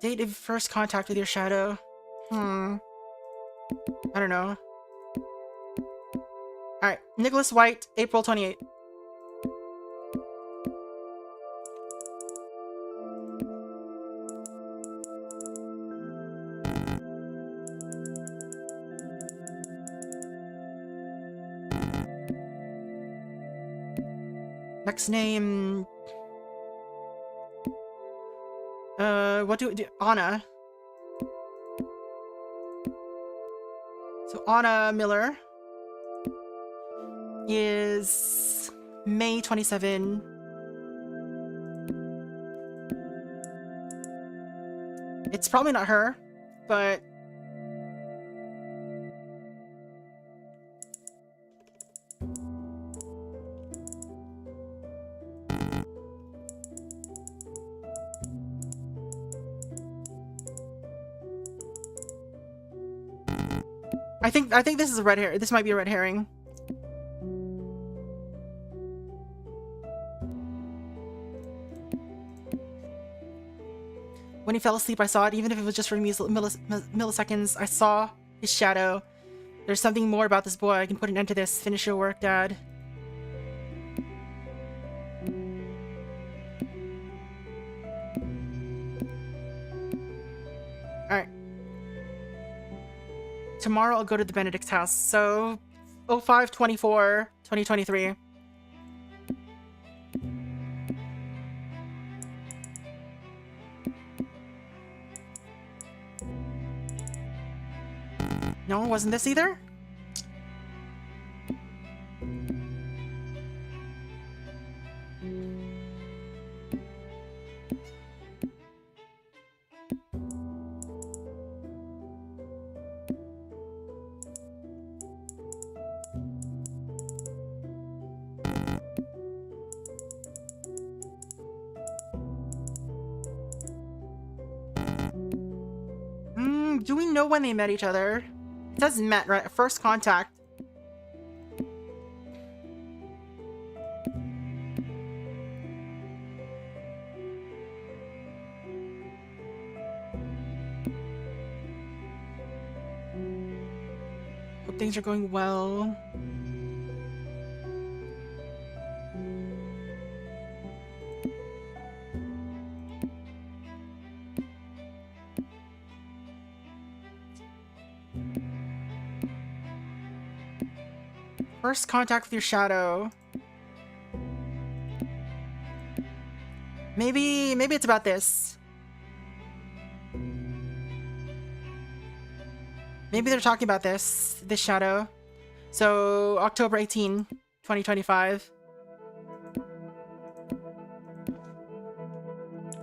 Date of first contact with your shadow. I don't know. Alright, Nicholas White, April 28. Next name... what do Anna. So Anna Miller is May 27. It's probably not her, but... I think this is a red herring. This might be a red herring. When he fell asleep, I saw it, even if it was just for milliseconds. I saw his shadow. There's something more about this boy. I can put an end to this. Finish your work, Dad. Alright. Tomorrow I'll go to the Benedict's house. So, 05/24/2023. No, it wasn't this either? Do we know when they met each other? It says met, right? First contact. Hope things are going well. First contact with your shadow. Maybe it's about this. Maybe they're talking about this shadow. So, October 18, 2025.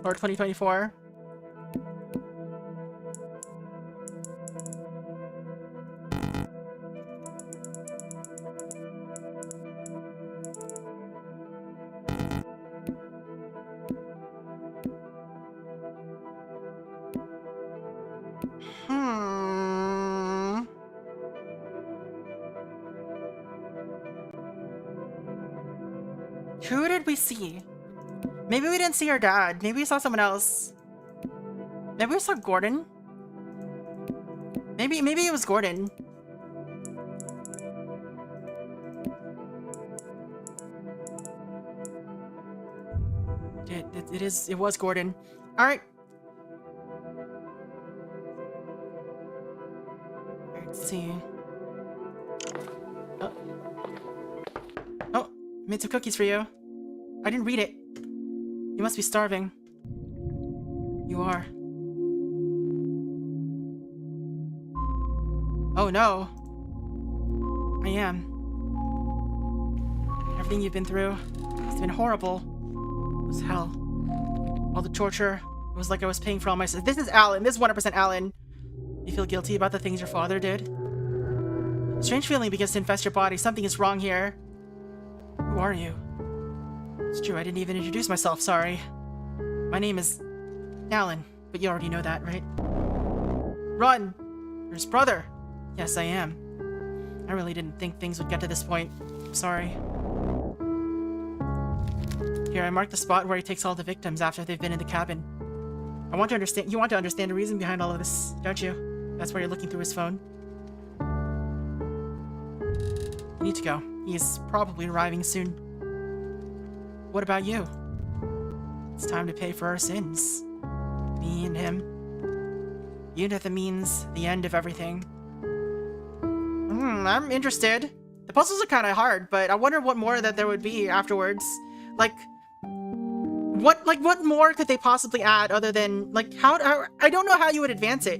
Or 2024. Who did we see? Maybe we didn't see our dad. Maybe we saw someone else. Maybe we saw Gordon. Maybe it was Gordon. It was Gordon. All right. Let's see. Oh, made some cookies for you. I didn't read it. You must be starving. You are. Oh no. I am. Everything you've been through, it's been horrible. It was hell. All the torture, it was like I was paying for all my... This is Alan. This is 100% Alan. You feel guilty about the things your father did? Strange feeling begins to infest your body. Something is wrong here. Who are you? It's true, I didn't even introduce myself, sorry. My name is Alan, but you already know that, right? Run! You're his brother! Yes, I am. I really didn't think things would get to this point. Sorry. Here, I marked the spot where he takes all the victims after they've been in the cabin. I want to understand- You want to understand the reason behind all of this, don't you? That's why you're looking through his phone. You need to go. He's probably arriving soon. What about you? It's time to pay for our sins. Me and him. Even if it means the end of everything. I'm interested. The puzzles are kind of hard, but I wonder what more that there would be afterwards. Like, what more could they possibly add other than, like, how I don't know how you would advance it.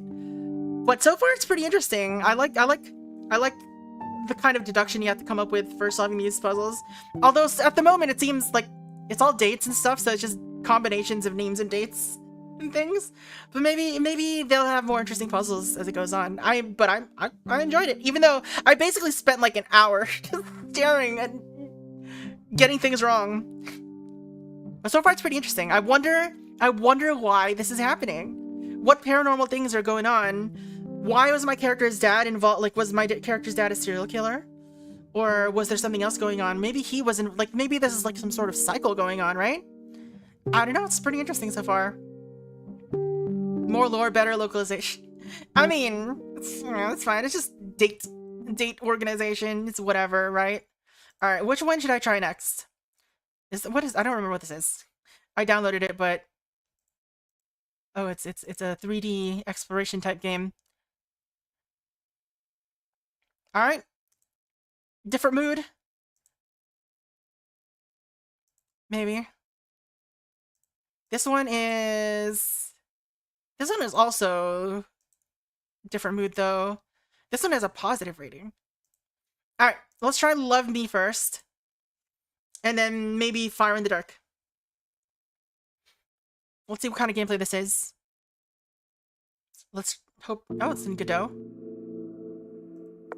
But so far it's pretty interesting. I like the kind of deduction you have to come up with for solving these puzzles. Although at the moment it seems like it's all dates and stuff, so it's just combinations of names and dates and things. But maybe they'll have more interesting puzzles as it goes on. I enjoyed it, even though I basically spent like an hour just staring and getting things wrong. But so far it's pretty interesting. I wonder why this is happening. What paranormal things are going on why was my character's dad involved? Like, was my character's dad a serial killer? Or was there something else going on? Maybe he wasn't, like, maybe this is like some sort of cycle going on, right? I don't know, it's pretty interesting so far. More lore, better localization. I mean, it's fine. It's just date organization. It's whatever, right? All right, which one should I try next? I don't remember what this is. I downloaded it, but oh, it's a 3D exploration type game. All right, different mood. Maybe. This one is also different mood though. This one has a positive rating. All right, let's try Love Me first, and then maybe Fire in the Dark. Let's see what kind of gameplay this is. Let's hope. Oh, it's in Godot.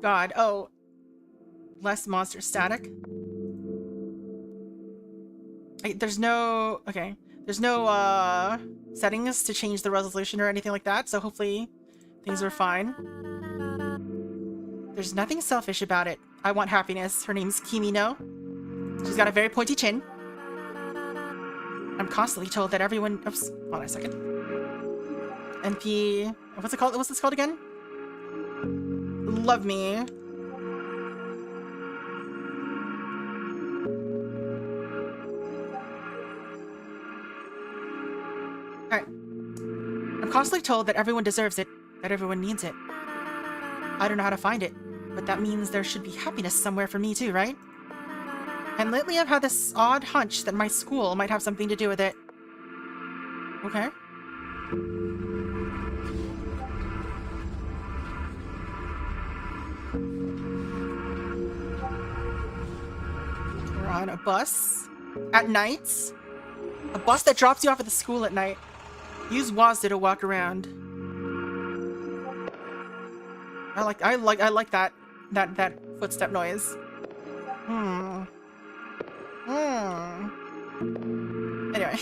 God. Oh, less monster static. There's no. Okay. There's no settings to change the resolution or anything like that, so hopefully things are fine. There's nothing selfish about it. I want happiness. Her name's Kimino. She's got a very pointy chin. I'm constantly told that everyone... Oops, hold on a second. NP... What's it called? What's this called again? Love Me. Alright. I'm constantly told that everyone deserves it, that everyone needs it. I don't know how to find it, but that means there should be happiness somewhere for me too, right? And lately I've had this odd hunch that my school might have something to do with it. Okay. We're on a bus. At night. A bus that drops you off at the school at night. Use Wazda to walk around. I like that footstep noise. Anyway.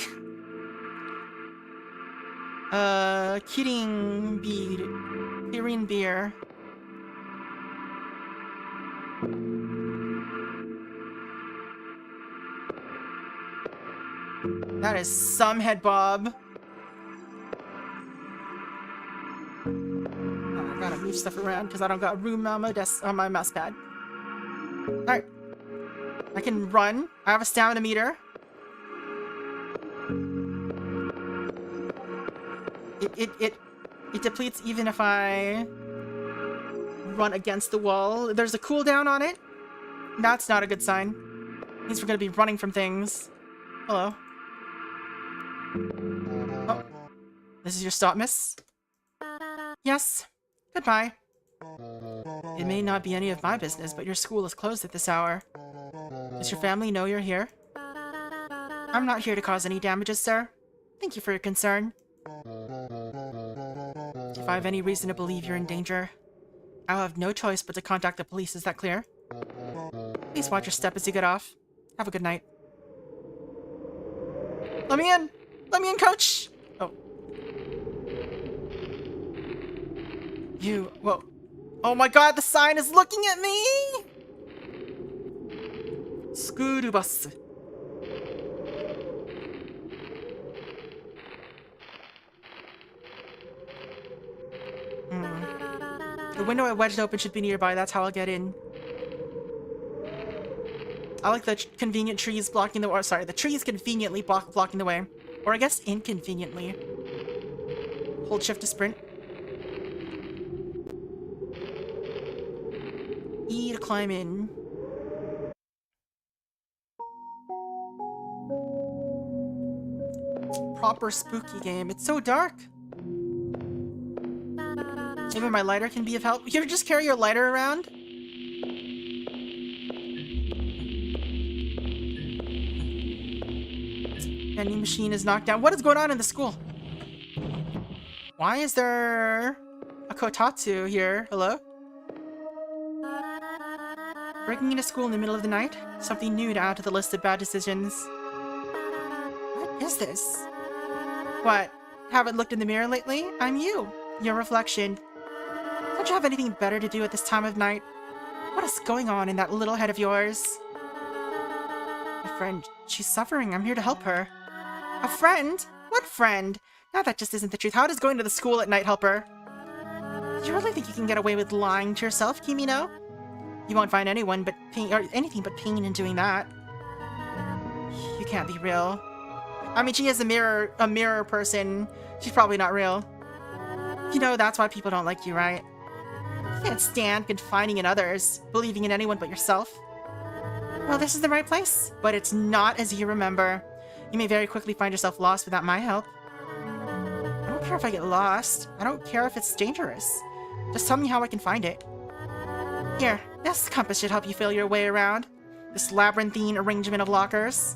Kirin beer. That is some head bob. I gotta move stuff around because I don't got room on my mouse pad. Alright. I can run. I have a stamina meter. It depletes even if I run against the wall. There's a cooldown on it. That's not a good sign. Means we're gonna be running from things. Hello. Oh. This is your stop, miss? Yes. Goodbye. It may not be any of my business, but your school is closed at this hour. Does your family know you're here? I'm not here to cause any damages, sir. Thank you for your concern. If I have any reason to believe you're in danger, I'll have no choice but to contact the police. Is that clear? Please watch your step as you get off. Have a good night. Let me in! Let me in, coach! Oh. You... Whoa. Oh my god, the sign is looking at me! School bus. The window I wedged open should be nearby. That's how I'll get in. I like the convenient trees blocking the way. Sorry, the trees conveniently blocking the way. Or I guess inconveniently. Hold shift to sprint. E to climb in. Proper spooky game. It's so dark. Maybe my lighter can be of help. You just carry your lighter around? Vending machine is knocked down. What is going on in the school? Why is there a kotatsu here? Hello? Breaking into school in the middle of the night? Something new to add to the list of bad decisions. What is this? What? Haven't looked in the mirror lately? I'm you. Your reflection. Don't you have anything better to do at this time of night? What is going on in that little head of yours? My friend, she's suffering. I'm here to help her. A friend? What friend? Now that just isn't the truth. How does going to the school at night help her? Do you really think you can get away with lying to yourself, Kimino? You won't find anyone but pain, or anything but pain in doing that. You can't be real. I mean, she is a mirror person. She's probably not real. You know, that's why people don't like you, right? You can't stand confiding in others, believing in anyone but yourself. Well, this is the right place, but it's not as you remember. You may very quickly find yourself lost without my help. I don't care if I get lost. I don't care if it's dangerous. Just tell me how I can find it. Here, this compass should help you feel your way around. This labyrinthine arrangement of lockers.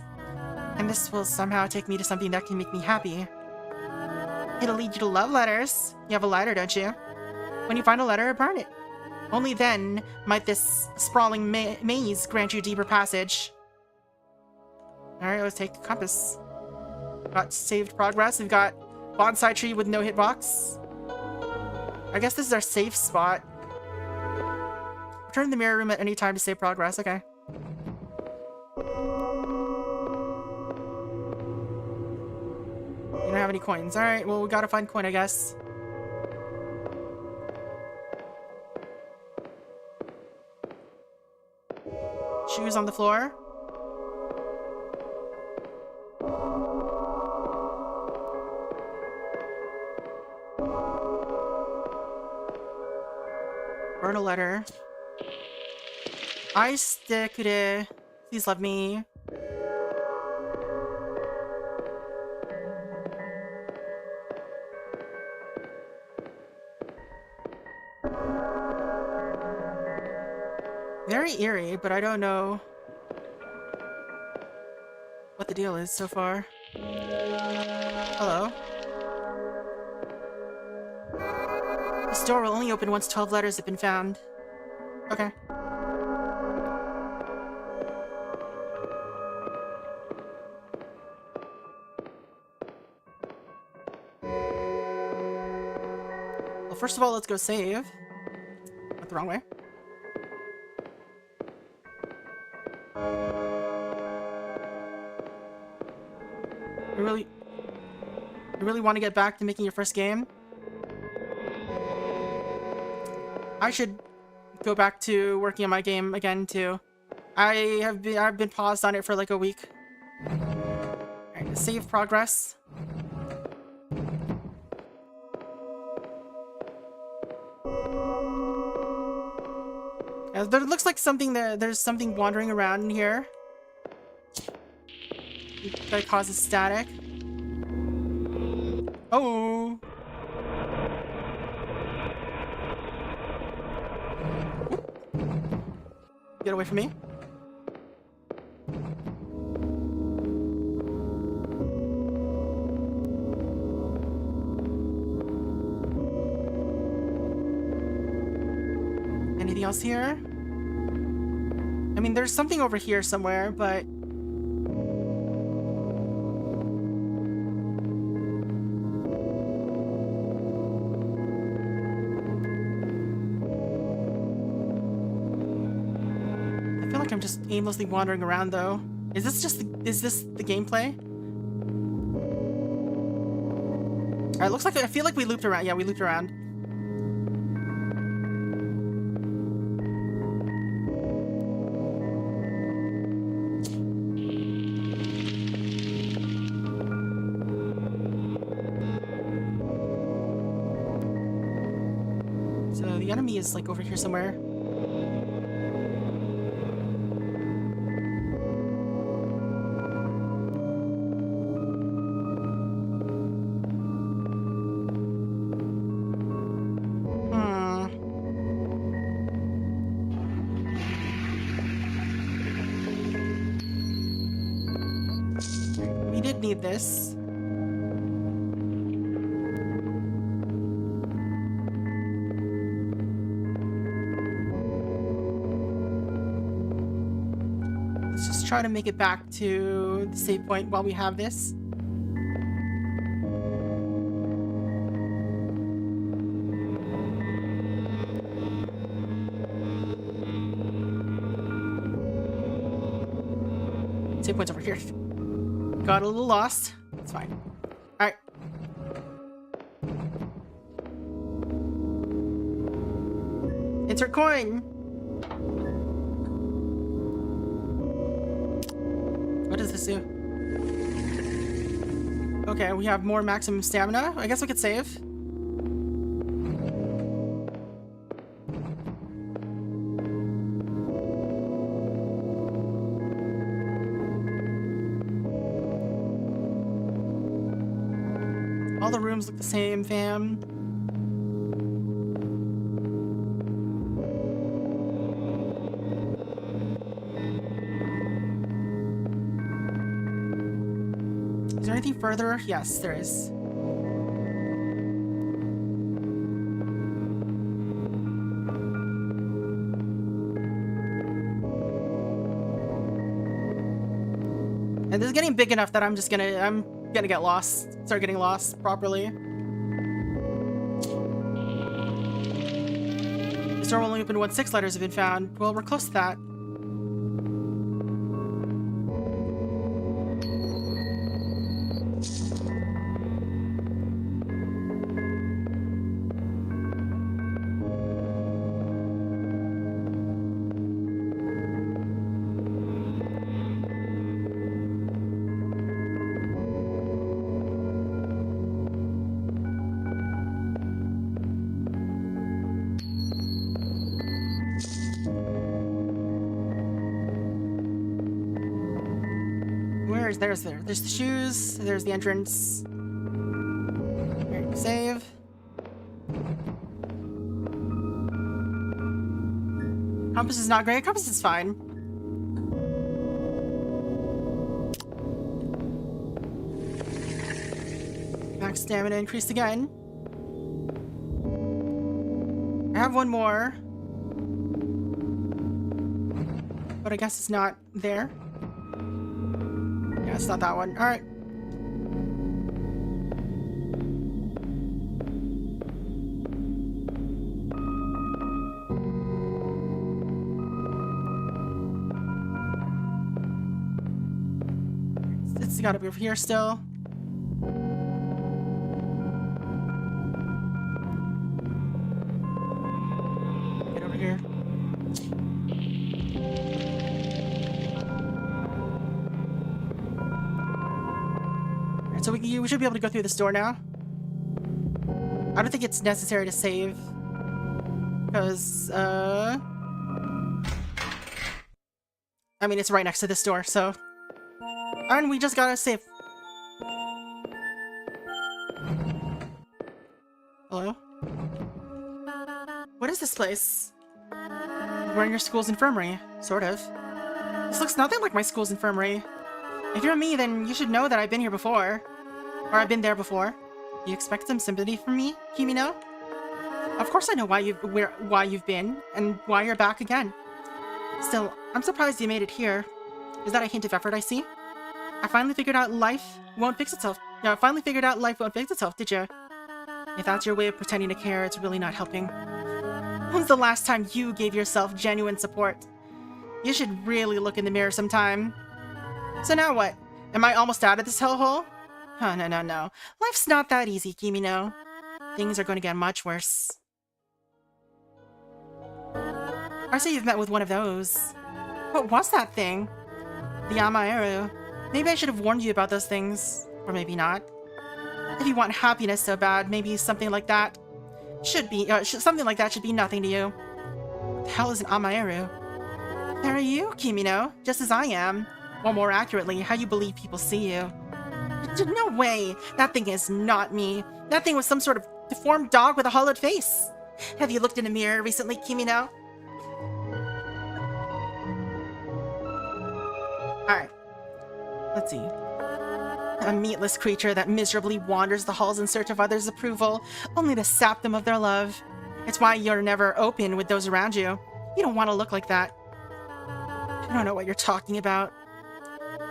And this will somehow take me to something that can make me happy. It'll lead you to love letters. You have a lighter, don't you? When you find a letter, burn it. Only then might this sprawling maze grant you deeper passage. Alright, let's take the compass. Got saved progress. We've got bonsai tree with no hitbox. I guess this is our safe spot. Return to the mirror room at any time to save progress. Okay. We don't have any coins. Alright, well, we gotta find coin, I guess. Shoes on the floor. Burn a letter. I stick it. Please love me. Very eerie, but I don't know what the deal is so far. Hello. This door will only open once 12 letters have been found. Okay. Well, first of all, let's go save. Went the wrong way. You really want to get back to making your first game? I should go back to working on my game again too. I've been paused on it for like a week. Alright, save progress. There looks like something there's something wandering around in here that causes static. Oh. Get away from me. Anything else here? I mean, there's something over here somewhere, but... I feel like I'm just aimlessly wandering around, though. Is this the gameplay? Alright, looks like, I feel like we looped around. Yeah, we looped around. So the enemy is like over here somewhere. We did need this. Let's just try to make it back to the save point while we have this. Save point's over here. Got a little lost. It's fine. Alright. Insert coin! What does this do? Okay, we have more maximum stamina. I guess we could save. All the rooms look the same, fam. Is there anything further? Yes, there is. And this is getting big enough that I'm gonna get lost. Start getting lost properly. This door will only open once 6 letters have been found. Well, we're close to that. There's the shoes, there's the entrance. Here, save. Compass is not great. Compass is fine. Max stamina increased again. I have one more. But I guess it's not there. Yeah, it's not that one. Alright. It's gotta be over here still. Get over here. So we should be able to go through this door now. I don't think it's necessary to save. Because, I mean, it's right next to this door, so... And we just gotta save. Hello? What is this place? We're in your school's infirmary. Sort of. This looks nothing like my school's infirmary. If you're me, then you should know that I've been here before. Or I've been there before. You expect some sympathy from me, Kimino? Of course I know why you've been, and why you're back again. Still, I'm surprised you made it here. Is that a hint of effort I see? I finally figured out life won't fix itself. Yeah, I finally figured out life won't fix itself, did you? If that's your way of pretending to care, it's really not helping. When's the last time you gave yourself genuine support? You should really look in the mirror sometime. So now what? Am I almost out of this hellhole? Oh, no. Life's not that easy, Kimino. Things are going to get much worse. I say you've met with one of those. What was that thing? The Amaeru. Maybe I should have warned you about those things. Or maybe not. If you want happiness so bad, maybe something like that something like that should be nothing to you. What the hell is an Amaeru? There are you, Kimino, just as I am. Or more accurately, how you believe people see you. No way! That thing is not me. That thing was some sort of deformed dog with a hollowed face. Have you looked in a mirror recently, Kimino? Alright. Let's see. A meatless creature that miserably wanders the halls in search of others' approval, only to sap them of their love. It's why you're never open with those around you. You don't want to look like that. I don't know what you're talking about.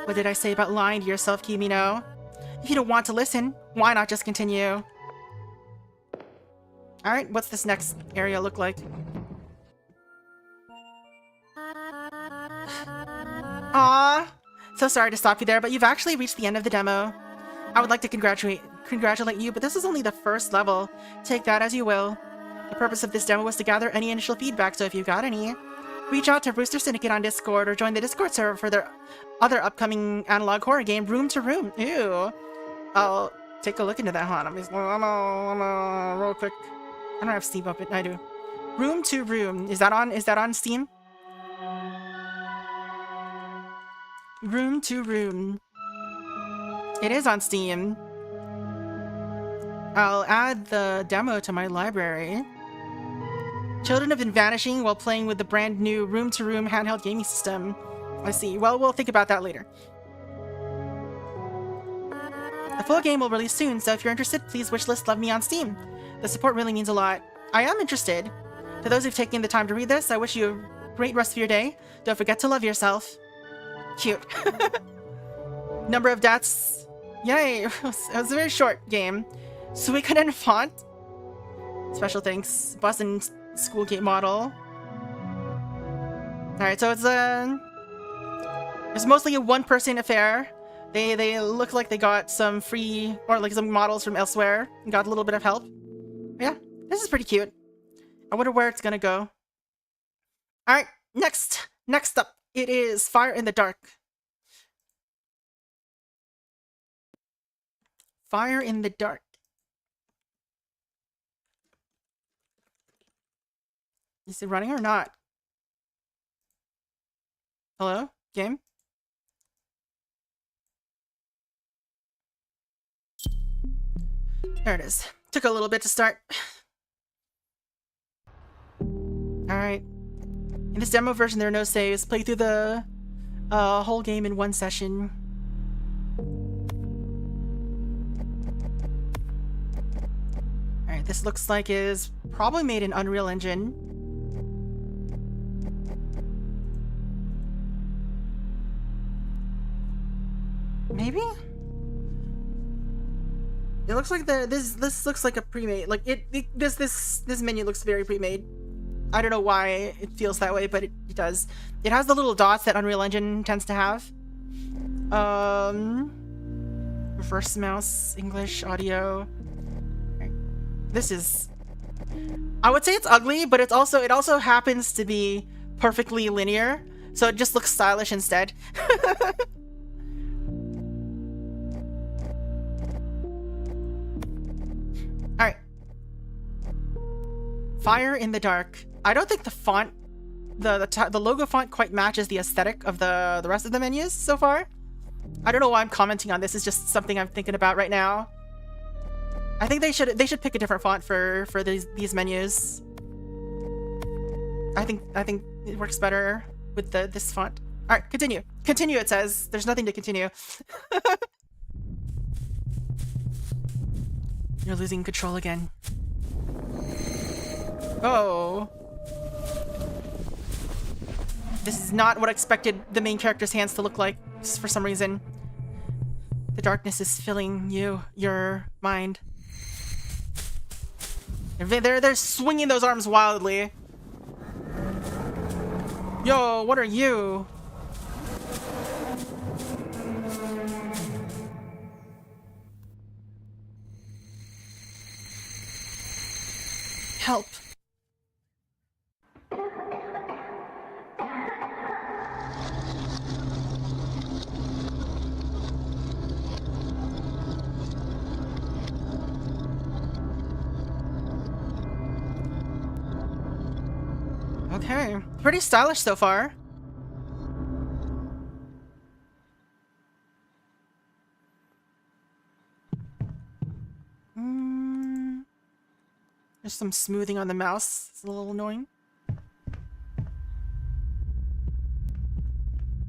What did I say about lying to yourself, Kimino? If you don't want to listen, why not just continue? Alright, what's this next area look like? Aww! So sorry to stop you there, but you've actually reached the end of the demo. I would like to congratulate you, but this is only the first level. Take that as you will. The purpose of this demo was to gather any initial feedback, so if you've got any, reach out to Brewster Syndicate on Discord or join the Discord server for their other upcoming analog horror game, Room to Room. Ew. I'll take a look into that, huh? I'm real quick. I don't have Steam open. I do. Room to Room. Is that on Steam? Room to Room. It is on Steam. I'll add the demo to my library. Children have been vanishing while playing with the brand new Room to Room handheld gaming system. I see. Well, we'll think about that later. The full game will release soon, so if you're interested, please wishlist Love Me on Steam. The support really means a lot. I am interested. To those who've taken the time to read this, I wish you a great rest of your day. Don't forget to love yourself. Cute. Number of deaths. Yay! It was a very short game. Suikoden font. Special thanks. Boston School Gate model. Alright, so it's mostly a one-person affair. They look like they got some free, or like some models from elsewhere, and got a little bit of help. Yeah, this is pretty cute. I wonder where it's gonna go. Alright, next up, it is Fire in the Dark. Fire in the Dark. Is it running or not? Hello? Game? There it is. Took a little bit to start. Alright. In this demo version, there are no saves. Play through the whole game in one session. Alright, this looks like is probably made in Unreal Engine. Maybe? It looks like this looks like a pre-made. Like this menu looks very pre-made. I don't know why it feels that way, but it does. It has the little dots that Unreal Engine tends to have. Reverse mouse, English, audio. This is, I would say it's ugly, but it also happens to be perfectly linear, so it just looks stylish instead. Alright. Fire in the Dark. I don't think the font, the logo font quite matches the aesthetic of the rest of the menus so far. I don't know why I'm commenting on this. It's just something I'm thinking about right now. I think they should pick a different font for these menus. I think it works better with this font. All right, continue. Continue. It says there's nothing to continue. You're losing control again. Oh. This is not what I expected the main character's hands to look like, for some reason. The darkness is filling your mind. They're swinging those arms wildly. Yo, what are you? Help. Okay, pretty stylish so far. There's some smoothing on the mouse. It's a little annoying.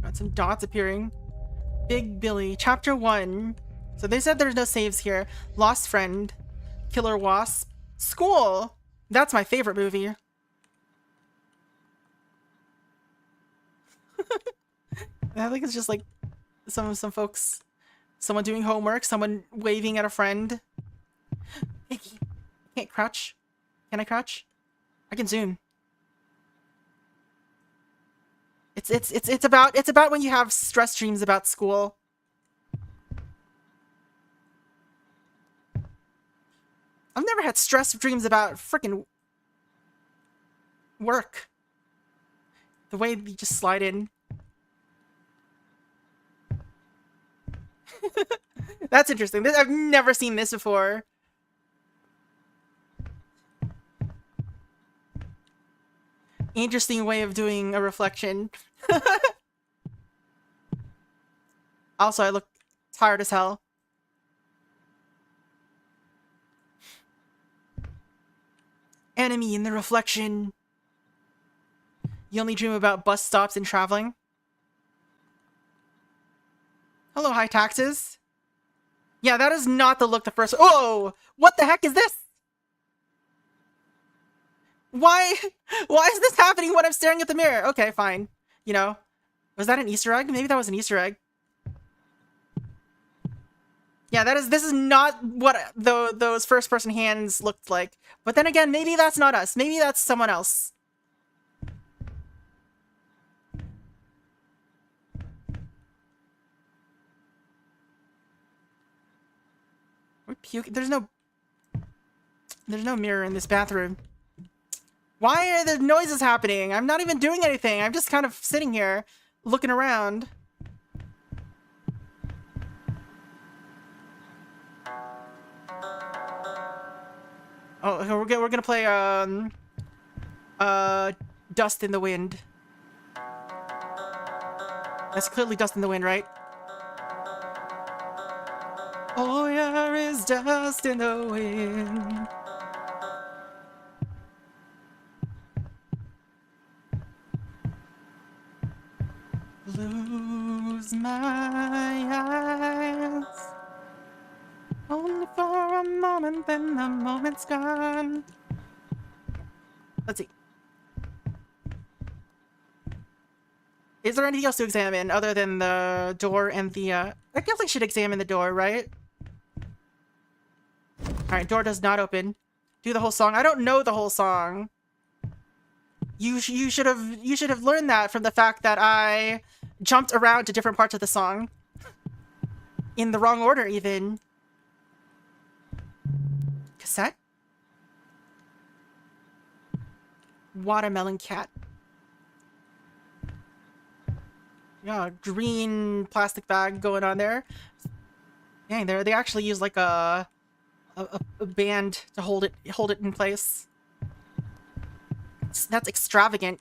Got some dots appearing. Big Billy, Chapter 1. So they said there's no saves here. Lost Friend, Killer Wasp, School. That's my favorite movie. I think it's just like some folks, someone doing homework, someone waving at a friend. Mickey, can't crouch. Can I crouch? I can zoom. It's about when you have stress dreams about school. I've never had stress dreams about freaking work. The way you just slide in. That's interesting. I've never seen this before. Interesting way of doing a reflection. Also, I look tired as hell. Enemy in the reflection. You only dream about bus stops and traveling. Hello, high taxes. Yeah, that is not the look the first— Oh! What the heck is this? Why is this happening when I'm staring at the mirror? Okay, fine. You know, was that an Easter egg? Maybe that was an Easter egg. Yeah, this is not what those first-person hands looked like. But then again, maybe that's not us. Maybe that's someone else. We're puking. There's no mirror in this bathroom. Why are the noises happening? I'm not even doing anything. I'm just kind of sitting here, looking around. Oh, we're gonna play Dust in the Wind. That's clearly Dust in the Wind, right? Oh, yeah, is dust in the wind. Lose my eyes. Only for a moment, then the moment's gone. Let's see. Is there anything else to examine other than the door and the, I definitely should examine the door, right? Alright, door does not open. Do the whole song. I don't know the whole song. You should have learned that from the fact that I jumped around to different parts of the song. In the wrong order, even. Cassette? Watermelon cat. Yeah, green plastic bag going on there. Dang, they actually use like a band to hold it in place. That's extravagant.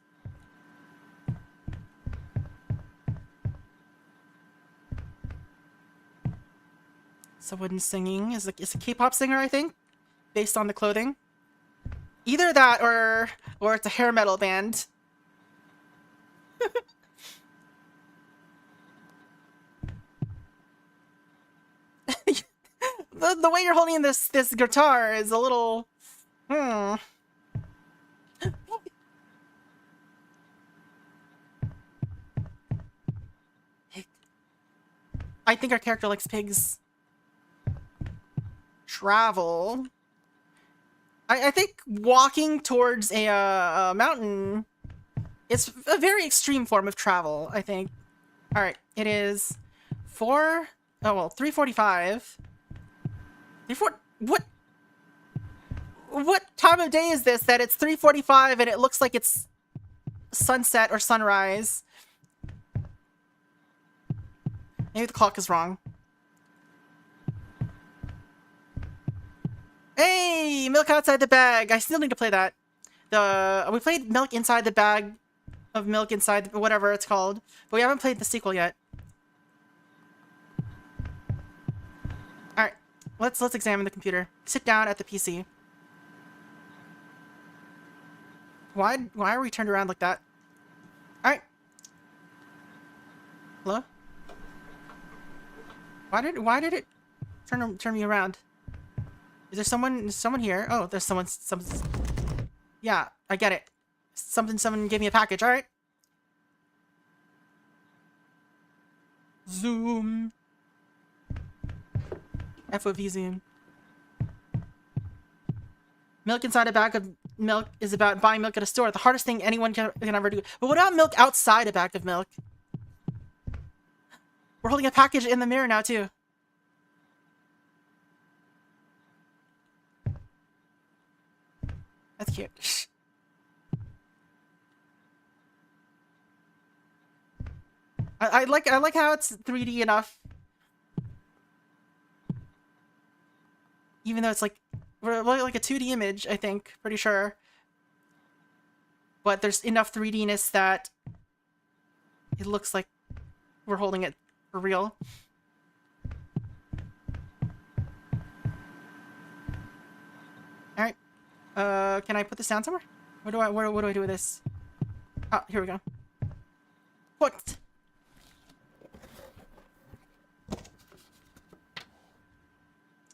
Someone singing is a K-pop singer, I think, based on the clothing. Either that or it's a hair metal band. The way you're holding this guitar is a little I think our character likes pigs. Travel. I think walking towards a mountain is a very extreme form of travel, I think. Alright, it is 3:45. What time of day is this that it's 3:45 and it looks like it's sunset or sunrise? Maybe the clock is wrong. Hey, milk outside the bag. I still need to play that. We played milk inside the bag of milk inside whatever it's called, but we haven't played the sequel yet. All right, let's examine the computer. Sit down at the PC. Why are we turned around like that? All right. Hello? Why did it turn me around? Is there someone here? Oh, there's someone. Yeah, I get it. Someone gave me a package. All right. Zoom. FOV zoom. Milk inside a bag of milk is about buying milk at a store. The hardest thing anyone can ever do. But what about milk outside a bag of milk? We're holding a package in the mirror now, too. That's cute. I like how it's 3D enough. Even though it's like we're like a 2D image, I think, pretty sure. But there's enough 3D-ness that it looks like we're holding it for real. All right. Can I put this down somewhere? What do I do with this? Oh, here we go. What?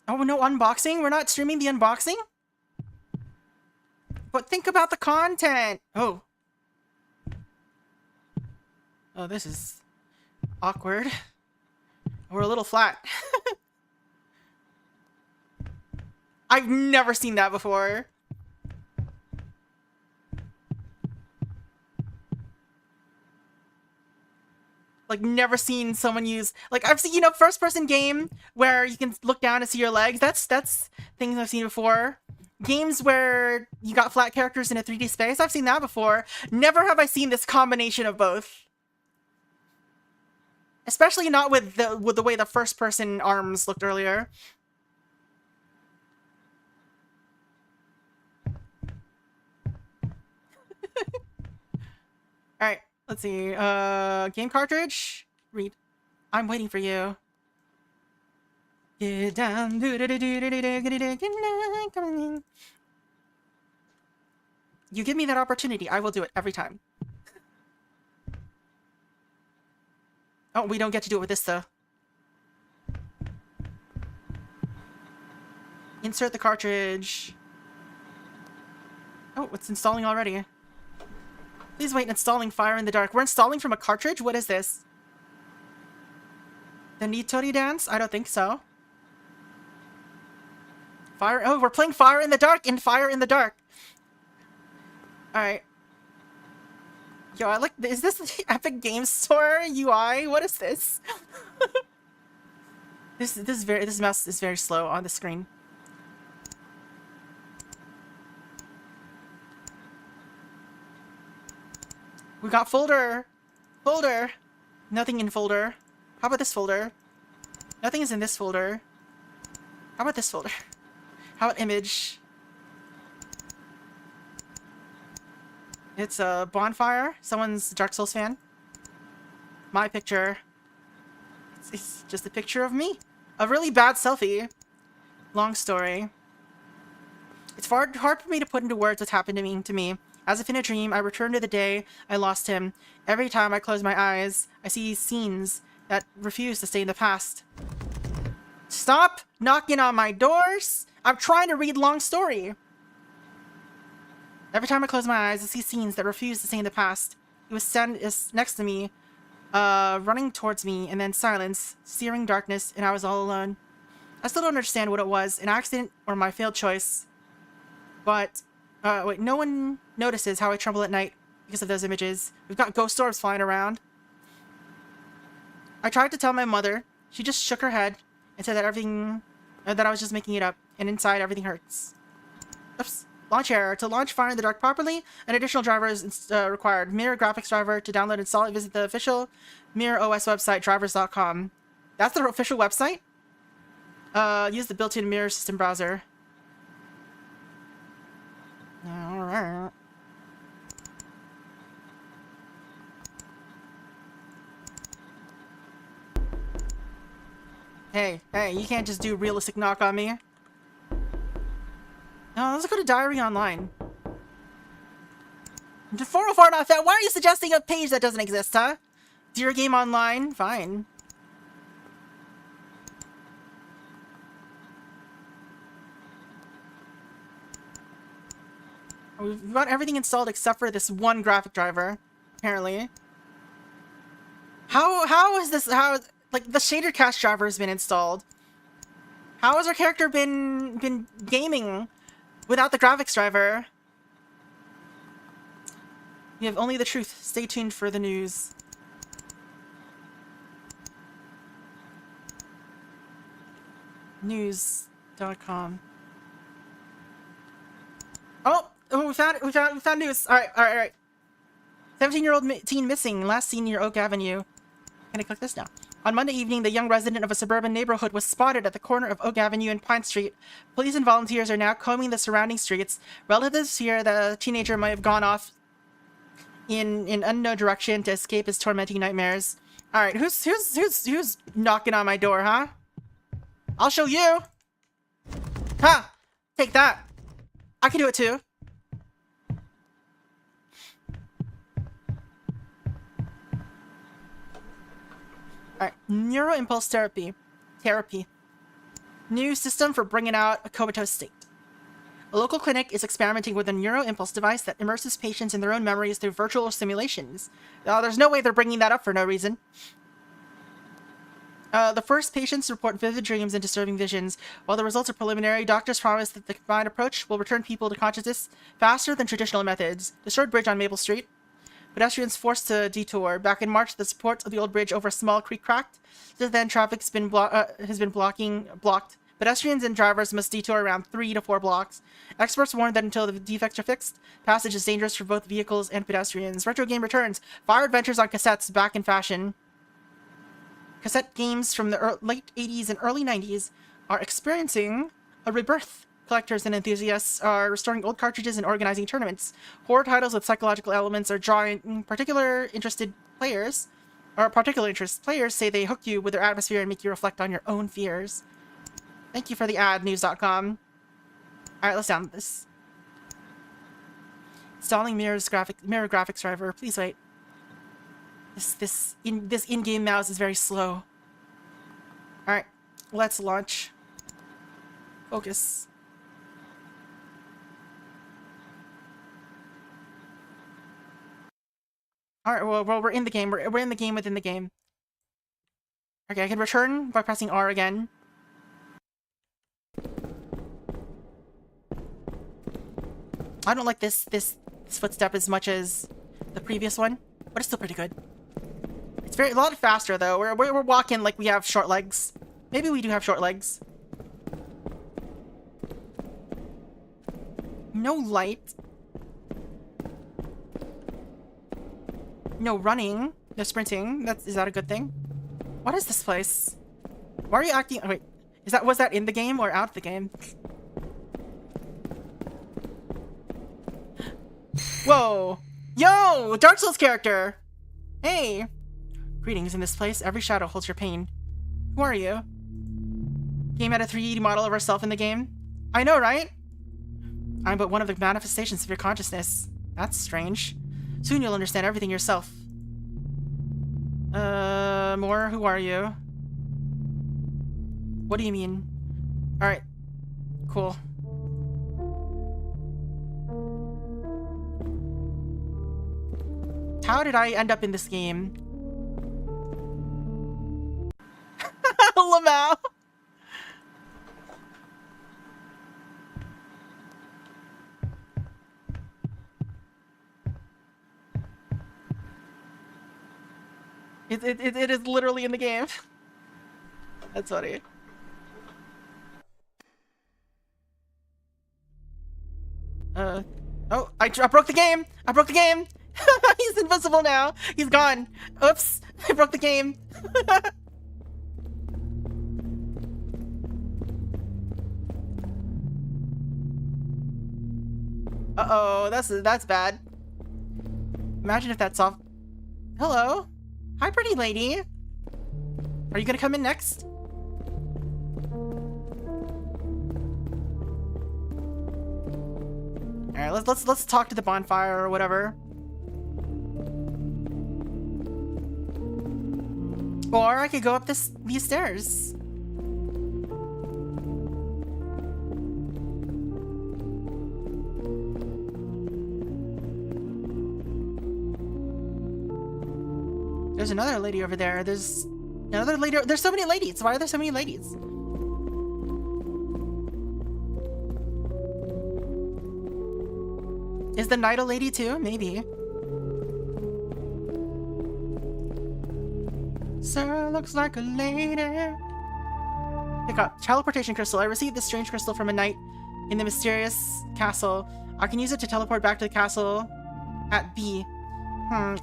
Oh, no unboxing? We're not streaming the unboxing? But think about the content! Oh. Oh, this is awkward. We're a little flat. I've never seen that before. Like, never seen someone use... Like, I've seen, you know, first-person game where you can look down and see your legs. That's things I've seen before. Games where you got flat characters in a 3D space. I've seen that before. Never have I seen this combination of both. Especially not with the way the first-person arms looked earlier. Alright. Let's see, game cartridge? Read. I'm waiting for you. Get down. You give me that opportunity, I will do it every time. Oh, we don't get to do it with this, though. Insert the cartridge. Oh, it's installing already. Please wait, installing Fire in the Dark. We're installing from a cartridge? What is this? The Nitori dance? I don't think so. Fire. Oh, we're playing Fire in the Dark in Fire in the Dark. Alright. Yo, I like. Is this the Epic Games Store UI? What is this? This mouse is very slow on the screen. We got folder. Folder. Nothing in folder. How about this folder? Nothing is in this folder. How about this folder? How about image? It's a bonfire. Someone's Dark Souls fan. My picture. It's just a picture of me. A really bad selfie. Long story. It's hard for me to put into words what's happened to me. As if in a dream, I return to the day I lost him. Every time I close my eyes, I see scenes that refuse to stay in the past. Stop knocking on my doors! I'm trying to read long story. Every time I close my eyes, I see scenes that refuse to stay in the past. He was next to me, running towards me, and then silence, searing darkness, and I was all alone. I still don't understand what it was, an accident or my failed choice. But... wait, no one notices how I tremble at night because of those images. We've got ghost orbs flying around. I tried to tell my mother. She just shook her head and said that that I was just making it up, and inside everything hurts. Oops. Launch error. To launch Fire in the Dark properly, an additional driver is required. Mirror graphics driver. To download and install it, visit the official Mirror OS website, drivers.com. That's the official website? Use the built-in Mirror system browser. Alright. Hey, you can't just do realistic knock on me. No, let's go to Diary Online. 404 not found. Why are you suggesting a page that doesn't exist, huh? Dear Game Online? Fine. We've got everything installed except for this one graphic driver, apparently. How is this? Like, the shader cache driver has been installed. How has our character been gaming without the graphics driver? We have only the truth. Stay tuned for the news. News.com. Oh, we found news. All right. 17-year-old teen missing. Last seen near Oak Avenue. Can I click this now? On Monday evening, the young resident of a suburban neighborhood was spotted at the corner of Oak Avenue and Pine Street. Police and volunteers are now combing the surrounding streets. Relatives fear the teenager might have gone off in unknown direction to escape his tormenting nightmares. All right, who's knocking on my door, huh? I'll show you. Huh? Take that. I can do it too. Alright, neuroimpulse therapy. New system for bringing out a comatose state. A local clinic is experimenting with a neuroimpulse device that immerses patients in their own memories through virtual simulations. There's no way they're bringing that up for no reason. The first patients report vivid dreams and disturbing visions. While the results are preliminary, doctors promise that the combined approach will return people to consciousness faster than traditional methods. Destroyed bridge on Maple Street. Pedestrians forced to detour. Back in March, the support of the old bridge over a small creek cracked. Since then, traffic has been blocked. Pedestrians and drivers must detour around 3 to 4 blocks. Experts warn that until the defects are fixed, passage is dangerous for both vehicles and pedestrians. Retro game returns. Fire adventures on cassettes back in fashion. Cassette games from the late 80s and early 90s are experiencing a rebirth. Collectors and enthusiasts are restoring old cartridges and organizing tournaments. Horror titles with psychological elements are drawing particular interest. Players say they hook you with their atmosphere and make you reflect on your own fears. Thank you for the ad, news.com. Alright, let's download this. Installing mirror graphics driver. Please wait. This in-game mouse is very slow. Alright, let's launch. Focus. Alright, well, we're in the game. We're in the game within the game. Okay, I can return by pressing R again. I don't like this footstep as much as the previous one, but it's still pretty good. It's a lot faster though. We're walking like we have short legs. Maybe we do have short legs. No light. No running. No sprinting. Is that a good thing? What is this place? Why are you acting? Oh, wait, was that in the game or out of the game? Whoa! Yo! Dark Souls character! Hey! Greetings. In this place, every shadow holds your pain. Who are you? Game had a 3D model of herself in the game. I know, right? I'm but one of the manifestations of your consciousness. That's strange. Soon you'll understand everything yourself. More? Who are you? What do you mean? Alright. Cool. How did I end up in this game? Lamau! It is literally in the game. That's funny. Oh, I broke the game! I broke the game! He's invisible now! He's gone! Oops! I broke the game! Uh-oh, that's bad. Imagine if that's off. Hello? Hi, pretty lady. Are you gonna come in next? Alright, let's talk to the bonfire or whatever. Or I could go up these stairs. There's another lady over there. There's another lady. There's so many ladies. Why are there so many ladies? Is the knight a lady too? Maybe. Sir looks like a lady. Pick up. Teleportation crystal. I received this strange crystal from a knight in the mysterious castle. I can use it to teleport back to the castle at B.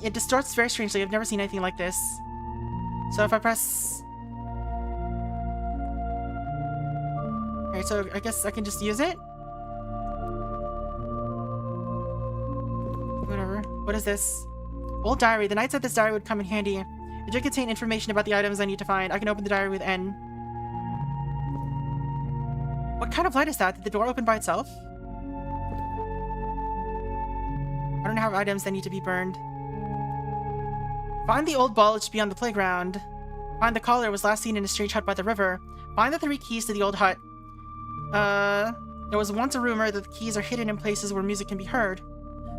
It distorts very strangely. I've never seen anything like this. So if I press... Alright, so I guess I can just use it? Whatever. What is this? Old diary. The knight said this diary would come in handy. It should contain information about the items I need to find. I can open the diary with N. What kind of light is that? Did the door open by itself? I don't have items that need to be burned. Find the old ball. It should be on the playground. Find the collar. It was last seen in a strange hut by the river. Find the 3 keys to the old hut. There was once a rumor that the keys are hidden in places where music can be heard.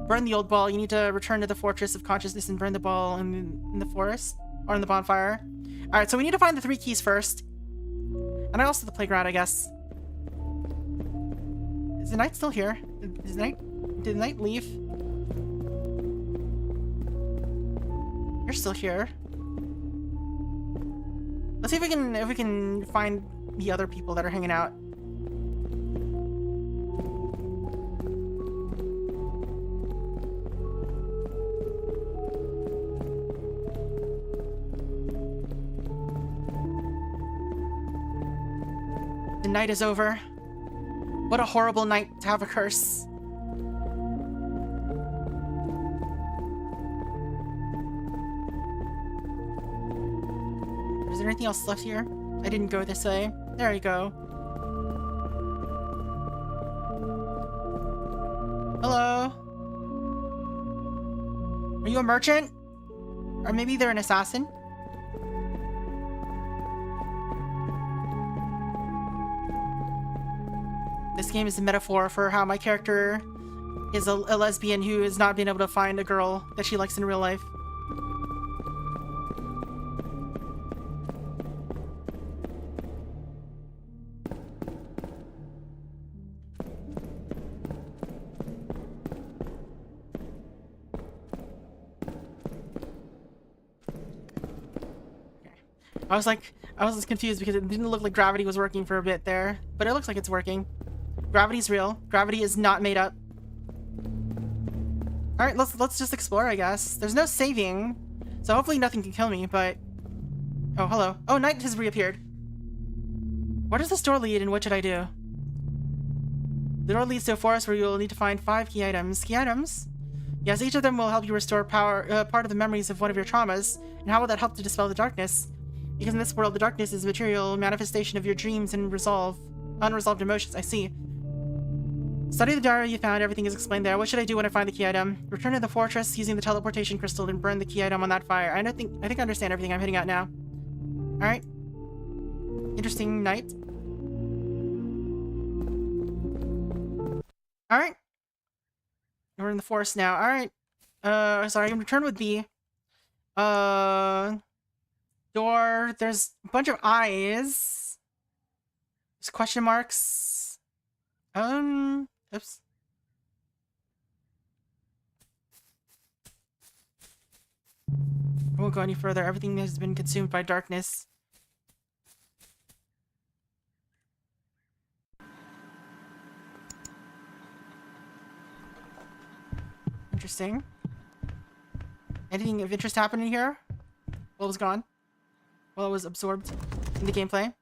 Burn the old ball. You need to return to the fortress of consciousness and burn the ball in the forest. Or in the bonfire. Alright, so we need to find the 3 keys first. And also the playground, I guess. Is the knight still here? Did the knight leave? You're still here. Let's see if we can find the other people that are hanging out. The night is over. What a horrible night to have a curse. Is there anything else left here? I didn't go this way. There you go. Hello? Are you a merchant? Or maybe they're an assassin? This game is a metaphor for how my character is a lesbian who has not been able to find a girl that she likes in real life. I was confused because it didn't look like gravity was working for a bit there, but it looks like it's working. Gravity's real. Gravity is not made up. Alright, let's just explore, I guess. There's no saving, so hopefully nothing can kill me, but... Oh, hello. Oh, night has reappeared. Where does this door lead, and what should I do? The door leads to a forest where you'll need to find 5 key items. Key items? Yes, each of them will help you restore part of the memories of one of your traumas. And how will that help to dispel the darkness? Because in this world, the darkness is a material manifestation of your dreams and unresolved emotions. I see. Study the diary you found. Everything is explained there. What should I do when I find the key item? Return to the fortress using the teleportation crystal and burn the key item on that fire. I think I understand everything I'm hitting at now. Alright. Interesting night. Alright. We're in the forest now. Alright. Sorry, I'm return with B. Door. There's a bunch of eyes. There's question marks. Oops. I won't go any further. Everything has been consumed by darkness. Interesting. Anything of interest happening here? Well, it was gone. Well, it was absorbed in the gameplay.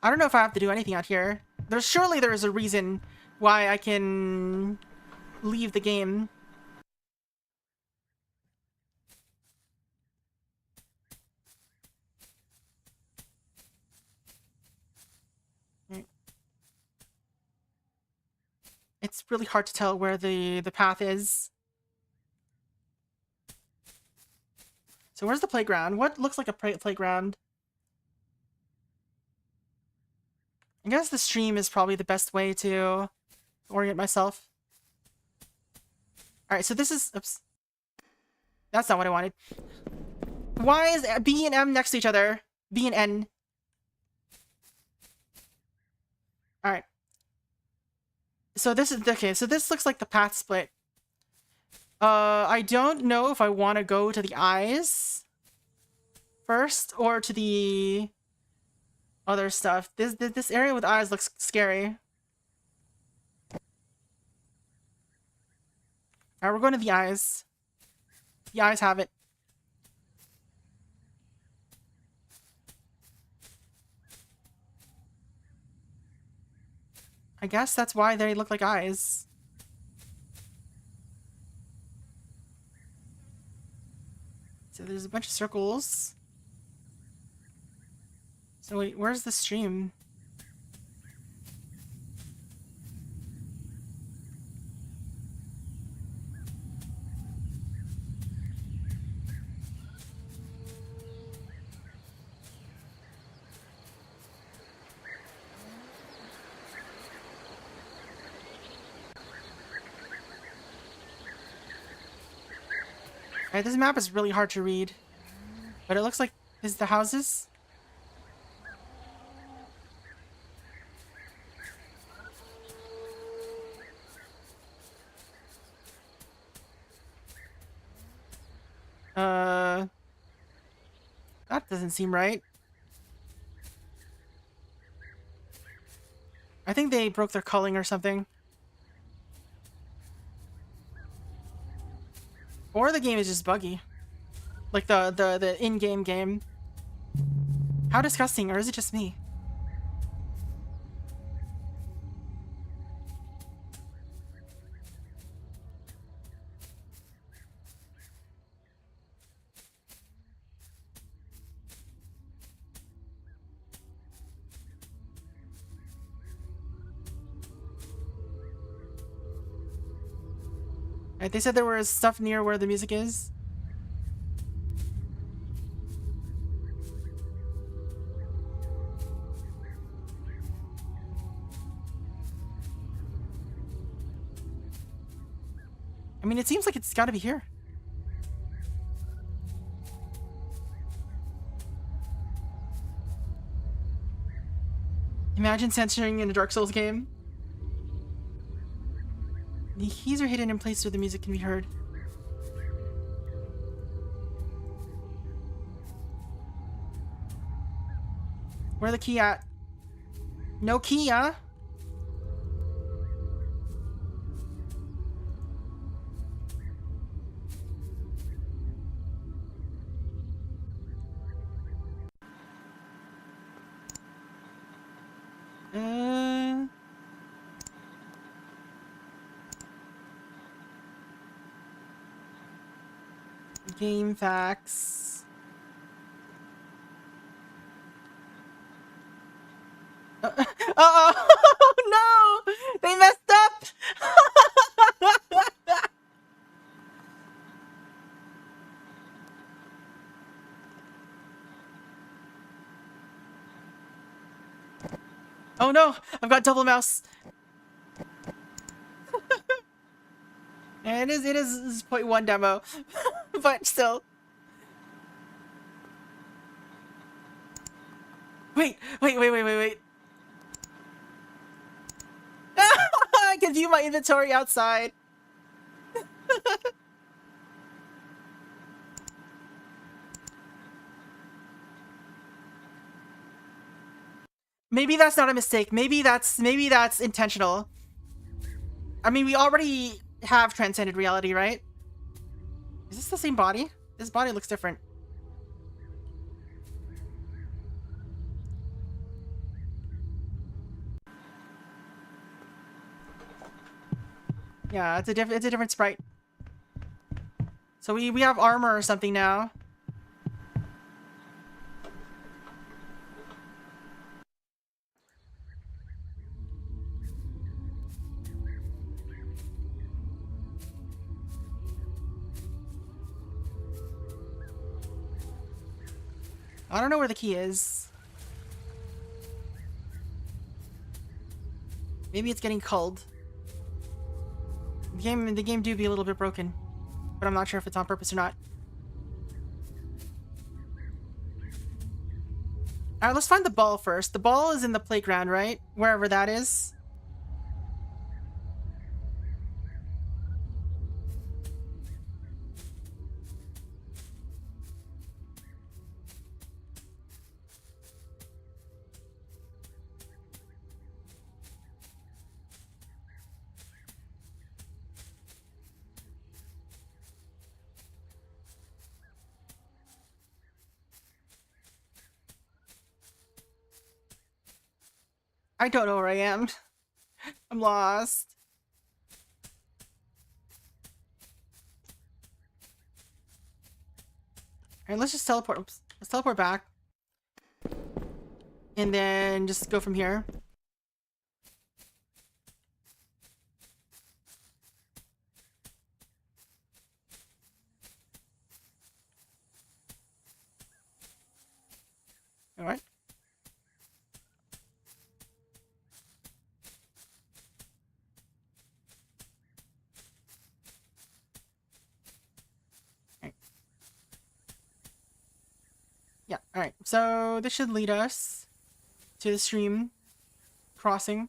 I don't know if I have to do anything out here. Surely there is a reason why I can leave the game. It's really hard to tell where the path is. So where's the playground? What looks like a playground? I guess the stream is probably the best way to orient myself. Alright, so this is... Oops. That's not what I wanted. Why is B and M next to each other? B and N. Alright. So this is... Okay, so this looks like the path split. I don't know if I want to go to the eyes first or to the other stuff. This area with eyes looks scary. Alright, we're going to the eyes. The eyes have it. I guess that's why they look like eyes. So there's a bunch of circles. So wait, where's the stream? Alright, this map is really hard to read. But it looks like is the houses. That doesn't seem right. I think they broke their culling or something. Or the game is just buggy. Like the in-game game. How disgusting, or is it just me? Right, they said there was stuff near where the music is. I mean, it seems like it's gotta be here. Imagine censoring in a Dark Souls game. The keys are hidden in places where the music can be heard. Where the key at? No key, huh? Game facts. Oh no! They messed up! Oh no! I've got double mouse. And it is 0.1 demo. But still. Wait. I can view my inventory outside. Maybe that's not a mistake. Maybe that's intentional. I mean, we already have transcended reality, right? Is this the same body? This body looks different. Yeah, it's a different sprite. So we have armor or something now. I don't know where the key is. Maybe it's getting culled. The game do be a little bit broken, but I'm not sure if it's on purpose or not. Alright, let's find the ball first. The ball is in the playground, right? Wherever that is. I don't know where I am. I'm lost. Alright, let's just teleport. Oops. Let's teleport back. And then just go from here. Alright. Yeah, alright. So this should lead us to the stream crossing.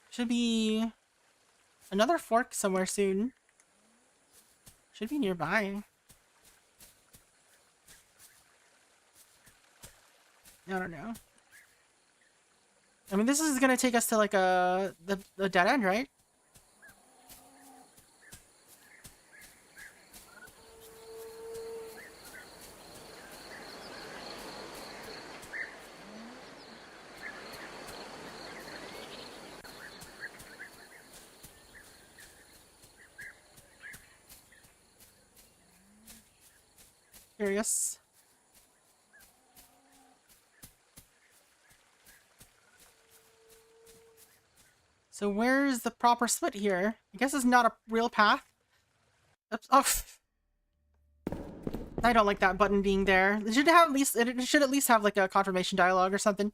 Should be another fork somewhere soon. Should be nearby. I don't know. I mean, this is gonna take us to like the dead end, right? Curious. So where's the proper split here? I guess it's not a real path. Oops. Oh. I don't like that button being there. It should have at least, it should at least have like a confirmation dialogue or something.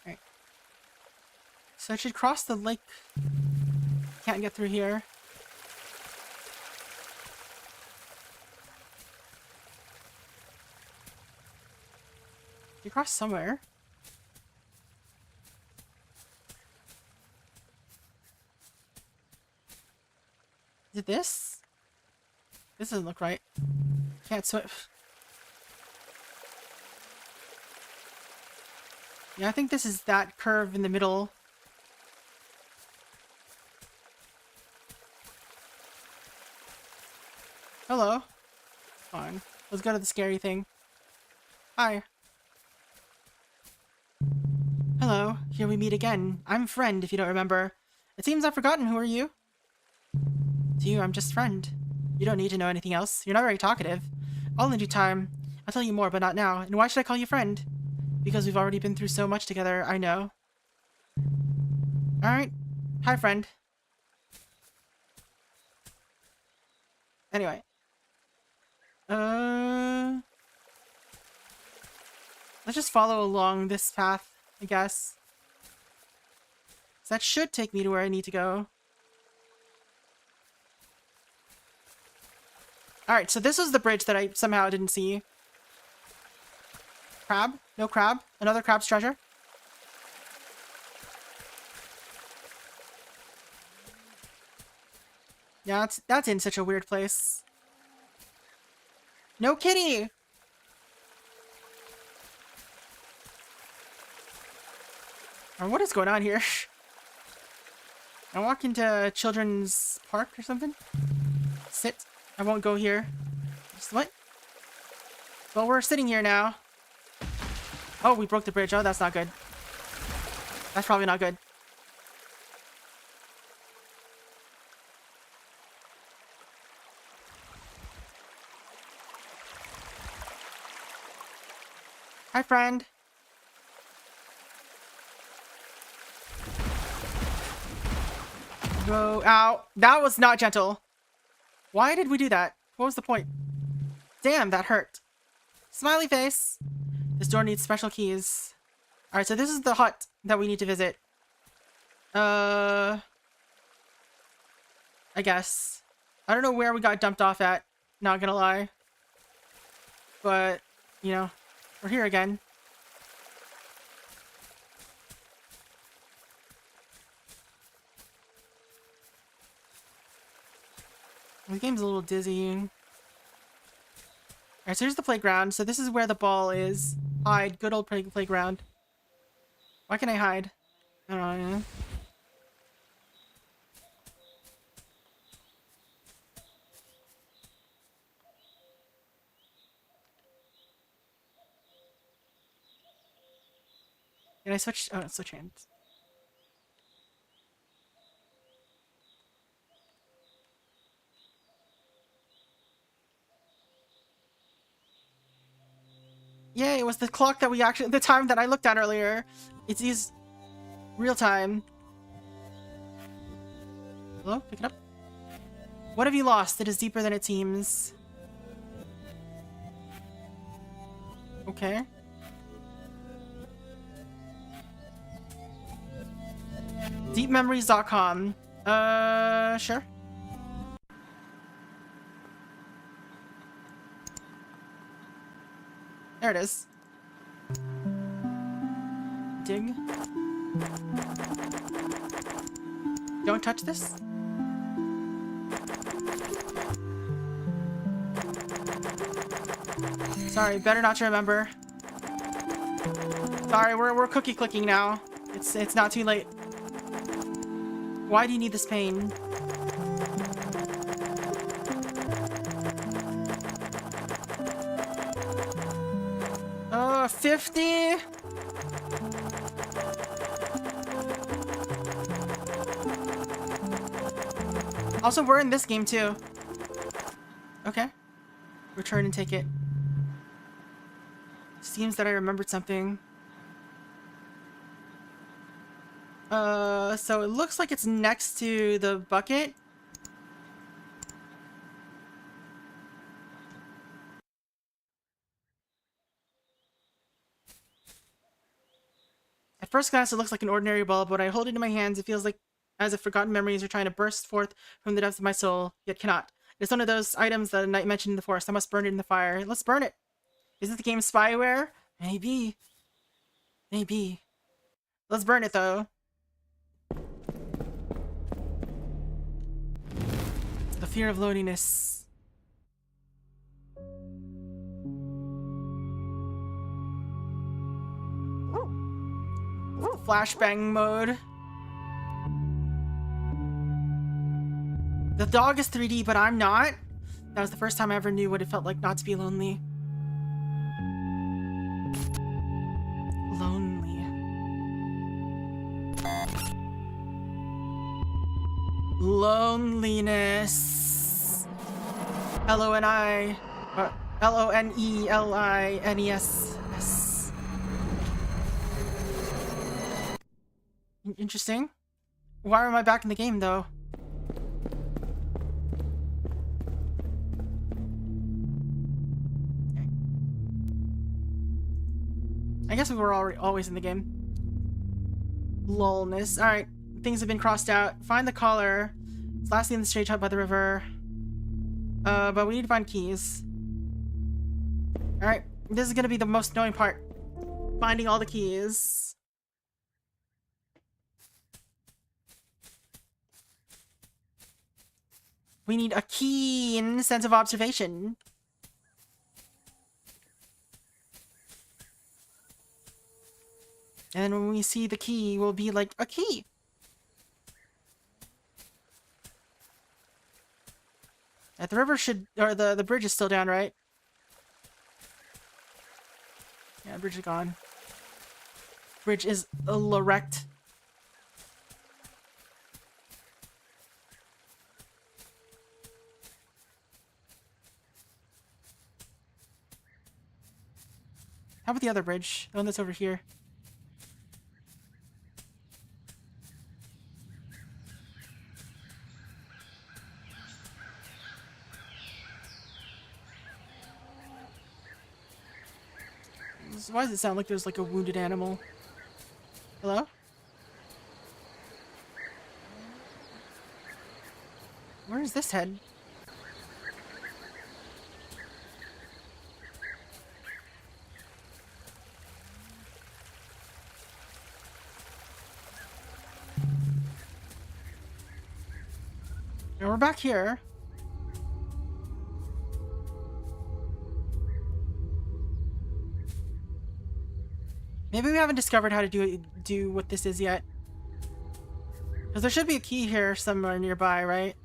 Alright. So I should cross the lake. Can't get through here. You cross somewhere. Is it this? This doesn't look right. Can't swim. Yeah, I think this is that curve in the middle. Hello. Fine. Let's go to the scary thing. Hi. Hello. Here we meet again. I'm Friend, if you don't remember. It seems I've forgotten. Who are you? To you, I'm just Friend. You don't need to know anything else. You're not very talkative. I'll lend you time. I'll tell you more, but not now. And why should I call you Friend? Because we've already been through so much together, I know. Alright. Hi, Friend. Anyway. Let's just follow along this path, I guess. So that should take me to where I need to go. Alright, so this is the bridge that I somehow didn't see. Crab? No crab? Another crab's treasure? Yeah, that's in such a weird place. No kitty! Or what is going on here? I walk into children's park or something? Sit. I won't go here. Just what? Well, we're sitting here now. Oh, we broke the bridge. Oh, that's not good. That's probably not good. Hi, Friend. Go. Ow. That was not gentle. Why did we do that? What was the point? Damn, that hurt. Smiley face. This door needs special keys. Alright, so this is the hut that we need to visit. I guess. I don't know where we got dumped off at. Not gonna lie. But, you know, we're here again. The game's a little dizzy. Alright, so here's the playground. So this is where the ball is. Hide. Good old playground. Why can I hide? I don't know. Can I switch? Oh, switch hands. Yeah, it was the clock that the time that I looked at earlier. It's these real time. Hello? Pick it up. What have you lost? It is deeper than it seems. Okay. Deepmemories.com. Sure. There it is. Dig. Don't touch this. Sorry, better not to remember. Sorry, we're cookie clicking now. It's not too late. Why do you need this pain? 50? Also, we're in this game too. Okay. Return and take it. Seems that I remembered something. So it looks like it's next to the bucket. At first glance, it looks like an ordinary bulb, but when I hold it in my hands, it feels like as if forgotten memories are trying to burst forth from the depths of my soul, yet cannot. It's one of those items that a knight mentioned in the forest. I must burn it in the fire. Let's burn it! Is it the game's spyware? Maybe. Maybe. Let's burn it, though. The fear of loneliness. Flashbang mode. The dog is 3D, but I'm not. That was the first time I ever knew what it felt like not to be lonely. Lonely. Loneliness. L-O-N-I. L-O-N-E-L-I-N-E-S. Interesting. Why am I back in the game, though? Okay. I guess we were always in the game. Lolness. Alright. Things have been crossed out. Find the collar. It's lastly in the straight hut by the river. But we need to find keys. Alright. This is gonna be the most annoying part. Finding all the keys. We need a keen sense of observation. And then when we see the key, we'll be like, a key! The river should, or the bridge is still down, right? Yeah, the bridge is gone. Bridge is wrecked. How about the other bridge? The one that's over here. Why does it sound like there's like a wounded animal? Hello? Where is this head? Now we're back here. Maybe we haven't discovered how to do what this is yet. Because there should be a key here somewhere nearby, right?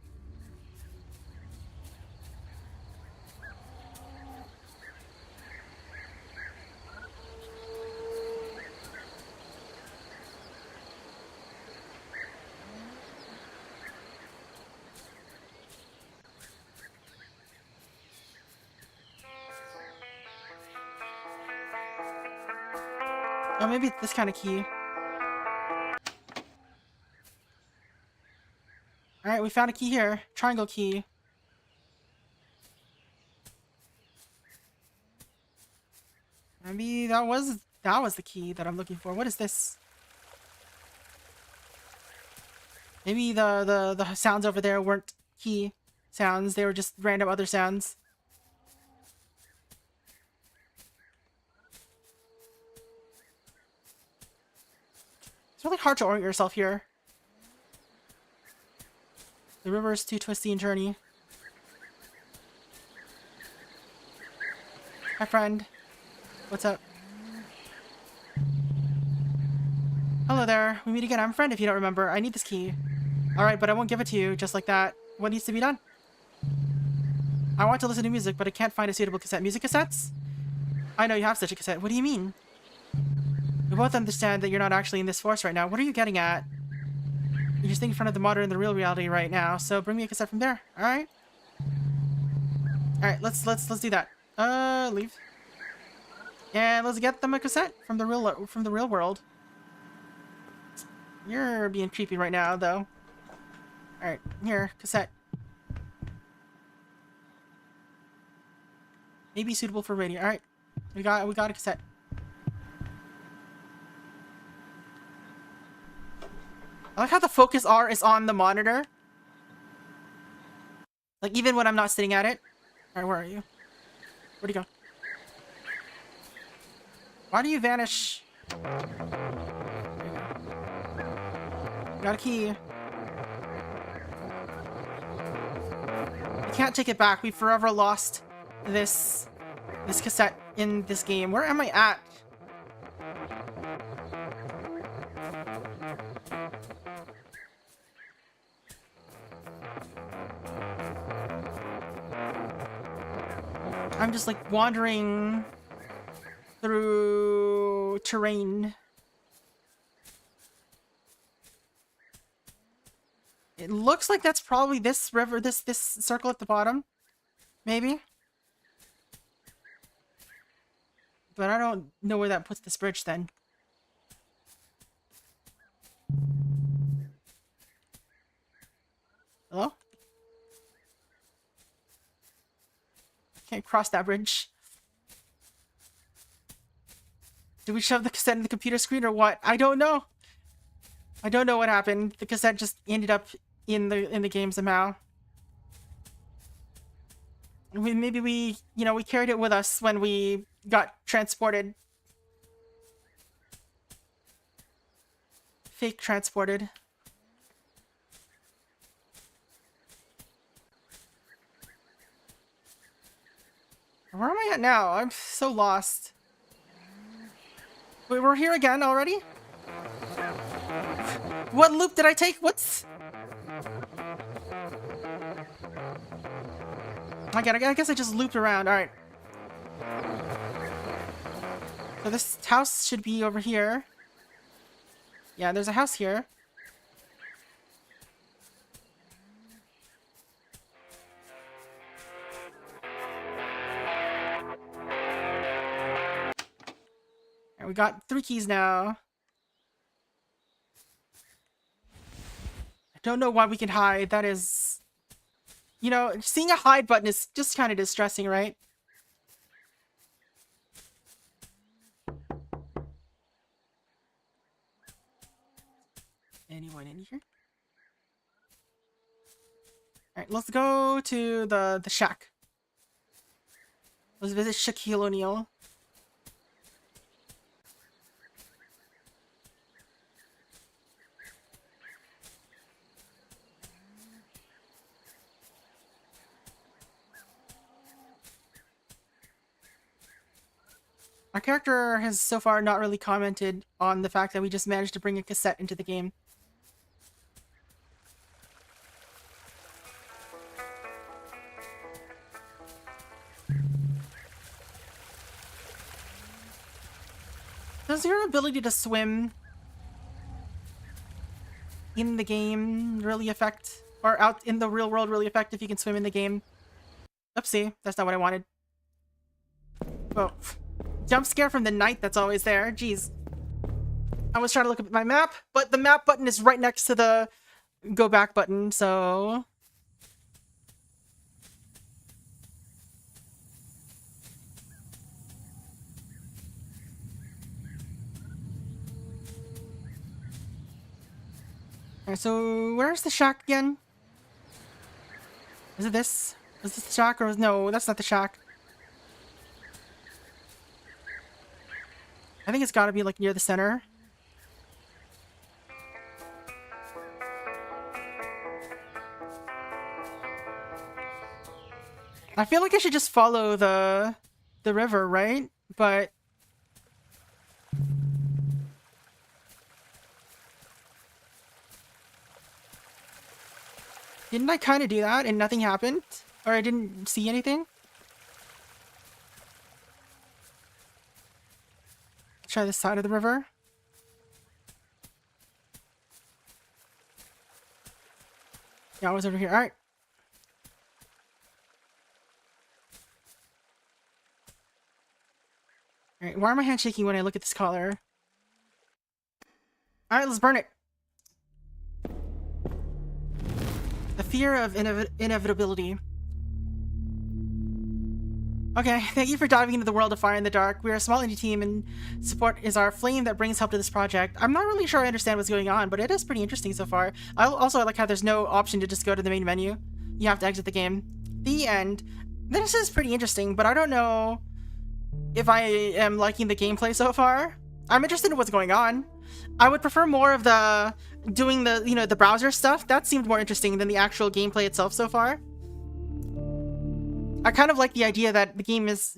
Oh, maybe it's this kind of key. Alright, we found a key here. Triangle key. Maybe that was the key that I'm looking for. What is this? Maybe the sounds over there weren't key sounds. They were just random other sounds. It's really hard to orient yourself here. The river is too twisty and turny. Hi, friend. What's up? Hello there. We meet again. I'm Friend, if you don't remember. I need this key. Alright, but I won't give it to you just like that. What needs to be done? I want to listen to music, but I can't find a suitable cassette. Music cassettes? I know you have such a cassette. What do you mean? We both understand that you're not actually in this force right now. What are you getting at? You're just in front of the monitor in the real reality right now, so bring me a cassette from there. Alright? Alright, let's do that. Leave. And let's get them a cassette from the real world. You're being creepy right now, though. Alright, here, cassette. Maybe suitable for radio. Alright. We got a cassette. I like how the focus R is on the monitor. Like, even when I'm not sitting at it. Alright, where are you? Where'd you go? Why do you vanish? Got a key. We can't take it back. We forever lost this cassette in this game. Where am I at? I'm just like wandering through terrain. It looks like that's probably this river, this circle at the bottom. Maybe. But I don't know where that puts this bridge then. Hello? Can't cross that bridge. Did we shove the cassette in the computer screen or what? I don't know. I don't know what happened. The cassette just ended up in the game somehow. Maybe we carried it with us when we got transported. Fake transported. Where am I at now? I'm so lost. Wait, we're here again already? What loop did I take? What's... I guess I just looped around. Alright. So this house should be over here. Yeah, there's a house here. We got 3 keys now. I don't know why we can hide. That is... You know, seeing a hide button is just kind of distressing, right? Anyone in here? Alright, let's go to the shack. Let's visit Shaquille O'Neal. Our character has so far not really commented on the fact that we just managed to bring a cassette into the game. Does your ability to swim in the game really affect, or out in the real world really affect if you can swim in the game? Oopsie, that's not what I wanted. Whoa. Jump scare from the night that's always there. Jeez. I was trying to look at my map, but the map button is right next to the go back button, so... Alright, so where's the shack again? Is it this? Is this the shack or no, that's not the shack. I think it's gotta be like near the center. I feel like I should just follow the river, right? But didn't I kind of do that and nothing happened? Or I didn't see anything? Try this side of the river. Yeah, I was over here. Alright. Alright, why are my hands shaking when I look at this collar? Alright, let's burn it. The fear of inevitability. Okay, thank you for diving into the world of Fire in the Dark. We are a small indie team and support is our flame that brings help to this project. I'm not really sure I understand what's going on, but it is pretty interesting so far. I like how there's no option to just go to the main menu. You have to exit the game. The end. This is pretty interesting, but I don't know if I am liking the gameplay so far. I'm interested in what's going on. I would prefer more of the doing the, you know, the browser stuff. That seemed more interesting than the actual gameplay itself so far. I kind of like the idea that the game is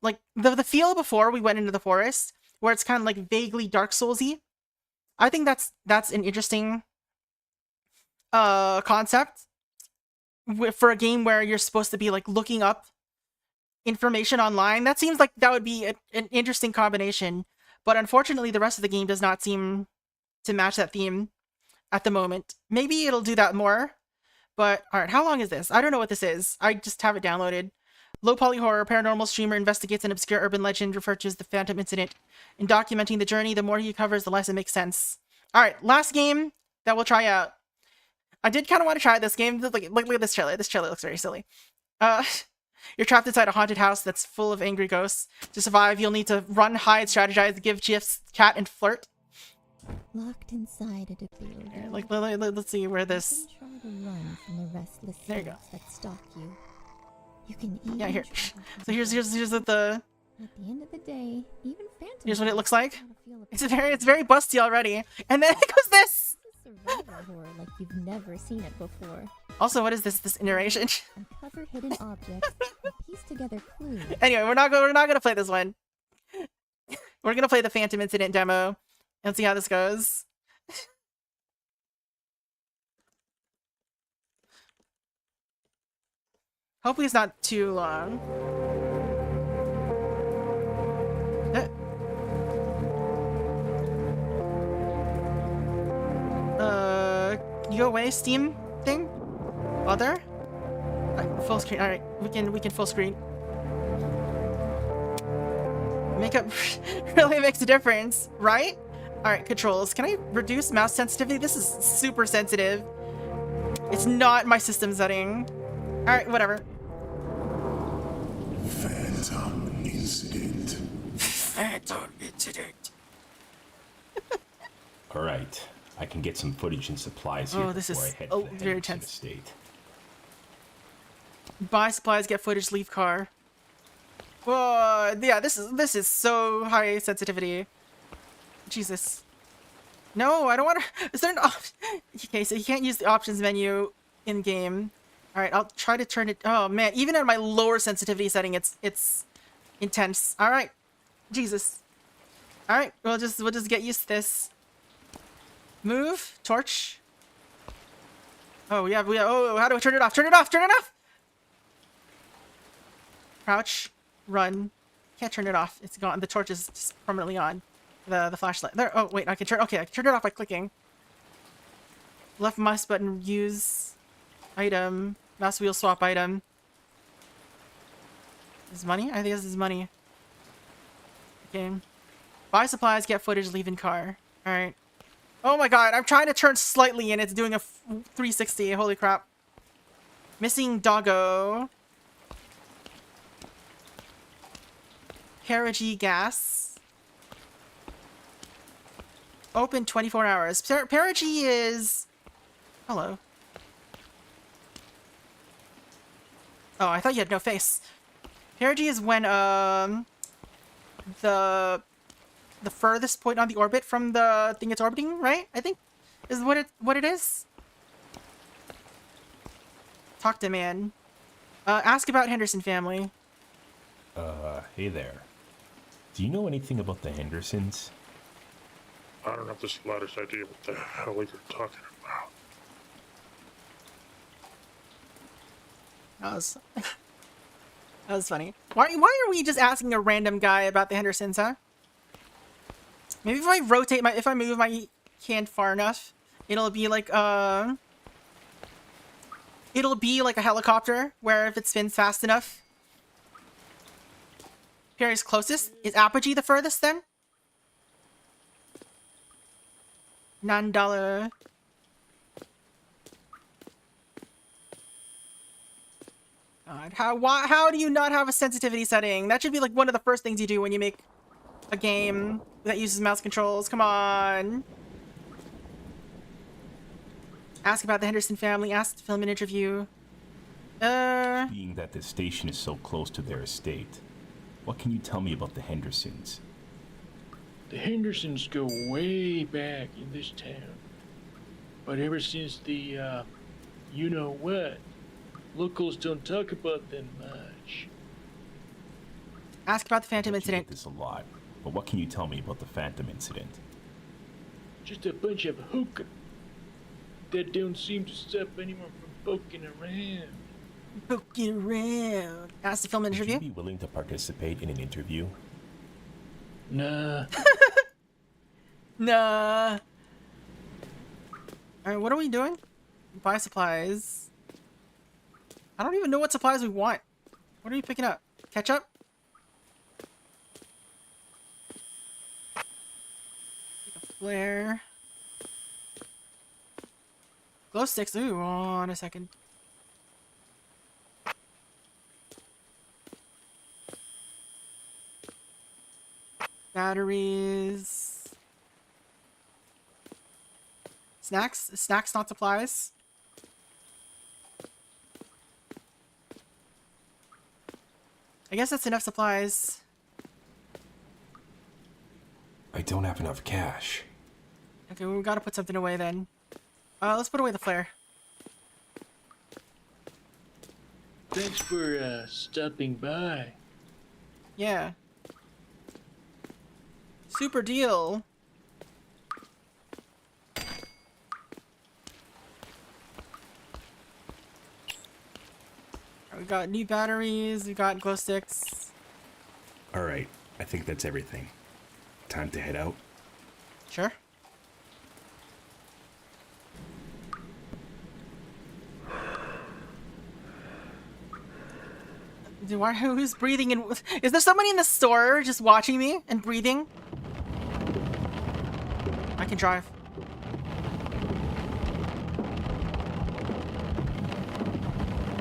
like the feel before we went into the forest, where it's kind of like vaguely Dark Souls-y. I think that's an interesting concept for a game where you're supposed to be like looking up information online. That seems like that would be an interesting combination, but unfortunately the rest of the game does not seem to match that theme at the moment. Maybe it'll do that more. But, alright, how long is this? I don't know what this is. I just have it downloaded. Low poly horror, paranormal streamer investigates an obscure urban legend referred to as the Phantom Incident. In documenting the journey, the more he covers, the less it makes sense. Alright, last game that we'll try out. I did kind of want to try this game. Look at this trailer. This trailer looks very silly. You're trapped inside a haunted house that's full of angry ghosts. To survive, you'll need to run, hide, strategize, give gifs, cat, and flirt. Locked inside a building. Like, let's see where this... You can try to run from the restless there you go. that stalk you. You can even yeah, here. So here's what the... At the end of the day, even phantoms... Here's what it looks like. It's very busty already. And then it goes this! This is survival horror like you've never seen it before. Also, what is this narration? Uncover hidden objects and piece together clues. Anyway, we're not gonna play this one. We're gonna play the Phantom Incident demo and see how this goes. Hopefully it's not too long. Can you go away, Steam thing? Other? Full screen. Alright, we can full screen. Makeup really makes a difference, right? Alright, controls. Can I reduce mouse sensitivity? This is super sensitive. It's not my system setting. Alright, whatever. Phantom Incident. Phantom Incident. Alright, I can get some footage and supplies here before I head to the very Henderson tense. estate. Buy supplies, get footage, leave car. Whoa, yeah, this is so high sensitivity. Jesus. No, I don't want to. Is there an option? Okay, so you can't use the options menu in game. All right, I'll try to turn it. Oh man, even at my lower sensitivity setting, it's intense. All right, Jesus. All right, we'll just get used to this. Move, torch. Oh yeah, how do I turn it off? Turn it off! Turn it off! Crouch, run. Can't turn it off. It's gone. The torch is just permanently on. The flashlight. There. Oh wait, I can turn. Okay, I can turn it off by clicking. Left mouse button. Use item. Mouse wheel swap item. Is money? I think this is money. Okay. Buy supplies, get footage, leave in car. Alright. Oh my god, I'm trying to turn slightly and it's doing a 360. Holy crap. Missing doggo. Perigee gas. Open 24 hours. Perigee is... Hello. Oh, I thought you had no face. Perigee is when, the furthest point on the orbit from the thing it's orbiting, right? I think is what it is. Talk to man. Ask about Henderson family. Hey there. Do you know anything about the Hendersons? I don't have the slightest idea what the hell you're talking about. That was that was funny. Why are we just asking a random guy about the Hendersons, huh? Maybe if I if I move my hand far enough, it'll be like a helicopter where if it spins fast enough. Perry's closest. Is Apogee the furthest then? $9. God, how do you not have a sensitivity setting? That should be like one of the first things you do when you make a game that uses mouse controls. Come on. Ask about the Henderson family. Ask to film an interview. Being that this station is so close to their estate, what can you tell me about the Hendersons? The Hendersons go way back in this town. But ever since the, you-know-what, locals don't talk about them much. Ask about the Phantom You incident. get this a lot, but what can you tell me about the Phantom incident? Just a bunch of hookah that don't seem to stop anyone from poking around. Poking around. Ask to film an Would interview. you be willing to participate in an interview? Nah. Nah. Alright, what are we doing? Buy supplies. I don't even know what supplies we want. What are you picking up? Ketchup? Take a flare. Glow sticks. Ooh, hold on a second. Batteries. Snacks? Snacks, not supplies. I guess that's enough supplies. I don't have enough cash. Okay, we gotta put something away then. Let's put away the flare. Thanks for, stopping by. Yeah. Super deal. We got new batteries, we got glow sticks. Alright, I think that's everything. Time to head out. Sure. Dude, who's breathing in? Is there somebody in the store just watching me and breathing? I can drive.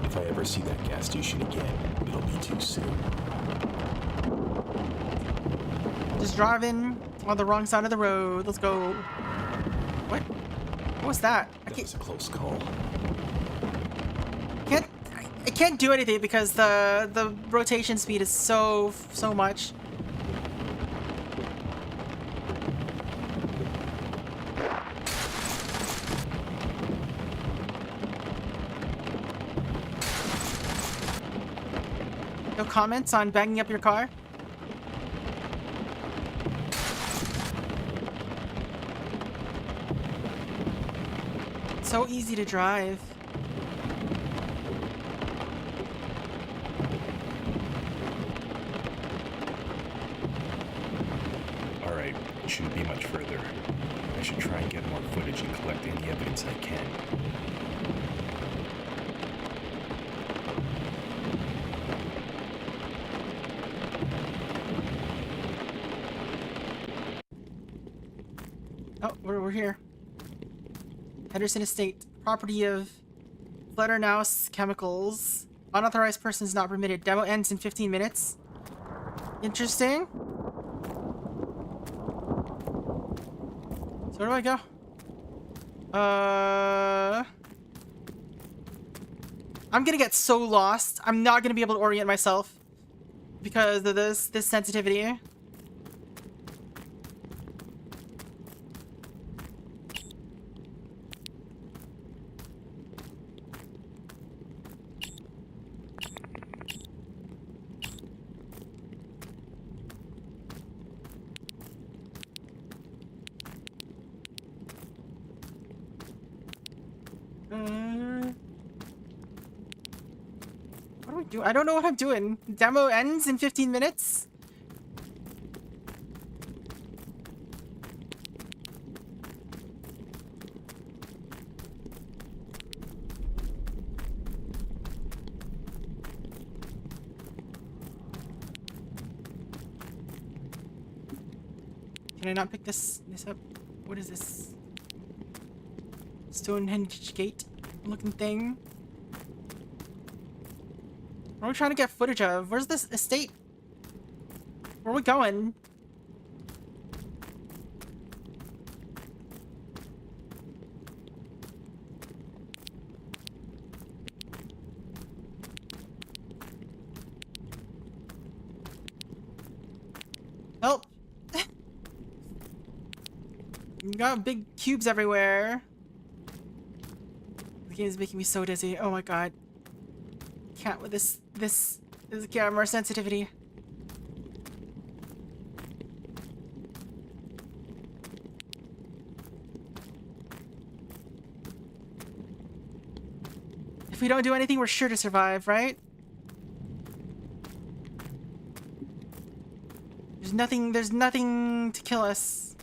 If I ever see that gas station again, it'll be too soon. Just driving on the wrong side of the road. Let's go. What? What was that? That was a close call. I can't do anything because the rotation speed is so much. No comments on banging up your car? So easy to drive. Alright, it shouldn't be much further. I should try and get more footage and collect any evidence I can. Oh, we're here. Henderson Estate, property of Fledernaus Chemicals. Unauthorized persons not permitted. Demo ends in 15 minutes. Interesting. So where do I go? I'm gonna get so lost. I'm not gonna be able to orient myself because of this sensitivity. What do I do? I don't know what I'm doing. Demo ends in 15 minutes? Can I not pick this up? What is this? Stonehenge gate looking thing. What are we trying to get footage of? Where's this estate? Where are we going? Help! You got big cubes everywhere. The game is making me so dizzy. Oh my god. Can't with this camera sensitivity. If we don't do anything, we're sure to survive, right? There's nothing to kill us.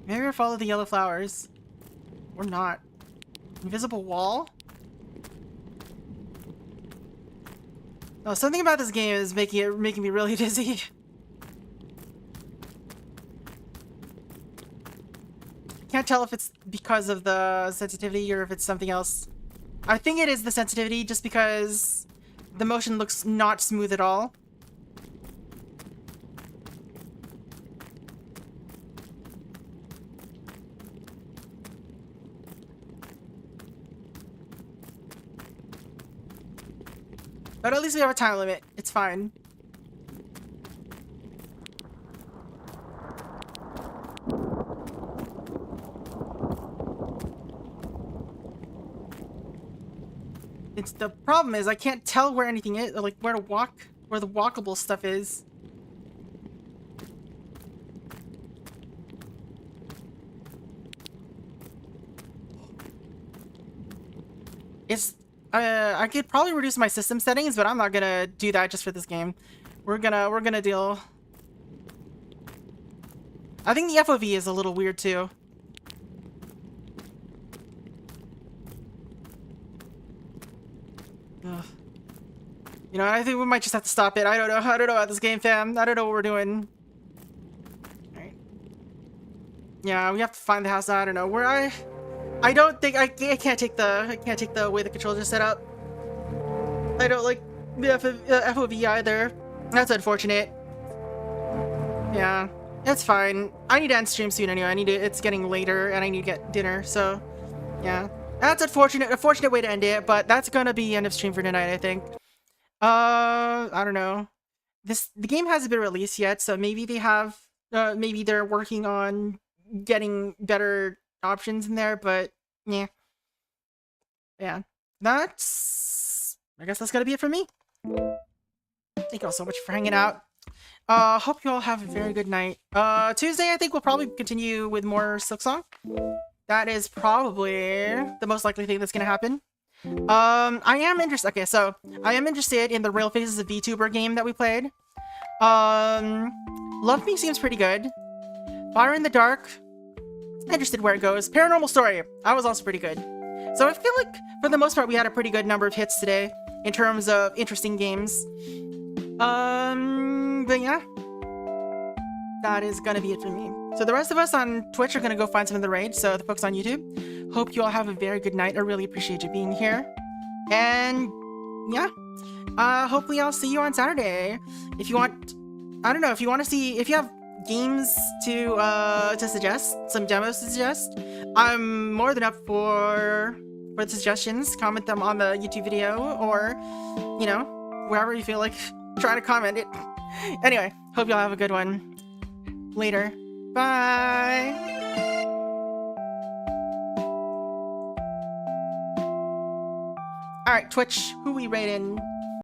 Maybe we'll follow the yellow flowers. Or not. Invisible wall? Oh, something about this game is making me really dizzy. Can't tell if it's because of the sensitivity or if it's something else. I think it is the sensitivity just because the motion looks not smooth at all. But at least we have a time limit. It's fine. The problem is I can't tell where anything is, like where to walk, where the walkable stuff is. I could probably reduce my system settings, but I'm not gonna do that just for this game. We're gonna deal. I think the FOV is a little weird too. Ugh. You know, I think we might just have to stop it. I don't know about this game, fam. I don't know what we're doing. Alright. Yeah, we have to find the house. I don't know where I don't think I can't take the way the controls are set up. I don't like the FOV either. That's unfortunate. Yeah, that's fine. I need to end stream soon anyway. It's getting later and I need to get dinner. So, yeah, that's unfortunate. A fortunate way to end it, but that's gonna be the end of stream for tonight, I think. I don't know. The game hasn't been released yet, so maybe they have. Maybe they're working on getting better options in there, but yeah, I guess that's gonna be it for me. Thank you all so much for hanging out. Hope you all have a very good night. Tuesday I think we'll probably continue with more Silksong. That is probably the most likely thing that's gonna happen. I am interested. Okay, so I am interested in the Real Faces of Vtuber game that we played. Love Me seems pretty good. Fire in the Dark, interested where it goes. Paranormal Story, that was also pretty good. So I feel like for the most part we had a pretty good number of hits today in terms of interesting games. But yeah, that is gonna be it for me. So the rest of us on Twitch are gonna go find some of the raids. So the folks on YouTube, hope you all have a very good night. I really appreciate you being here. And yeah, hopefully I'll see you on Saturday. If you want, I don't know, if you want to see, if you have games to suggest, some demos to suggest, I'm more than up for the suggestions. Comment them on the YouTube video, or you know, wherever you feel like trying to comment it. Anyway, hope y'all have a good one. Later. Bye. All right, Twitch, who we rating?